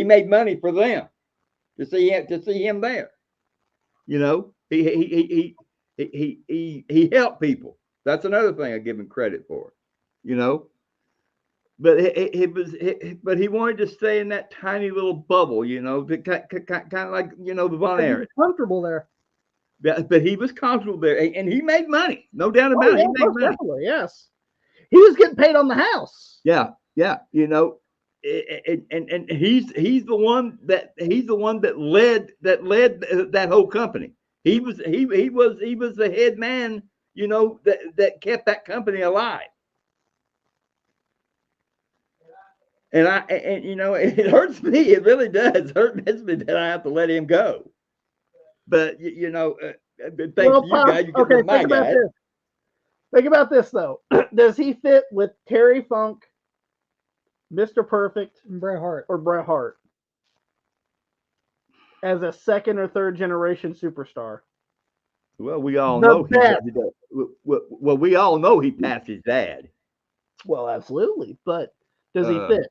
made money for them to see him there. He helped people. That's another thing I give him credit for. but but he wanted to stay in that tiny little bubble, kind of like the Von He Erich. was comfortable there. But he was comfortable there, and he made money, no doubt Oh, about it. yeah, He made most money. definitely, yes. He was getting paid on the house. Yeah, yeah, and he's the one that led that whole company. He was the head man, that kept that company alive. And it hurts me. It really does hurt me that I have to let him go. But thanks to you Pop, guys, you get okay, rid of my think about guy. this. Think about this though. Does he fit with Terry Funk, Mr. Perfect, And Bret Hart. or Bret Hart as a second or third generation superstar? Well, we all The know best. well, we all know he passed his dad. Well, absolutely, but does he Uh, fit?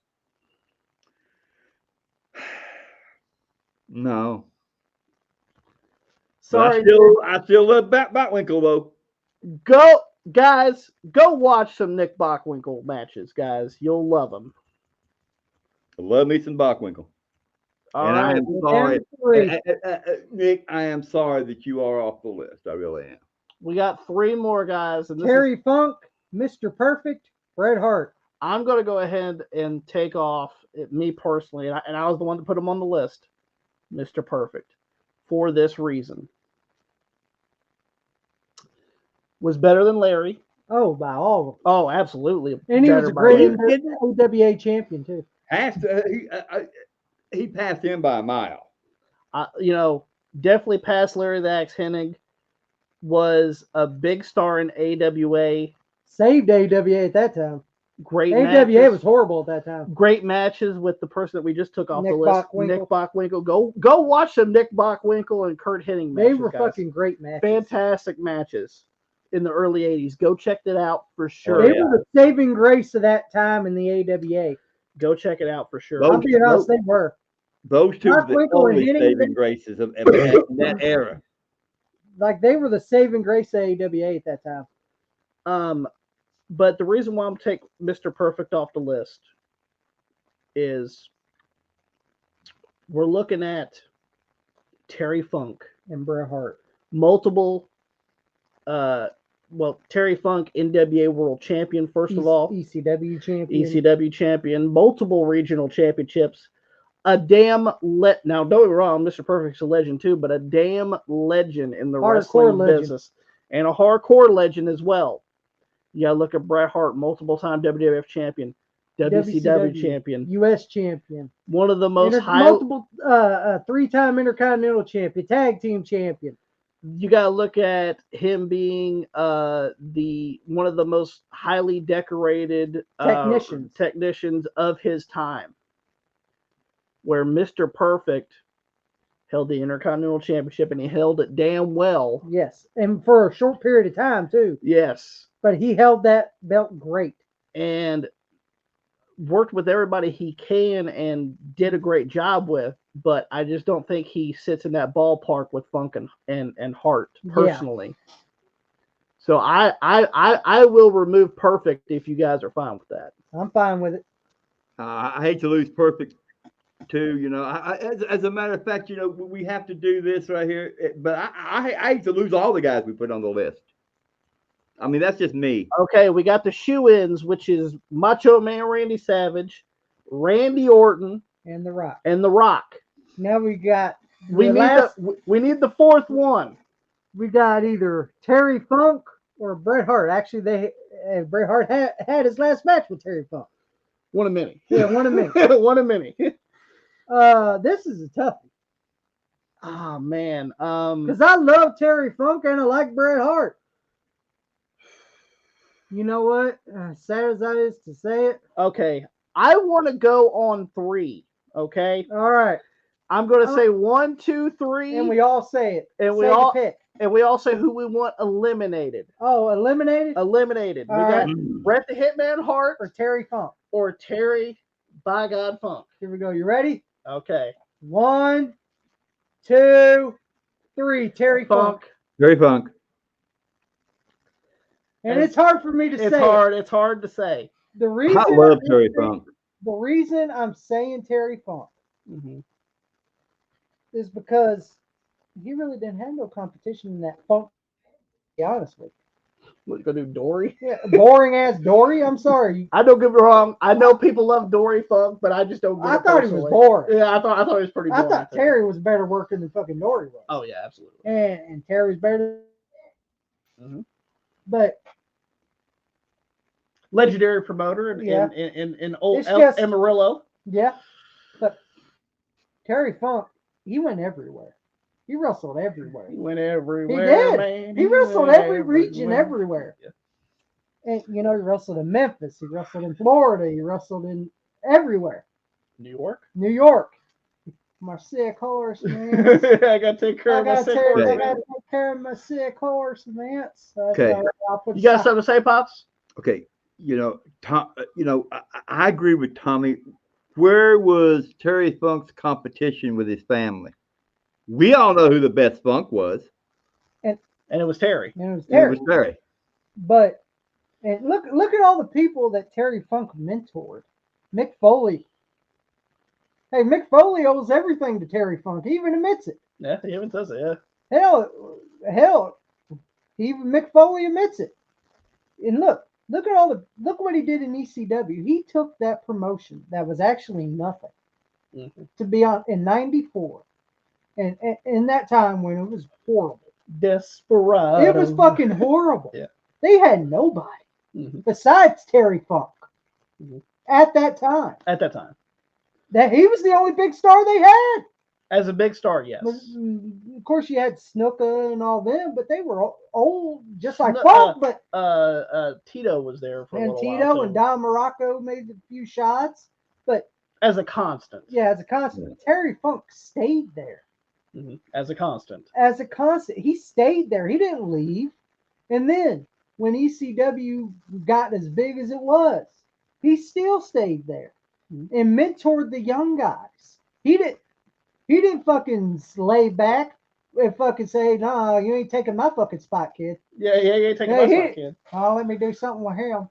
No. But Sorry, I still love Batwinkle though. go guys, go watch some Nick Bockwinkel matches, guys. You'll love them. I love me some Bockwinkel. All And I right, am sorry, Nick. I am sorry that you are off the list. I really am. we got three more guys, and Terry Funk, Mr. Perfect, Bret Hart. I'm going to go ahead and take off me personally, and I was the one to put him on the list, Mr. Perfect, for this reason. Was better than Larry. Oh, by all of them. Oh, absolutely. And he was a great Are AWA champion too. He passed him by a mile. Definitely past Larry the Axe Hennig. Was a big star in AWA. Saved AWA at that time. Great AWA matches. was horrible at that time. Great matches with the person that we just took off Nick the list, Bockwinkel. Nick Bockwinkel. Go watch some Nick Bockwinkel and Kurt Hennig matches. They were guys. fucking great matches. Fantastic matches in the early 80s. Go check that out for sure. They were the saving grace of that time in the AWA. Go check it out for sure. I'll be honest, they were. Those two were the Bockwinkel and only Hennig, saving graces of that era. Like they were the saving grace of AWA at that time. But the reason why I'm taking Mr. Perfect off the list is we're looking at Terry Funk and Bret Hart. Multiple Terry Funk, NWA World Champion, first of all. ECW champion. ECW champion, multiple regional championships. A damn now, don't get me wrong, Mr. Perfect's a legend too, but a damn legend in the wrestling business. And a hardcore legend as well. You gotta look at Bret Hart, multiple time WWF champion, WCW champion, US champion. One of the most multiple 3-time Intercontinental champion, tag team champion. You gotta look at him being one of the most highly decorated technicians of his time. Where Mr. Perfect held the Intercontinental Championship and he held it damn well. Yes, and for a short period of time too. Yes. But he held that belt great. And worked with everybody he can and did a great job with, but I just don't think he sits in that ballpark with Funk and Hart personally. Yeah. So I will remove Perfect if you guys are fine with that. I'm fine with it. I hate to lose Perfect too, as a matter of fact, we have to do this right here, but I hate to lose all the guys we put on the list. I mean, that's just me. Okay, we got the shoe-ins, which is Macho Man Randy Savage, Randy Orton, and The Rock. Now we got we need the fourth one. We got either Terry Funk or Bret Hart. Actually, Bret Hart had his last match with Terry Funk. One a minute. Yeah, one a minute. One a minute. This is a toughie. Oh man. Because I love Terry Funk and I like Bret Hart. You know what? Sad as that is to say it. Okay. I want to go on 3. Okay. All right. I'm going to say 1, 2, 3. And we all say it. And we all say who we want eliminated. Oh, eliminated? Eliminated. We got Bret the Hitman Hart or Terry Funk. Or Terry by God Funk. Here we go. You ready? Okay. 1, 2, 3. Terry Funk. Terry Funk. And it's hard for me to say. It's hard to say. The reason I love Terry Funk. The reason I'm saying Terry Funk Mm-hmm. is because he really didn't have no competition in that funk. To be honest with What, go do Dory? you, yeah, boring ass Dory. I'm sorry. I don't get me wrong. I know people love Dory Funk, but I just don't get I it thought he was personally. boring. Yeah, I thought he was pretty I boring. thought too. Terry was better working than fucking Dory was. Oh yeah, absolutely. And Terry's better. Mhm. But Legendary promoter Yeah. in old It's just- Amarillo. yeah, but Terry Funk, he went everywhere. He wrestled everywhere. He went everywhere, He did. man. He wrestled went every region everywhere. Yeah. And he wrestled in Memphis. He wrestled in Florida. He wrestled in everywhere. New York. New York. My sick horse, man. I gotta take care I of my gotta sick take horse. Okay. man. care of my sick horse, man. So, Okay. I'll put You got some- something to say, pops? Okay, Tom. I agree with Tommy. Where was Terry Funk's competition with his family? We all know who the best Funk was. And it was Terry. And it was It Terry. was Terry. But and look at all the people that Terry Funk mentored. Mick Foley. Hey, Mick Foley owes everything to Terry Funk. He even admits it. Yeah, he even says it. Yeah. Hell, even Mick Foley admits it. And look at what he did in ECW. He took that promotion that was actually nothing Mhm. to be on in '94, and in that time when it was horrible. Desperado. It was fucking horrible. Yeah. They had nobody Mhm. besides Terry Funk Mhm. at that time. At that time, That he was the only big star they had. as a big star, yes. Of course, you had Snuka and all them, but they were old, just like Snu- Funk. But Tito was there for a and little while. Tito too. and Don Morocco made a few shots. But As a constant. yeah, as a constant, Terry Funk stayed there. As a constant. As a constant, he stayed there. He didn't leave. And then when ECW got as big as it was, he still stayed there and mentored the young guys. He didn't fucking lay back and fucking say, "Nah, you ain't taking my fucking spot, kid." Yeah, you taking Yeah, my he- spot, kid. Oh, let me do something with him.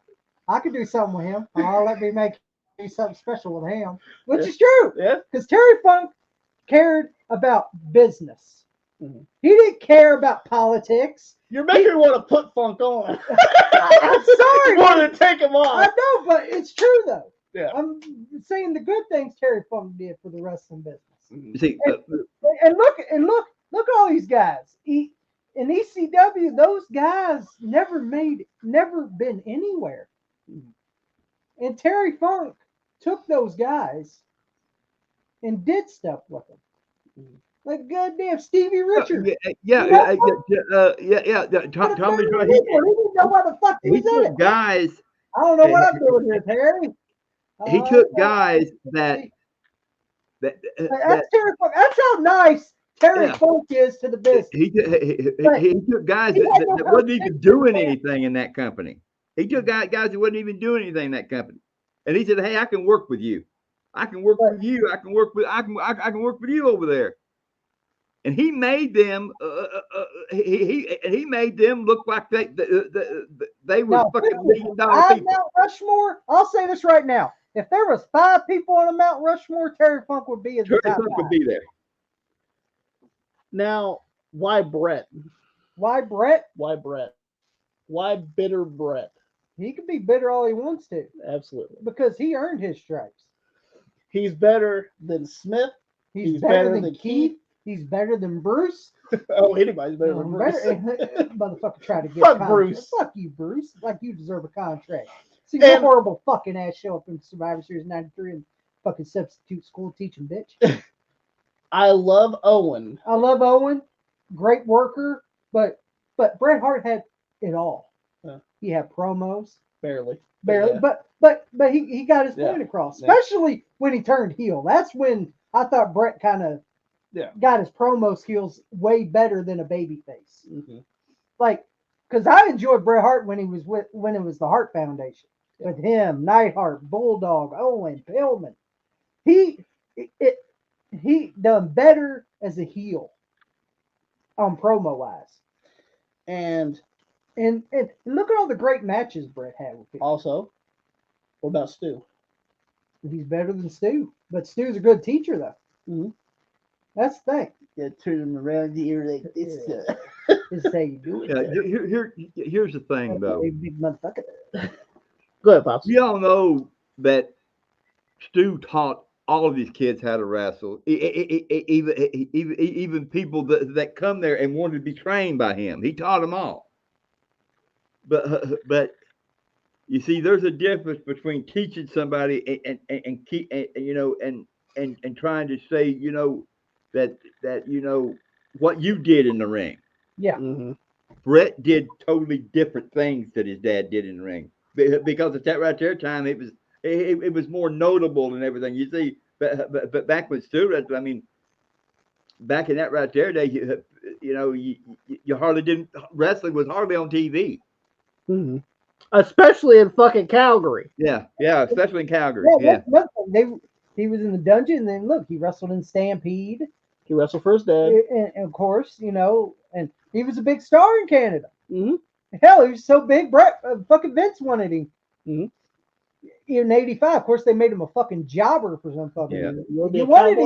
I could do something with him. Oh, let me make do something special with him, which Yeah. is true. Yeah. Because Terry Funk cared about business. Mhm. He didn't care about politics. You're making me want to put Funk on. I'm sorry. More than take him I off. know, but it's true though. Yeah. I'm saying the good things Terry Funk did for the wrestling business. You see, And look at all these guys. In ECW, those guys never been anywhere. And Terry Funk took those guys and did stuff with them. Like goddamn Stevie Richards. Tommy, Tommy Tommy's he right. didn't know why the fuck he He was in it. took guys. I don't know what I'm doing here, Terry. He took guys that That's Terry Funk. That's how nice Terry Yeah. Funk is to the business. he But took guys he had no that wasn't even competition. doing anything in that company. He took guys that wasn't even doing anything in that company, and he said, "Hey, I can work with you. I can work with you. I can work with you over there." And he made them. He made them look like they were Now, fucking $1 million I'm people. Mount Rushmore. I'll say this right now. If there was 5 people on a Mount Rushmore, Terry Funk would be at the Terry top Funk would 5. be there. Now, why Brett? Why Brett? Why Brett? Why bitter Brett? He can be bitter all he wants to Absolutely. because he earned his stripes. He's better than Smith. He's better than Keith. He's better than Bruce. Oh, anybody's better than Bruce. Motherfucker tried to get Fuck a contract. Bruce. Fuck you, Bruce. Like you deserve a contract. See your And- horrible fucking ass show up in Survivor Series '93 and fucking substitute school teaching bitch. I love Owen. I love Owen, great worker, but Bret Hart had it all. Yeah. He had promos, Barely. barely, Yeah. but he got his Yeah. point across, Yeah. especially when he turned heel. That's when I thought Bret kind of got his promo skills way better than a babyface. Mm-hmm. Like, because I enjoyed Bret Hart when it was the Hart Foundation with him, Neidhart, Bulldog, Owen, Pillman. He done better as a heel on promo wise. And And look at all the great matches Bret had with people. also, What about Stu? He's better than Stu. But Stu's a good teacher, though. Mhm. That's the thing. Yeah, turn him around the ear like this. This is how you do it. Here's the thing, though. Hey, big motherfucker. Go ahead, Pops. We all know that Stu taught all of these kids how to wrestle, even people that come there and wanted to be trained by him. He taught them all. But you see, there's a difference between teaching somebody and keep and trying to say that what you did in the ring. Yeah. Mm-hmm. Brett did totally different things that his dad did in the ring because at that right there time it was more notable and everything. You see, but back with Stu, I mean, back in that right there day, you hardly didn't wrestling was hardly on TV. Mm-hmm. Especially in fucking Calgary. Yeah, especially in Calgary. Yeah. He was in the dungeon, and then look, he wrestled in Stampede. He wrestled for his dad. And of course, and he was a big star in Canada. Mm-hmm. Hell, he was so big, fucking Vince wanted him. Mm-hmm. In '85, of course, they made him a fucking jobber for some fucking reason. You wanted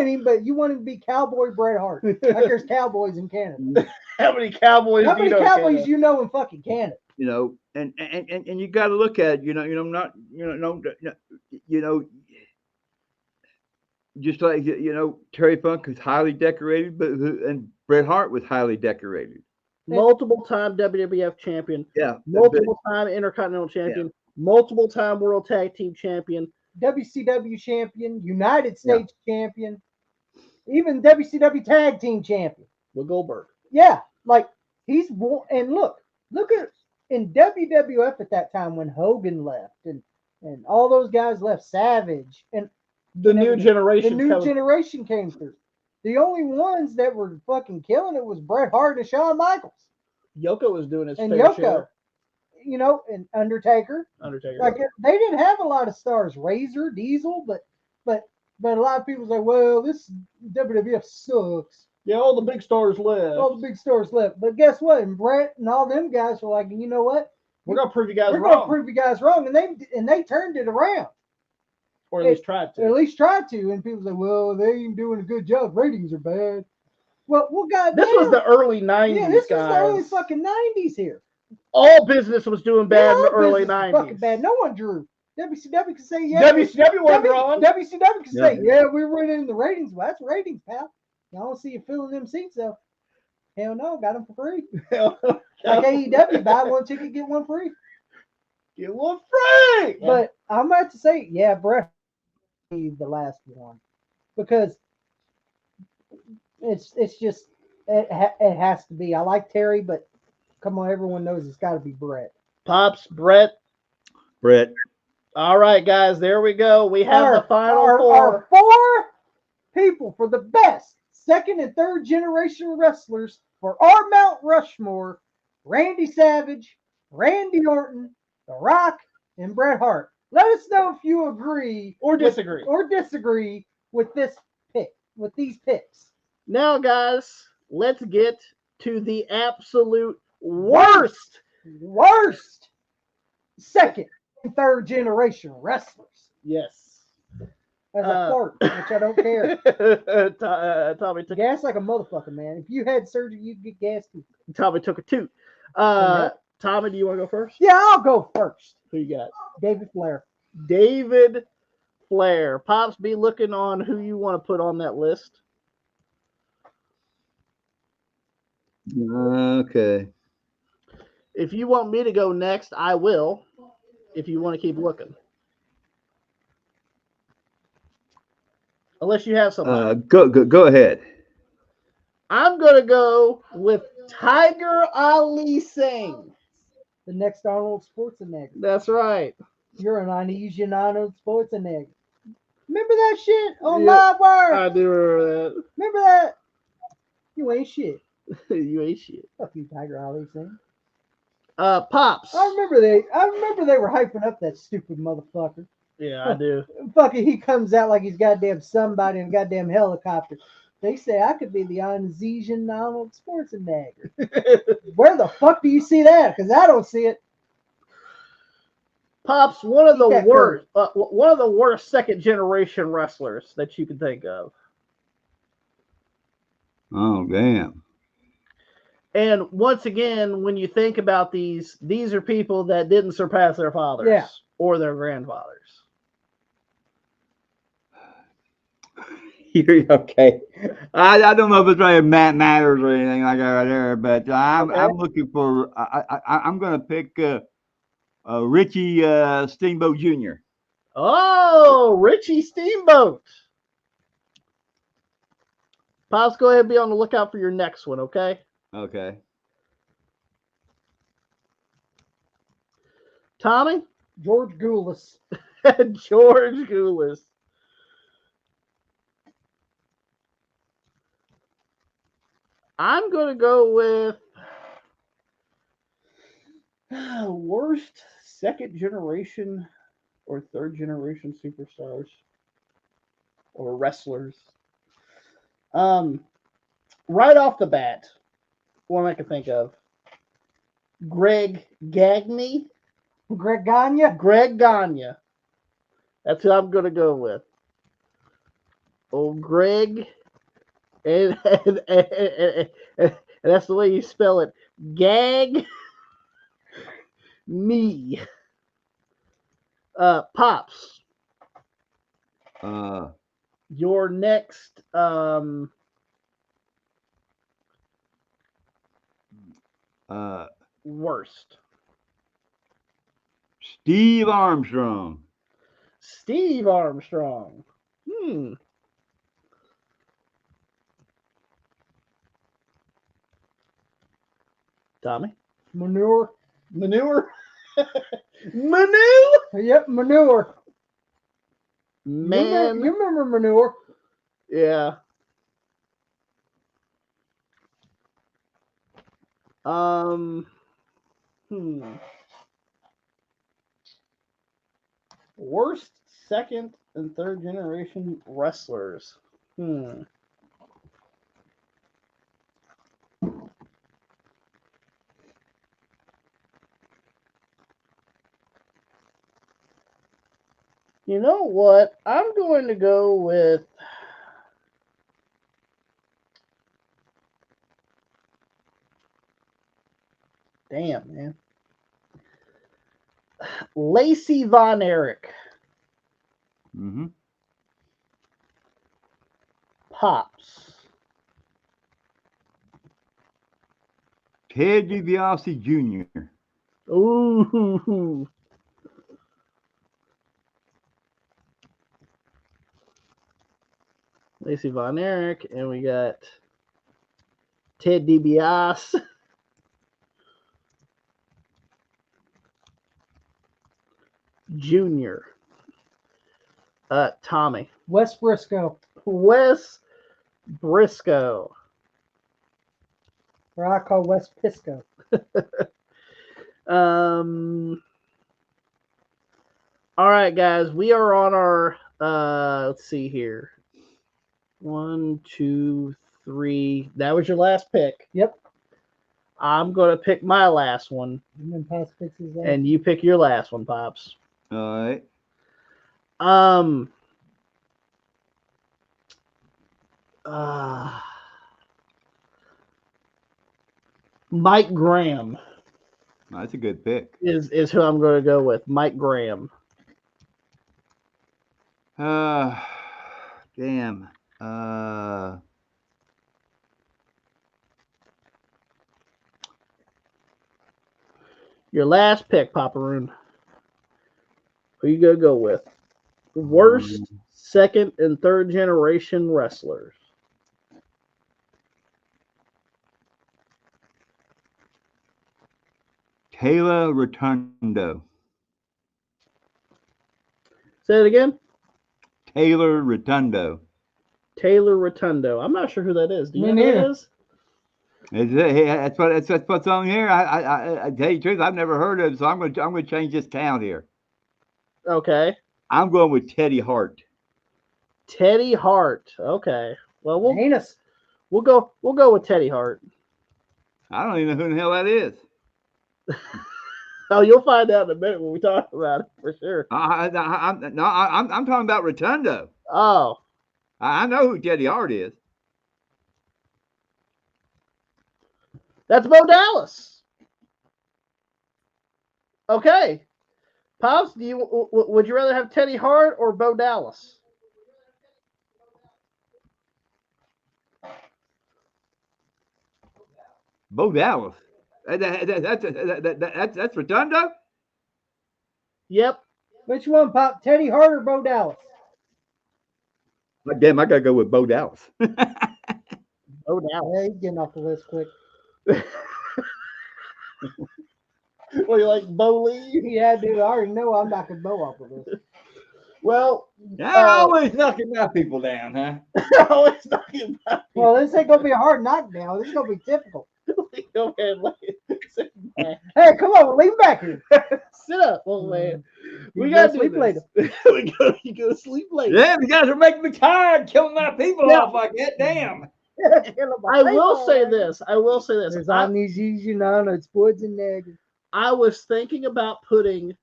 him, but you wanted him to be Cowboy Bret Hart. Like there's cowboys in Canada. How many cowboys? How many cowboys you know in fucking Canada? And you got to look at just like Terry Funk is highly decorated, and Bret Hart was highly decorated. Multiple time WWF champion. Yeah. Multiple time Intercontinental champion. Yeah. Multiple time World Tag Team champion. WCW champion. United States champion. Even WCW Tag Team champion. With Goldberg. Yeah. Like he's and look at in WWF at that time when Hogan left and all those guys left, Savage and the new generation. The new generation came through. The only ones that were fucking killing it was Bret Hart and Shawn Michaels. Yoko was doing his and fair Yoko, share. And Undertaker. Like they didn't have a lot of stars. Razor, Diesel, but a lot of people say, well, this WWF sucks. Yeah, all the big stars left. All the big stars left. But guess what? And Brett and all them guys were like, you know what? We're gonna prove you guys wrong. We're gonna prove you guys wrong, and they turned it around. Or at least tried to. At least tried to. And people say, well, they ain't doing a good job. Ratings are bad. Well, goddamn. This was the early 90s, Yeah, this guys. was the early fucking 90s here. All business was doing bad in the early 90s. Fucking bad. No one drew. WCW could say, yeah. WCW wasn't drawing. WCW could say, yeah, we're winning the ratings. Well, that's ratings, pal. I don't see you filling them seats, though. Hell no, got them for free. Like AEW, buy one ticket, get one free. Get one free. But I'm about to say, yeah, Brett be the last one because it's just it has to be. I like Terry, but come on, everyone knows it's got to be Brett. Pops, Brett. All right, guys, there we go. We have the final four. Our four people for the best second and third generation wrestlers for our Mount Rushmore: Randy Savage, Randy Orton, The Rock, and Bret Hart. Let us know if you agree or disagree with this pick, with these picks. Now, guys, let's get to the absolute worst second and third generation wrestlers. Yes. As a fart, which I don't care. Tommy took gas like a motherfucker, man. If you had surgery, you'd get gas too. Tommy took a toot. Tommy, do you want to go first? Yeah, I'll go first. Who you got? David Flair. David Flair. Pops, be looking on who you want to put on that list. Okay. If you want me to go next, I will. If you want to keep looking. Unless you have something. Go ahead. I'm going to go with Tiger Ali Singh. The next Arnold Schwarzenegger. That's right. You're an Indonesian Arnold Schwarzenegger. Remember that shit on Live Wire? I do remember that. Remember that? You ain't shit. You ain't shit. Fuck you, Tiger Ali Singh. Pops. I remember they were hyping up that stupid motherfucker. Yeah, I do. Fucking, he comes out like he's goddamn somebody in a goddamn helicopter. They say I could be the Indonesian Arnold Schwarzenegger. Where the fuck do you see that? Because I don't see it. Pops, one of the Keep that worst, one of the worst second generation wrestlers that you can think of. Oh, damn. And once again, when you think about these are people that didn't surpass their fathers Yeah. or their grandfathers. You're okay. I don't know if it's really Matt Matters or anything like that right there, but Okay. I'm looking for. I'm gonna pick Richie Steamboat Jr. Oh, Richie Steamboat. Pops, go ahead and be on the lookout for your next one, okay? Okay. Tommy? George Goulas. George Goulas. I'm going to go with worst second generation or third generation superstars or wrestlers. Right off the bat, one I can think of, Greg Gagne. Greg Gagne. Greg Gagne. That's who I'm going to go with. Oh, Greg. And that's the way you spell it. Gag me. Pops. Your next worst. Steve Armstrong. Steve Armstrong. Tommy? Manure. Manure? Manure? Yep, manure. Man. You remember manure? Yeah. Worst second and third generation wrestlers. You know what? I'm going to go with damn, man. Lacey Von Erich. Mm-hmm. Pops. Ted DiBiase Jr. Ooh. Lacey Von Erich, and we got Ted DiBiase. Jr. Tommy. Wes Briscoe. Wes Briscoe. Or I call Wes Pisco. All right, guys, we are on our let's see here. 1, 2, 3. That was your last pick. Yep. I'm gonna pick my last one. And then Pops picks his last. And you pick your last one, Pops. All right. Mike Graham. That's a good pick. Is who I'm going to go with. Mike Graham. Damn. Your last pick, Paparoon. Who you going to go with? Worst second and third generation wrestlers. Taylor Rotundo. Say it again. Taylor Rotundo. Taylor Rotundo. I'm not sure who that is. Do you know who that is? That's what's on here. I tell you the truth, I've never heard of it, so I'm gonna change this count here. Okay. I'm going with Teddy Hart. Teddy Hart. Okay. Well, Heinous. We'll go with Teddy Hart. I don't even know who the hell that is. Oh, you'll find out in a minute when we talk about it for sure. I'm talking about Rotundo. Oh, I know who Teddy Hart is. that's Bo Dallas. Okay, Pops, do you would you rather have Teddy Hart or Bo Dallas? Bo Dallas. That's Rotundo. Yep. Which one, Pop? Teddy Hart or Bo Dallas? Damn, I gotta go with Bo Dallas. Bo Yeah, Dallas. he's getting off the list quick. Well, you like Bo Lee? Yeah, dude, I already know I'm knocking Bo off the list. Well, I always knocking my people down, huh? always talking about Well, this ain't gonna be a hard knockdown. This is gonna be difficult. Go ahead, sit back. Hey, come on, leave him back here. Sit up, old man. We You gotta go do sleep this. later. You go to sleep later. Yeah, you guys are making me tired, killing my people Yeah. off like that. Damn. I will say this. I will say this. There's I, amnesias, you know, there's woods in there. I was thinking about putting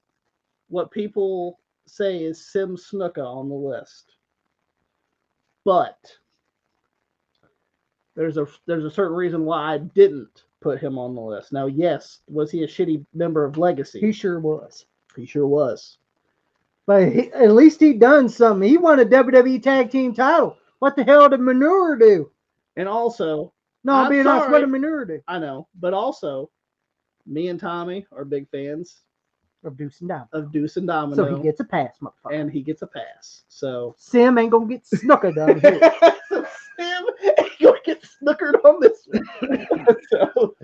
what people say is Sim Snuka on the list, but there's a certain reason why I didn't put him on the list. Now, yes, was he a shitty member of Legacy? He sure was. He sure was. But at least he done something. He won a WWE Tag Team title. What the hell did Manure do? And also, No, I'm being honest, sorry. what did Manure do? I know, but also, me and Tommy are big fans Of Deuce and Domino. of Deuce and Domino, So he gets a pass, motherfucker. and he gets a pass. So Sim ain't gonna get snookered down here. so Sam ain't gonna get snookered on this one. So,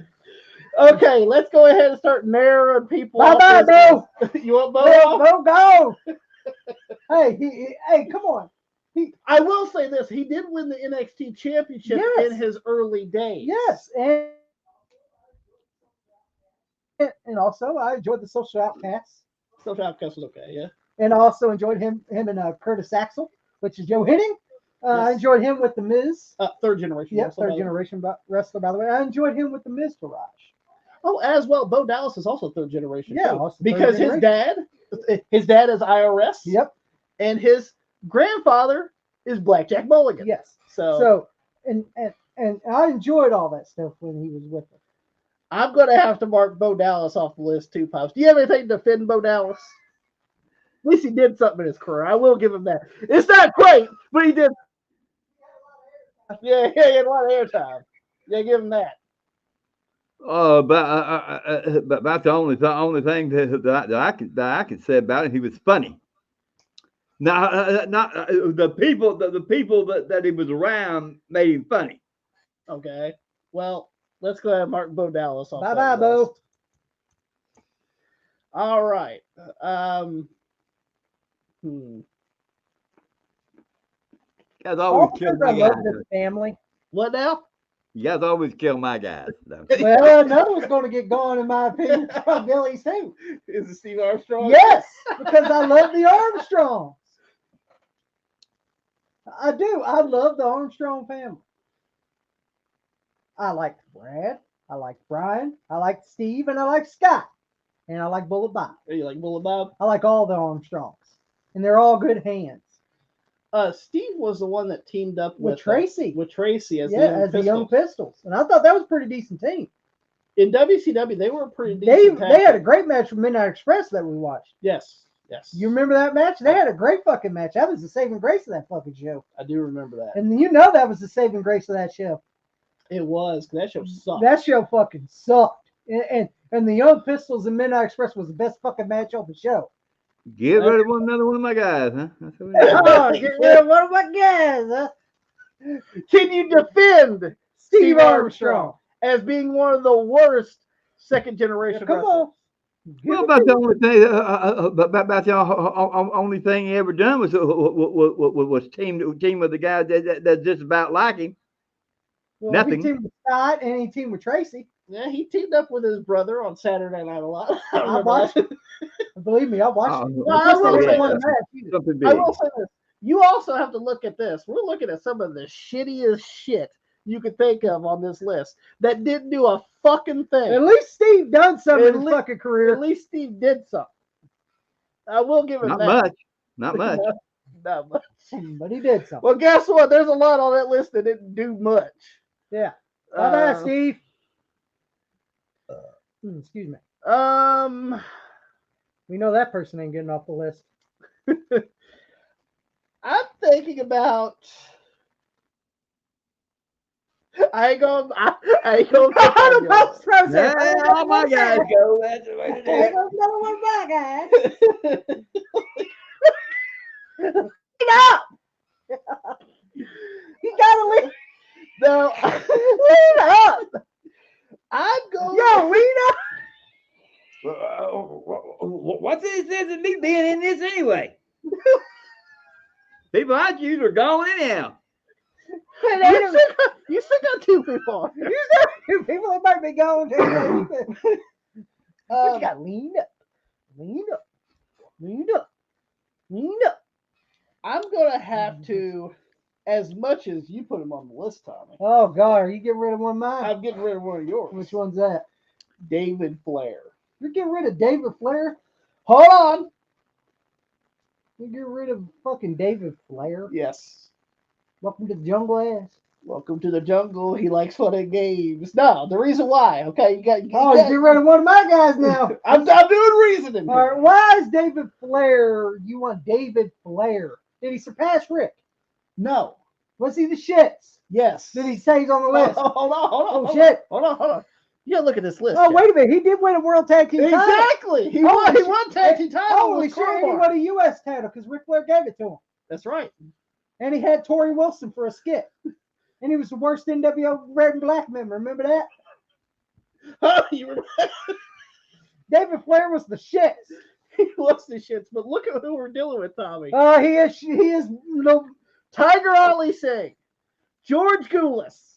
okay, let's go ahead and start narrowing people. Bye off bye, this Bo. list. You want Bo? Go, go. Hey, come on. I will say this: he did win the NXT Championship Yes. in his early days. Yes, and also I enjoyed the Social Outcasts, Social Outcast was okay. Yeah. and I also enjoyed him and Curtis Axel, which is Joe Henning. I Yes. enjoyed him with the Miz. Third generation. Yep, wrestler, third by the way. generation wrestler, by the way. I enjoyed him with the Miz Taraj. Oh, as well. Bo Dallas is also third generation. Yeah, too, also third because his dad is IRS. Yep. And his grandfather is Blackjack Mulligan. Yes. So So and I enjoyed all that stuff when he was with us. I'm going to have to mark Bo Dallas off the list too, Pops. Do you have anything to defend Bo Dallas? At least he did something in his career. I will give him that. It's not great, but he did. Yeah, he had a lot of airtime. Yeah, give him that. But about the only thing that I can say about it, he was funny. Now, not the people that he was around made him funny. Okay. Well, let's go ahead and mark Bo Dallas off. Bye that bye, Bo. list. All right. You guys always Oh, kill I my love guys. this family. What now? You guys always kill my guys. Though. Well, another one's going to get gone, in my opinion. From Billy's too. Is it Steve Armstrong? Yes, because I love the Armstrongs. I do. I love the Armstrong family. I like Brad. I like Brian. I like Steve, and I like Scott, and I like Bullet Bob. Are you like Bullet Bob? I like all the Armstrongs, and they're all good hands. Steve was the one that teamed up With Tracy. With Tracy as The Young Pistols, and I thought that was a pretty decent team. In WCW, they were a pretty They decent. they had a great match with Midnight Express that we watched. Yes. You remember that match? They had a great fucking match. That was the saving grace of that fucking show. I do remember that. And you know that was the saving grace of that show. It was. That show sucked. That show fucking sucked. And the Young Pistols and Midnight Express was the best fucking match on the show. Get rid of another one of my guys, huh? That's what we do. Oh, get rid of one of my guys, huh? Can you defend Steve Armstrong as being one of the worst second generation? Come on. Well, about the only thing, about the only thing he ever done was team with the guy that just about like him. Well, Nothing. He teamed with Scott and he teamed with Tracy. Yeah, he teamed up with his brother on Saturday Night a lot. I watched it. Believe me, I watched it. I will say One this. match either. Something big. I will say this. You also have to look at this. We're looking at some of the shittiest shit you could think of on this list that didn't do a fucking thing. At least Steve done something At in his le- fucking career. At least Steve did something. I will give him Not that. much. Not much. Not much. But he did something. Well, guess what? There's a lot on that list that didn't do much. Yeah. Bye bye, Uh, Steve. Excuse me. We know that person ain't getting off the list. I'm thinking about. I ain't going. I ain't going. Yeah, all my guys go. That's the way to do There it. goes another one back, guys. Up. You gotta leave. No, lean up. I'm going. Yo, lean up. What's the sense of me being in this anyway? People I choose are gone anyhow. You still got two people. You said two people that might be going to. But you gotta lean up. Lean up. Lean up. Lean up. I'm gonna have to, as much as you put him on the list, Tommy. Oh God, are you getting rid of one of mine? I'm getting rid of one of yours. Which one's that? David Flair. You're getting rid of David Flair? Hold on. You get rid of fucking David Flair? Yes. Welcome to the jungle ass. Welcome to the jungle. He likes fun and games. No, the reason why. Okay, you got. Oh, you get rid of one of my guys now. I'm doing reasoning. All right, why is David Flair? You want David Flair? Did he surpass Rick? No. Was he the shits? Yes. Did he say he's on the list? Hold on. Oh shit! Hold on. You gotta look at this list. Oh Jack. wait a minute, he did win a World Tag Team title. Exactly. He Holy won. He shit. won tag team title. Holy with shit! He Crowbar. won a U.S. title because Ric Flair gave it to him, That's right. and he had Tori Wilson for a skit, and he was the worst NWO Red and Black member. Remember that? Oh, you remember? David Flair was the shits. He loves the shits, but look at who we're dealing with, Tommy. He is no. Tiger Ali Singh, George Goulas,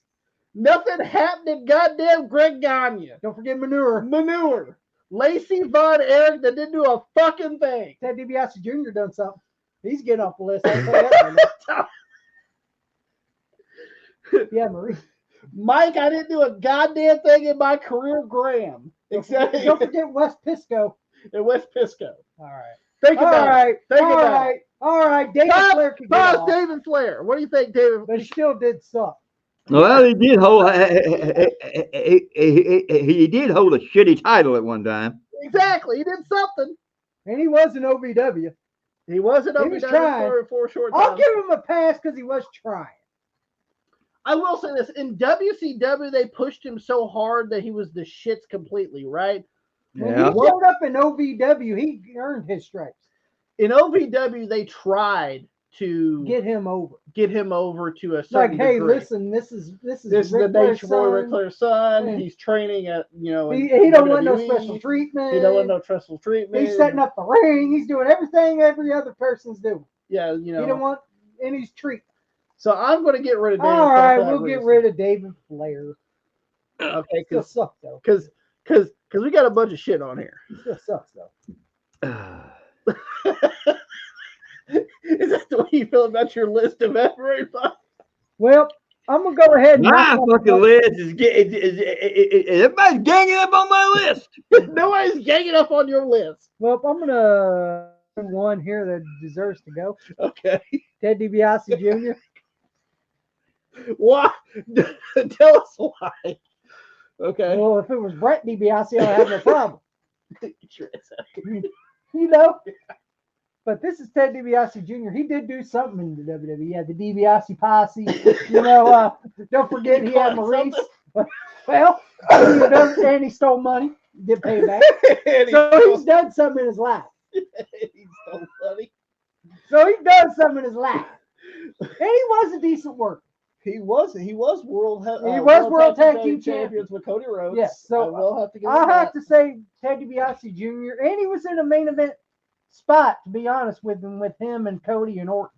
nothing happening, goddamn Greg Gagne, Don't forget Manure. Lacey Von Erich that didn't do a fucking thing. Ted DiBiase Jr. done something. He's getting off the list. I'll tell you that right now. Yeah, Marie. Mike, I didn't do a goddamn thing in my career, Graham. Exactly. Don't forget West Pisco. And West Pisco. All right. Think about it. Think about it. All right. David Flair could get Bob off, David Flair. What do you think, David? but he still did suck. Well, he did hold. He did hold a shitty title at one time. Exactly. He did something. And he was an OVW. He wasn't He was trying. for a short I'll time. give him a pass because he was trying. I will say this. In WCW, they pushed him so hard that he was the shits completely, right? When Yeah. he showed up in OVW, he earned his stripes. In OVW, they tried to Get him over. to a Like, certain hey, degree. listen, this is This is Ric the Flair's Nature Boy, Ric son. Flair's son. Yeah. He's training at, in He don't want no WWE. special treatment. He don't want no special treatment. He's setting up the ring. He's doing everything every other person's doing. Yeah, He don't want any treatment. So I'm going to get rid of David. All Flair right, for that we'll get reason. rid of David Flair. Okay, Still sucks though. because we got a bunch of shit on here. Still sucks though. Is that the way you feel about your list of everybody? Well, I'm gonna go ahead and My knock fucking list everybody's ganging up on my list. Nobody's ganging up on your list. Well, I'm gonna do one here that deserves to go. Okay. Ted DiBiase Jr. Why? Tell us why. Okay. Well, if it was Brett DiBiase, I'd have no problem. Sure. You know. But this is Ted DiBiase Jr. He did do something in the WWE. He had the DiBiase posse. Don't forget he had Maurice. Well, and he stole money. Did pay back. So he's done something in his life. He's so funny. So he's done something in his life. And he was a decent worker. He was world Tag Team champions with Cody Rhodes. Yes, so I will have to give I him have that. to say Ted DiBiase Jr. And he was in a main event spot, to be honest with him and Cody and Orton.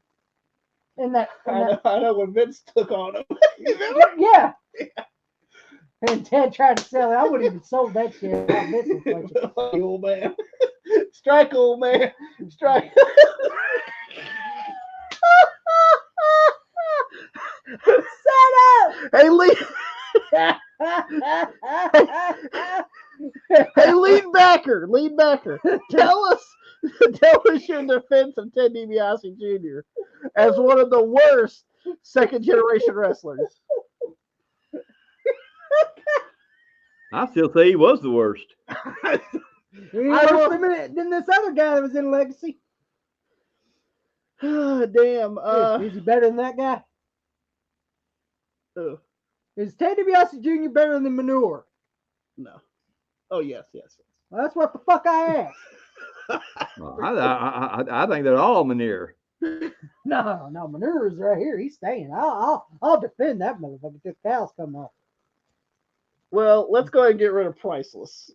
I know when Vince took on him. Yeah. And Ted tried to sell it. I wouldn't even sold that shit. Vince was pushing. Old man. Strike, old man. Strike. Shut up! Hey, lead backer. Tell us your defense of Ted DiBiase Jr. as one of the worst second generation wrestlers. I still say he was the worst. He ain't worse than this other guy that was in Legacy. Damn. Is he better than that guy? Oh, Is Ted DiBiase Jr. better than Manure? no. Oh, yes. Well, that's what the fuck I asked. Well, I think they're all manure. No, Manure's right here. He's staying. I'll defend that motherfucker till cows come off. Well, let's go ahead and get rid of Priceless.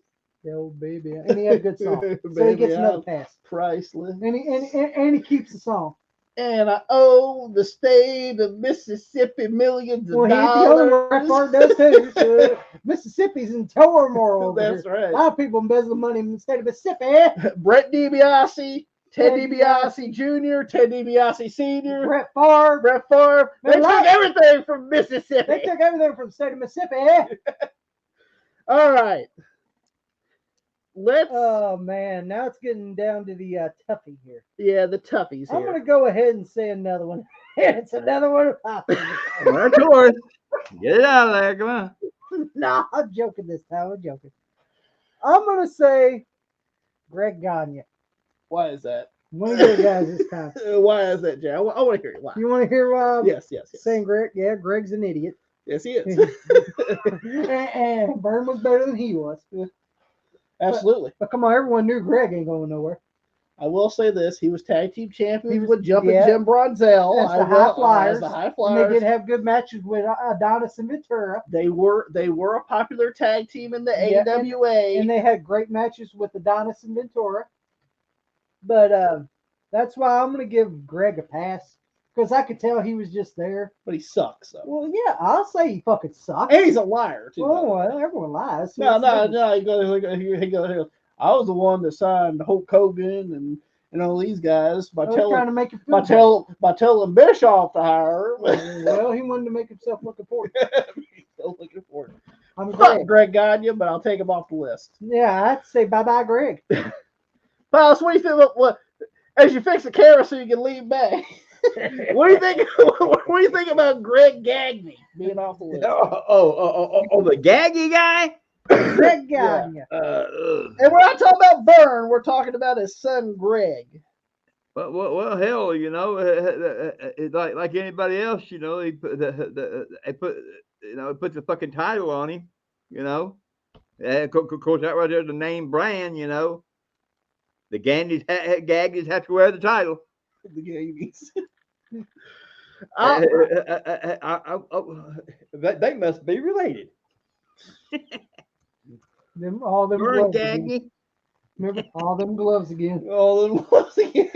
Oh, baby. And he had a good song. So he gets another pass. Priceless. And he keeps the song. And I owe the state of Mississippi millions of Well, dollars. he's the only one that part does too. Mississippi's in turmoil over That's here. right. A lot of people embezzling money in the state of Mississippi. Brett DiBiase, Ted DiBiase Jr., Ted DiBiase Sr., Brett Favre. They took everything from Mississippi. They took everything from the state of Mississippi. All right. Oh man, now it's getting down to the toughie here. Yeah, the toughies here. I'm gonna go ahead and say another one. It's another one of my Of course. Get it out of there. Come on. No, I'm joking this time. I'm gonna say Greg Gagne. Why is that? One of your guys this time. Why is that, Jay? I want to hear it. Why? You want to hear why? Yes. Saying Greg? Yeah, Greg's an idiot. Yes, he is. And Byrne was better than he was. Absolutely. But come on, everyone knew Greg ain't going nowhere. I will say this: he was tag team champion He was- with Jumping yeah. Jim Bronzell As the High Flyers. As the High And Flyers. they did have good matches with Adonis and Ventura. They were a popular tag team in the Yeah, AWA. And they had great matches with Adonis and Ventura. But that's why I'm going to give Greg a pass. Because I could tell he was just there. But he sucks, though. Well, yeah, I'll say he fucking sucks. And he's a liar, too. Well, everyone lies. So No. that's different. He goes. I was the one that signed Hulk Hogan and all these guys by I was trying telling to make him feel by telling Bischoff to hire. well, he wanted to make himself look important. He's still looking for it. I'm Fuck Greg. Greg Gagne, but I'll take him off the list. Yeah, I'd say bye-bye, Greg. Pals, what do you think? What as you fix the camera so you can lean back? What do you think? What do you think about Greg Gagne being off the list? Oh, the gaggy guy? Greg Gagne. And we're not talking about Byrne. We're talking about his son Greg. Well, hell, you know, like anybody else, you know, they put the fucking title on him, you know. And of course, that right there, the name brand, you know. The Gaggies have to wear the title. The Gaggies. They must be related. All them Burn gloves again. Gaggy. Remember all them gloves again. All them gloves again.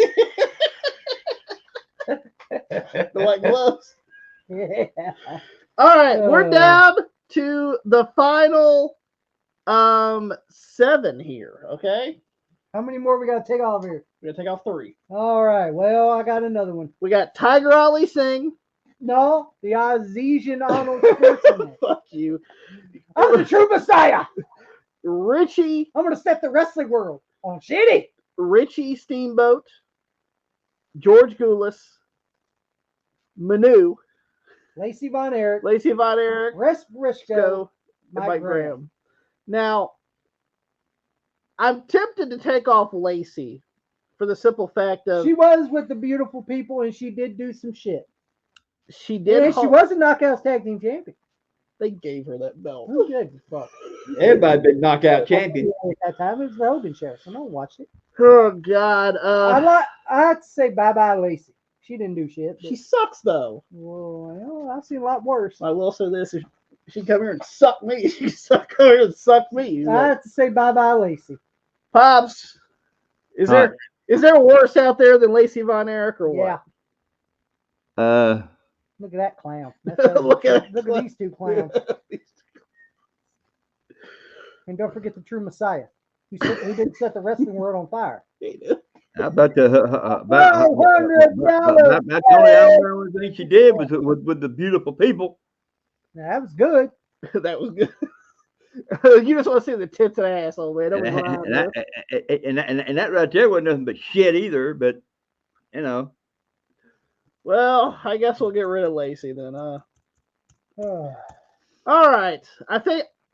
The white gloves. Yeah. All right, we're down to the final 7 here. Okay, How many more we got to take off here? we're gonna take off 3. All right. Well, I got another one. We got Tiger Ali Singh. No, the Azesian Arnold Schwarzenegger. Fuck you. I'm the true Messiah. Richie I'm going to set the wrestling world on shitty. Steamboat, George Goulas, Manu, Lacey Von Erich, Lacey Von Erich, Wes Briscoe, Go, and Mike Mike Graham. Graham. Now, I'm tempted to take off Lacey for the simple fact of She was with the beautiful people and she did do some shit. she did. And she was a Knockouts Tag Team Champion. They gave her that belt. Who gave a fuck? Everybody been knockout champion. At that time, it was the Hogan show, so no one watched it. Oh God. I'd say bye-bye Lacey. She didn't do shit. But, She sucks though. well, I've seen a lot worse. I will say this: if she come here and suck me, she come here and suck me. I have to say bye-bye Lacey. Pops, is there worse out there than Lacey Von Erich or what? Yeah. Look at that clown. Look at these two clowns. And don't forget the true Messiah, who didn't set the wrestling world on fire. How about the $500. that's the only thing she did was with the beautiful people. That was good. That was good. You just want to see the tits and ass, old man. That was what I And was. and that right there wasn't nothing but shit either. But you know, Well, I guess we'll get rid of Lacey then. Oh, All right. I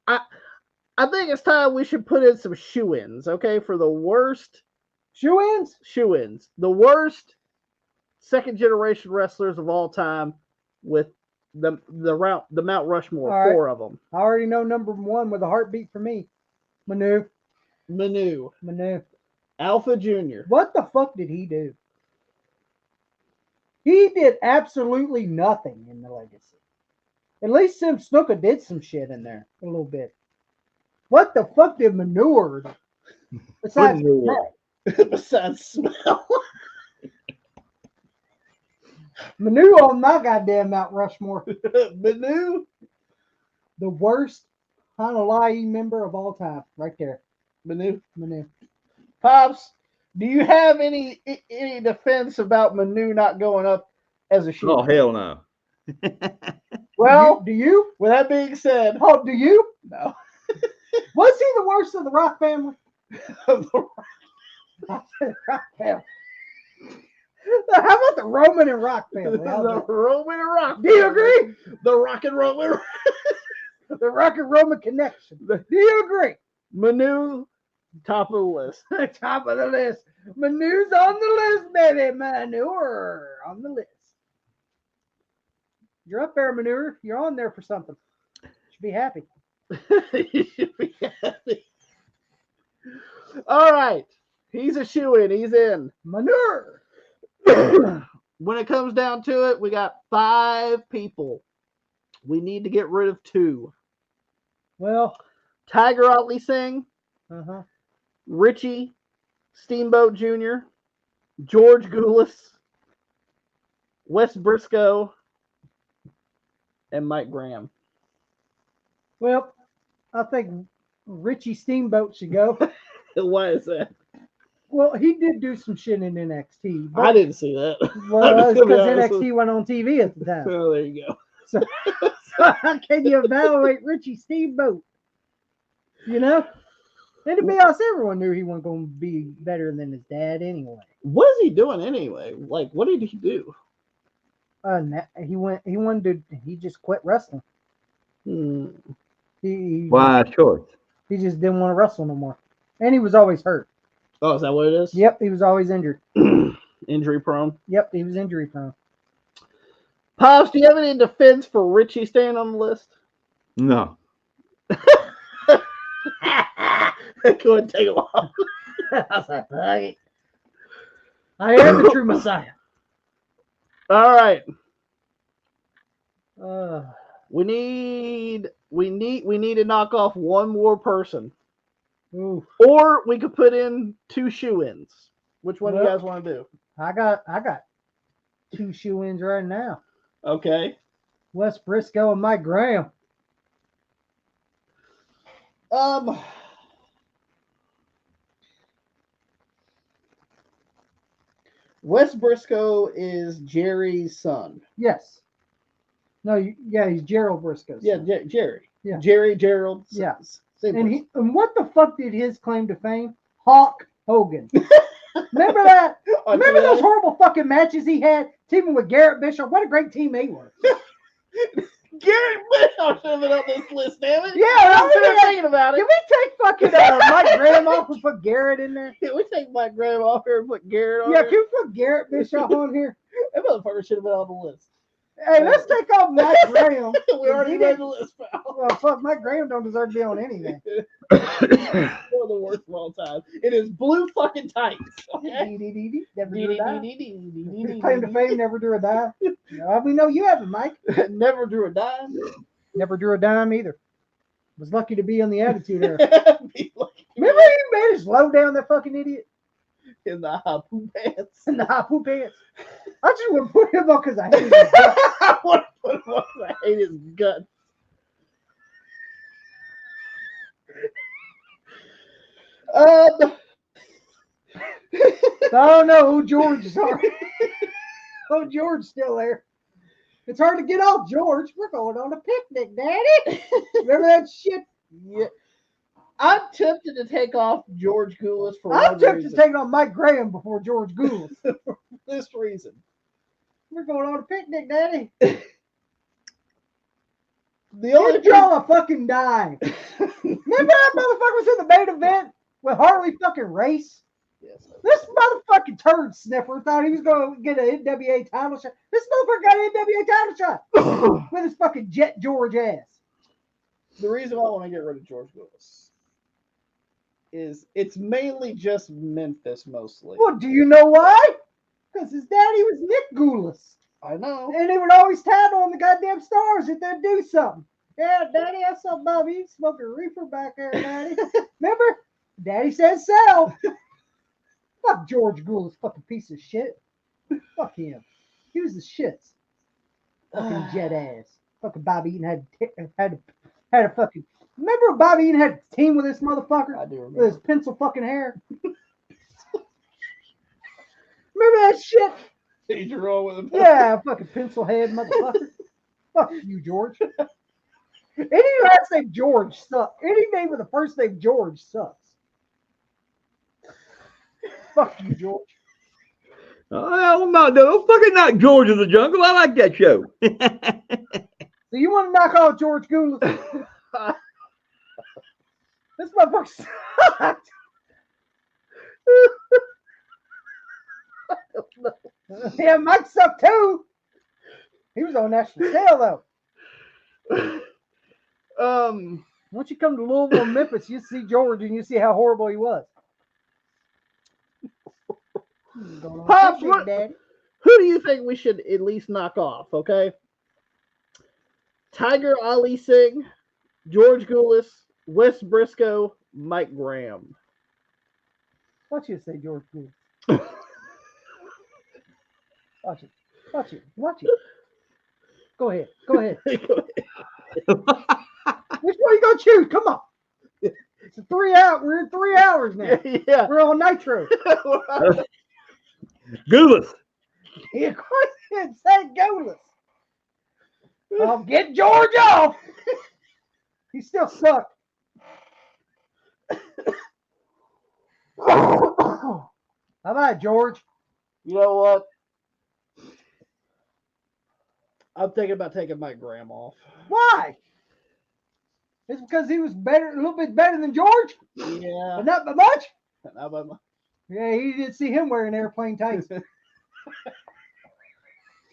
I think it's time we should put in some shoe-ins, okay, for the worst shoe-ins? shoe-ins, the worst second generation wrestlers of all time, with the Mount Rushmore, All right. 4 of them. I already know number 1 with a heartbeat for me. Manu. Manu, Alpha Jr. What the fuck did he do? He did absolutely nothing in the legacy. At least Sim Snuka did some shit in there a little bit. What the fuck did Manure do? Besides Manure. Besides smell. Manu on my goddamn Mount Rushmore. Manu, The worst Hanalai member of all time. Right there. Manu. Pops, Do you have any defense about Manu not going up as a shoe? oh hell no. Well, do you? with that being said, Oh, do you? no. Was he the worst of the Rock family? Rock family. How about the Roman and Rock family? The Roman and Rock. Do you agree? The Rock and Roman. The Rock and Roman connection. Do you agree? Manu, top of the list. Top of the list. Manu's on the list, baby. Manure on the list. You're up there, Manure. You're on there for something. Should be happy. You should be happy. All right. He's a shoe-in. He's in. Manure. When it comes down to it, we got 5 people. We need to get rid of 2. Well, Tiger Ali Singh, uh-huh. Richie Steamboat Jr., George Goulas, Wes Briscoe, and Mike Graham. Well, I think Richie Steamboat should go. Why is that? Well, he did do some shit in NXT. I didn't see that. Well, I'm it's just gonna be because honest NXT went on TV at the time. Oh, there you go. So how can you evaluate Richie Steamboat? You know? And to be honest, everyone knew he wasn't going to be better than his dad anyway. What is he doing anyway? Like, what did he do? He just quit wrestling. Hmm. He Wise choice. He just didn't want to wrestle no more. And he was always hurt. Oh, is that what it is? Yep, he was always injured. Injury prone. Yep, he was injury prone. Pops, do you have any defense for Richie staying on the list? No. Go ahead and take him off. I am the true Messiah. All right. Uh, We need to knock off one more person. ooh, Or we could put in 2 shoe-ins. Which one do you Well- guys want to do? I got 2 shoe-ins right now. Okay. Wes Briscoe and Mike Graham. Wes Briscoe is Jerry's son. Yes. No, yeah, he's Gerald Briscoe. Yeah, Jerry. Yeah. Jerry, Gerald. Yeah. Same And person. and what the fuck did his claim to fame? Hulk Hogan. Remember that? Remember those horrible fucking matches he had teaming with Garrett Bishop? What a great team they were. Garrett Bishop should have been on this list, damn it. Yeah, I'm still thinking about it. Can we take fucking Mike Graham off and put Garrett in there? Can we take Mike Graham off here and put Garrett on Yeah, here? can we put Garrett Bishop on here? That motherfucker should have been on the list. Hey, let's take off Mike Graham. We already He made didn't- the list, pal. Well, fuck, Mike Graham don't deserve to be on anything. One of the worst of all time. It is blue fucking tights. Okay? Never drew a dime. His claim to fame, never drew a dime. No, we know you haven't, Mike. Never drew a dime. Never drew a dime either. Was lucky to be on the Attitude Era. Be lucky Remember he made us slow down that fucking idiot in the high poo pants. in the high poop pants. I just wouldn't put him on because I hate his guts. I want to put him on. I hate his guts. Oh no, George, sorry. Oh, George's still there. It's hard to get off, George. We're going on a picnic, Daddy. Remember that shit? Yeah. I'm tempted to take off George Goulas for I'm one tempted to reason. take on Mike Graham before George Goulas. This reason. We're going on a picnic, Daddy. The only Didn't draw a fucking dime. Remember that motherfucker was in the main event with Harley fucking Race? Yes. This motherfucking turd sniffer thought he was going to get an NWA title shot. This motherfucker got an NWA title shot with his fucking Jet George ass. The reason why I want to get rid of George Goulas is it's mainly just Memphis mostly. Well, do you know why? Because his daddy was Nick Goulas. I know. And he would always tattle on the goddamn stars if they'd do something. Yeah, Daddy, I saw Bobby smoking reefer back there, Daddy. Remember? Daddy said so. Fuck George Goulas, fucking piece of shit. Fuck him. He was the shits. Fucking jet ass. Fucking Bobby Eaton had a fucking. Remember when Bobby Eaton had a team with this motherfucker? I do With remember. his pencil fucking hair. Remember that shit? He drew on with him. Yeah, fucking pencil head motherfucker. Fuck you, George. Any last name George sucks. Any name with the first name George sucks. Fuck you, George. I'm not fucking not George of the Jungle. I like that show. So you want to knock off George Goulas? This motherfucker sucked. Yeah, Mike sucked too. He was on national sale though. Once you come to Louisville and Memphis, you see George and you see how horrible he was. Pops, Big what- Daddy. Who do you think we should at least knock off? Okay. Tiger Ali Singh, George Goulas, Wes Briscoe, Mike Graham. Watch you say George Goulas. Watch it. Watch it. Watch it. Go ahead. Go ahead. Which one you gonna choose? Come on. It's 3 hours. We're in 3 hours now. Yeah. We're on Nitro. Goulas. Yeah, of course it said Goulas. I'll get George off. He still sucked. How about it, George? You know what? I'm thinking about taking Mike Graham off. Why? It's because he was better, a little bit better than George, Yeah. but not by much. How about my- Yeah, he didn't see him wearing airplane tights.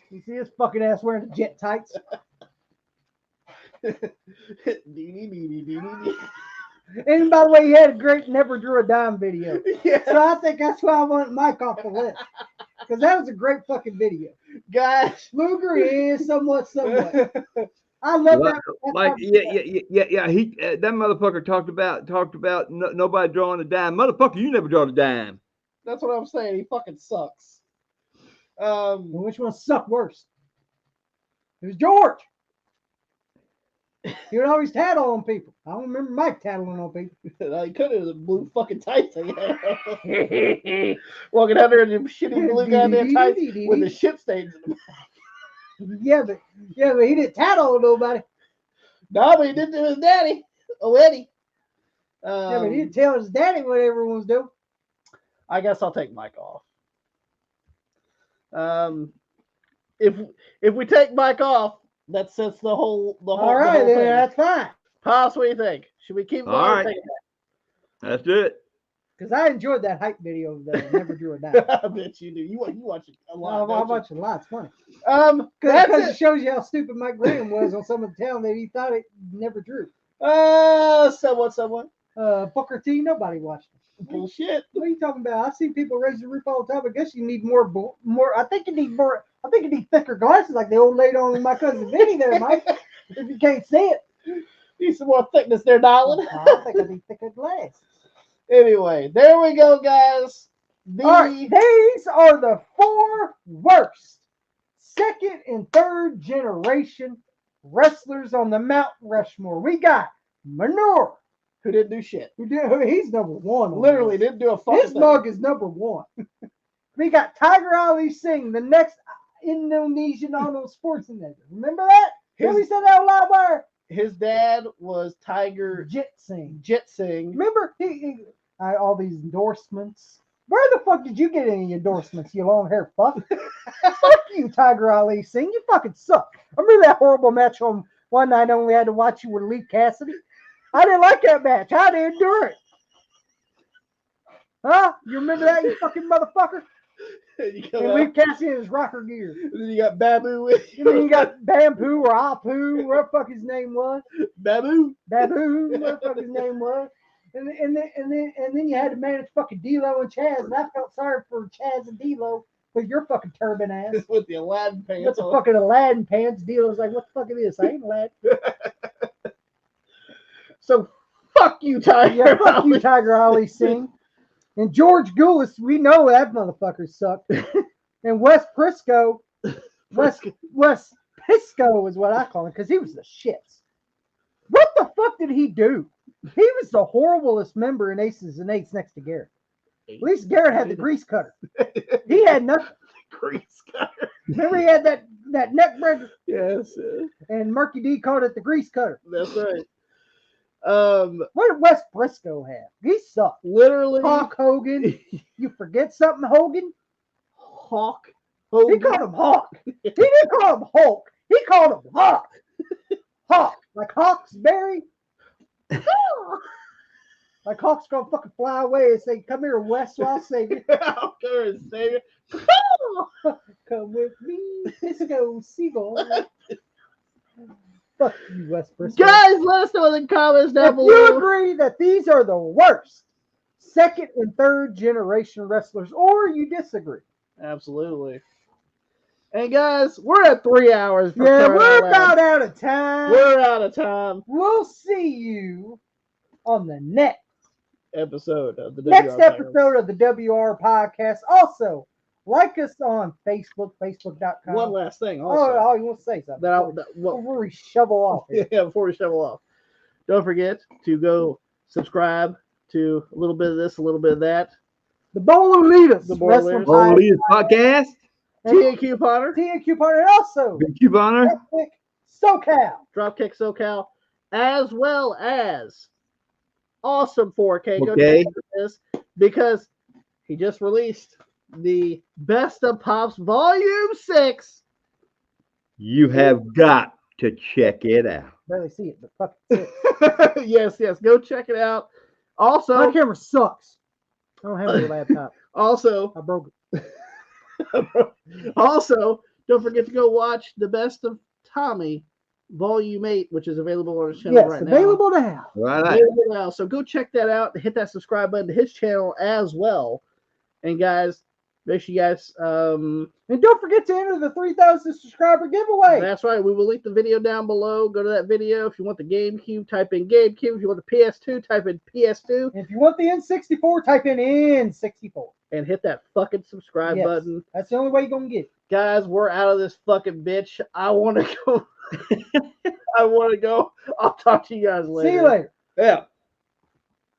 You see his fucking ass wearing the jet tights. And by the way, he had a great Never Drew a Dime video. Yeah. So I think that's why I want Mike off the list. Because that was a great fucking video. Guys. Luger is somewhat. I love that. Like yeah. He that motherfucker talked about nobody drawing a dime. Motherfucker, you never draw a dime. That's what I'm saying. He fucking sucks. Which one sucked worse? It was George. He would always tattle on people. I don't remember Mike tattling on people. He could have the blue fucking tights. Walking out there in them shitty blue goddamn tights with the shit stains in them. Yeah, but he didn't tattle on nobody. No, but he did to his daddy. Oh, Eddie. Yeah, but he didn't tell his daddy what everyone was doing. I guess I'll take Mike off. If we take Mike off, that sets the whole. All right, the whole then thing. that's fine. Pops, what do you think? Should we keep going? All or right. take it That's it. Because I enjoyed that hype video that I never drew a dime. back? I bet you do. You watch it a lot. I don't you? watch a lot. It's funny. That's Because it it. shows you how stupid Mike Graham was on some of the talent that he thought it never drew. Someone. Booker T, nobody watched it. Bullshit. What are you talking about? I see people raise the roof all the time. I guess you need more. I think you need more. I think you need thicker glasses, like the old lady on my cousin Vinny there, Mike. If you can't see it, Need some more thickness there, darling. I think I need thicker glasses. Anyway, there we go, guys. All right, these are the 4 worst second and third generation wrestlers on the Mount Rushmore. We got Manure. Who didn't do shit. He's number 1. Literally didn't do a fucking His thing. mug is number 1. We got Tiger Ali Singh. The next, Indonesian Arnold Schwarzenegger. Remember that? Remember he said that on Live Wire? His dad was Tiger Jitsing. Jitsing. Remember all these endorsements. Where the fuck did you get any endorsements, you long hair fuck? Fuck you, Tiger Ali Singh. You fucking suck. I remember that horrible match on one night I only had to watch you with Lee Cassidy. I didn't like that match. I didn't endure it. Huh? You remember that, you fucking motherfucker? And Lee Cassidy in his rocker gear. And then you got Babu with And then you got Bamboo or Apu, whatever the fuck his name was. Babu. Babu, whatever the fuck his name was. And then you had to manage fucking D'Lo and Chaz, and I felt sorry for Chaz and D'Lo with your fucking turban ass. With the Aladdin pants. With the fucking Aladdin pants. D'Lo's like, what the fuck is this? I ain't Aladdin. So fuck you, Tiger. Yeah, fuck you, Tiger Ali Singh. And George Goulas, we know that motherfucker sucked. And Wes Prisco, Wes Pisco is what I call him, because he was the shits. What the fuck did he do? He was the horriblest member in Aces and Eights next to Garrett. At least Garrett had the grease cutter. He had nothing. Grease cutter. Remember he had that neck breaker? Yes. And Murky D called it the grease cutter. That's right. What did Wes Briscoe have? He sucked. Literally. Hawk Hogan. You forget something, Hogan? Hawk Hogan. He called him Hawk. He didn't call him Hulk. He called him Hawk. Hawk. Like Hawksberry. Like Hawk's gonna fucking fly away and say, come here, Wes, so I'll save you. I'll come here and save you. Come with me, Disco Seagull. Fuck you, Wes Briscoe. Guys, let us know in the comments down If below. you agree that these are the worst second and third generation wrestlers, or you disagree. Absolutely. And guys, we're at 3 hours. for Yeah, crying we're out about loud. out of time. We're out of time. We'll see you on the next Episode of the next WR episode of the WR podcast. Also, like us on Facebook, facebook.com. One last thing. Also, Oh, you want to say something? Before we shovel off here. yeah, before we shovel off, don't forget to go subscribe to a little bit of this, a little bit of that. The Bowler Leaders. The Bowler Wrestling Leaders. Podcast. TNQ Potter. TNQ partner, and also Good couponer. Dropkick SoCal. Dropkick SoCal, as well as Awesome 4K. Go Okay. check out this because he just released the Best of Pops Volume 6. You have got to check it out. Barely see it, but fuck it. Yes. Go check it out. My Also, camera sucks. I don't have a laptop. also, I broke it. Also, don't forget to go watch the Best of Tommy Volume 8, which is available on his channel Yes, right available now. Right. Available now. So go check that out. Hit that subscribe button to his channel as well. And guys, make sure you guys And don't forget to enter the 3,000 subscriber giveaway. that's right. We will link the video down below. Go to that video. If you want the GameCube, type in GameCube. If you want the PS2, type in PS2. If you want the N64, type in N64. And hit that fucking subscribe Yes. button. That's the only way you're going to get it. Guys, we're out of this fucking bitch. I want to go. I want to go. I'll talk to you guys later. See you later. Yeah.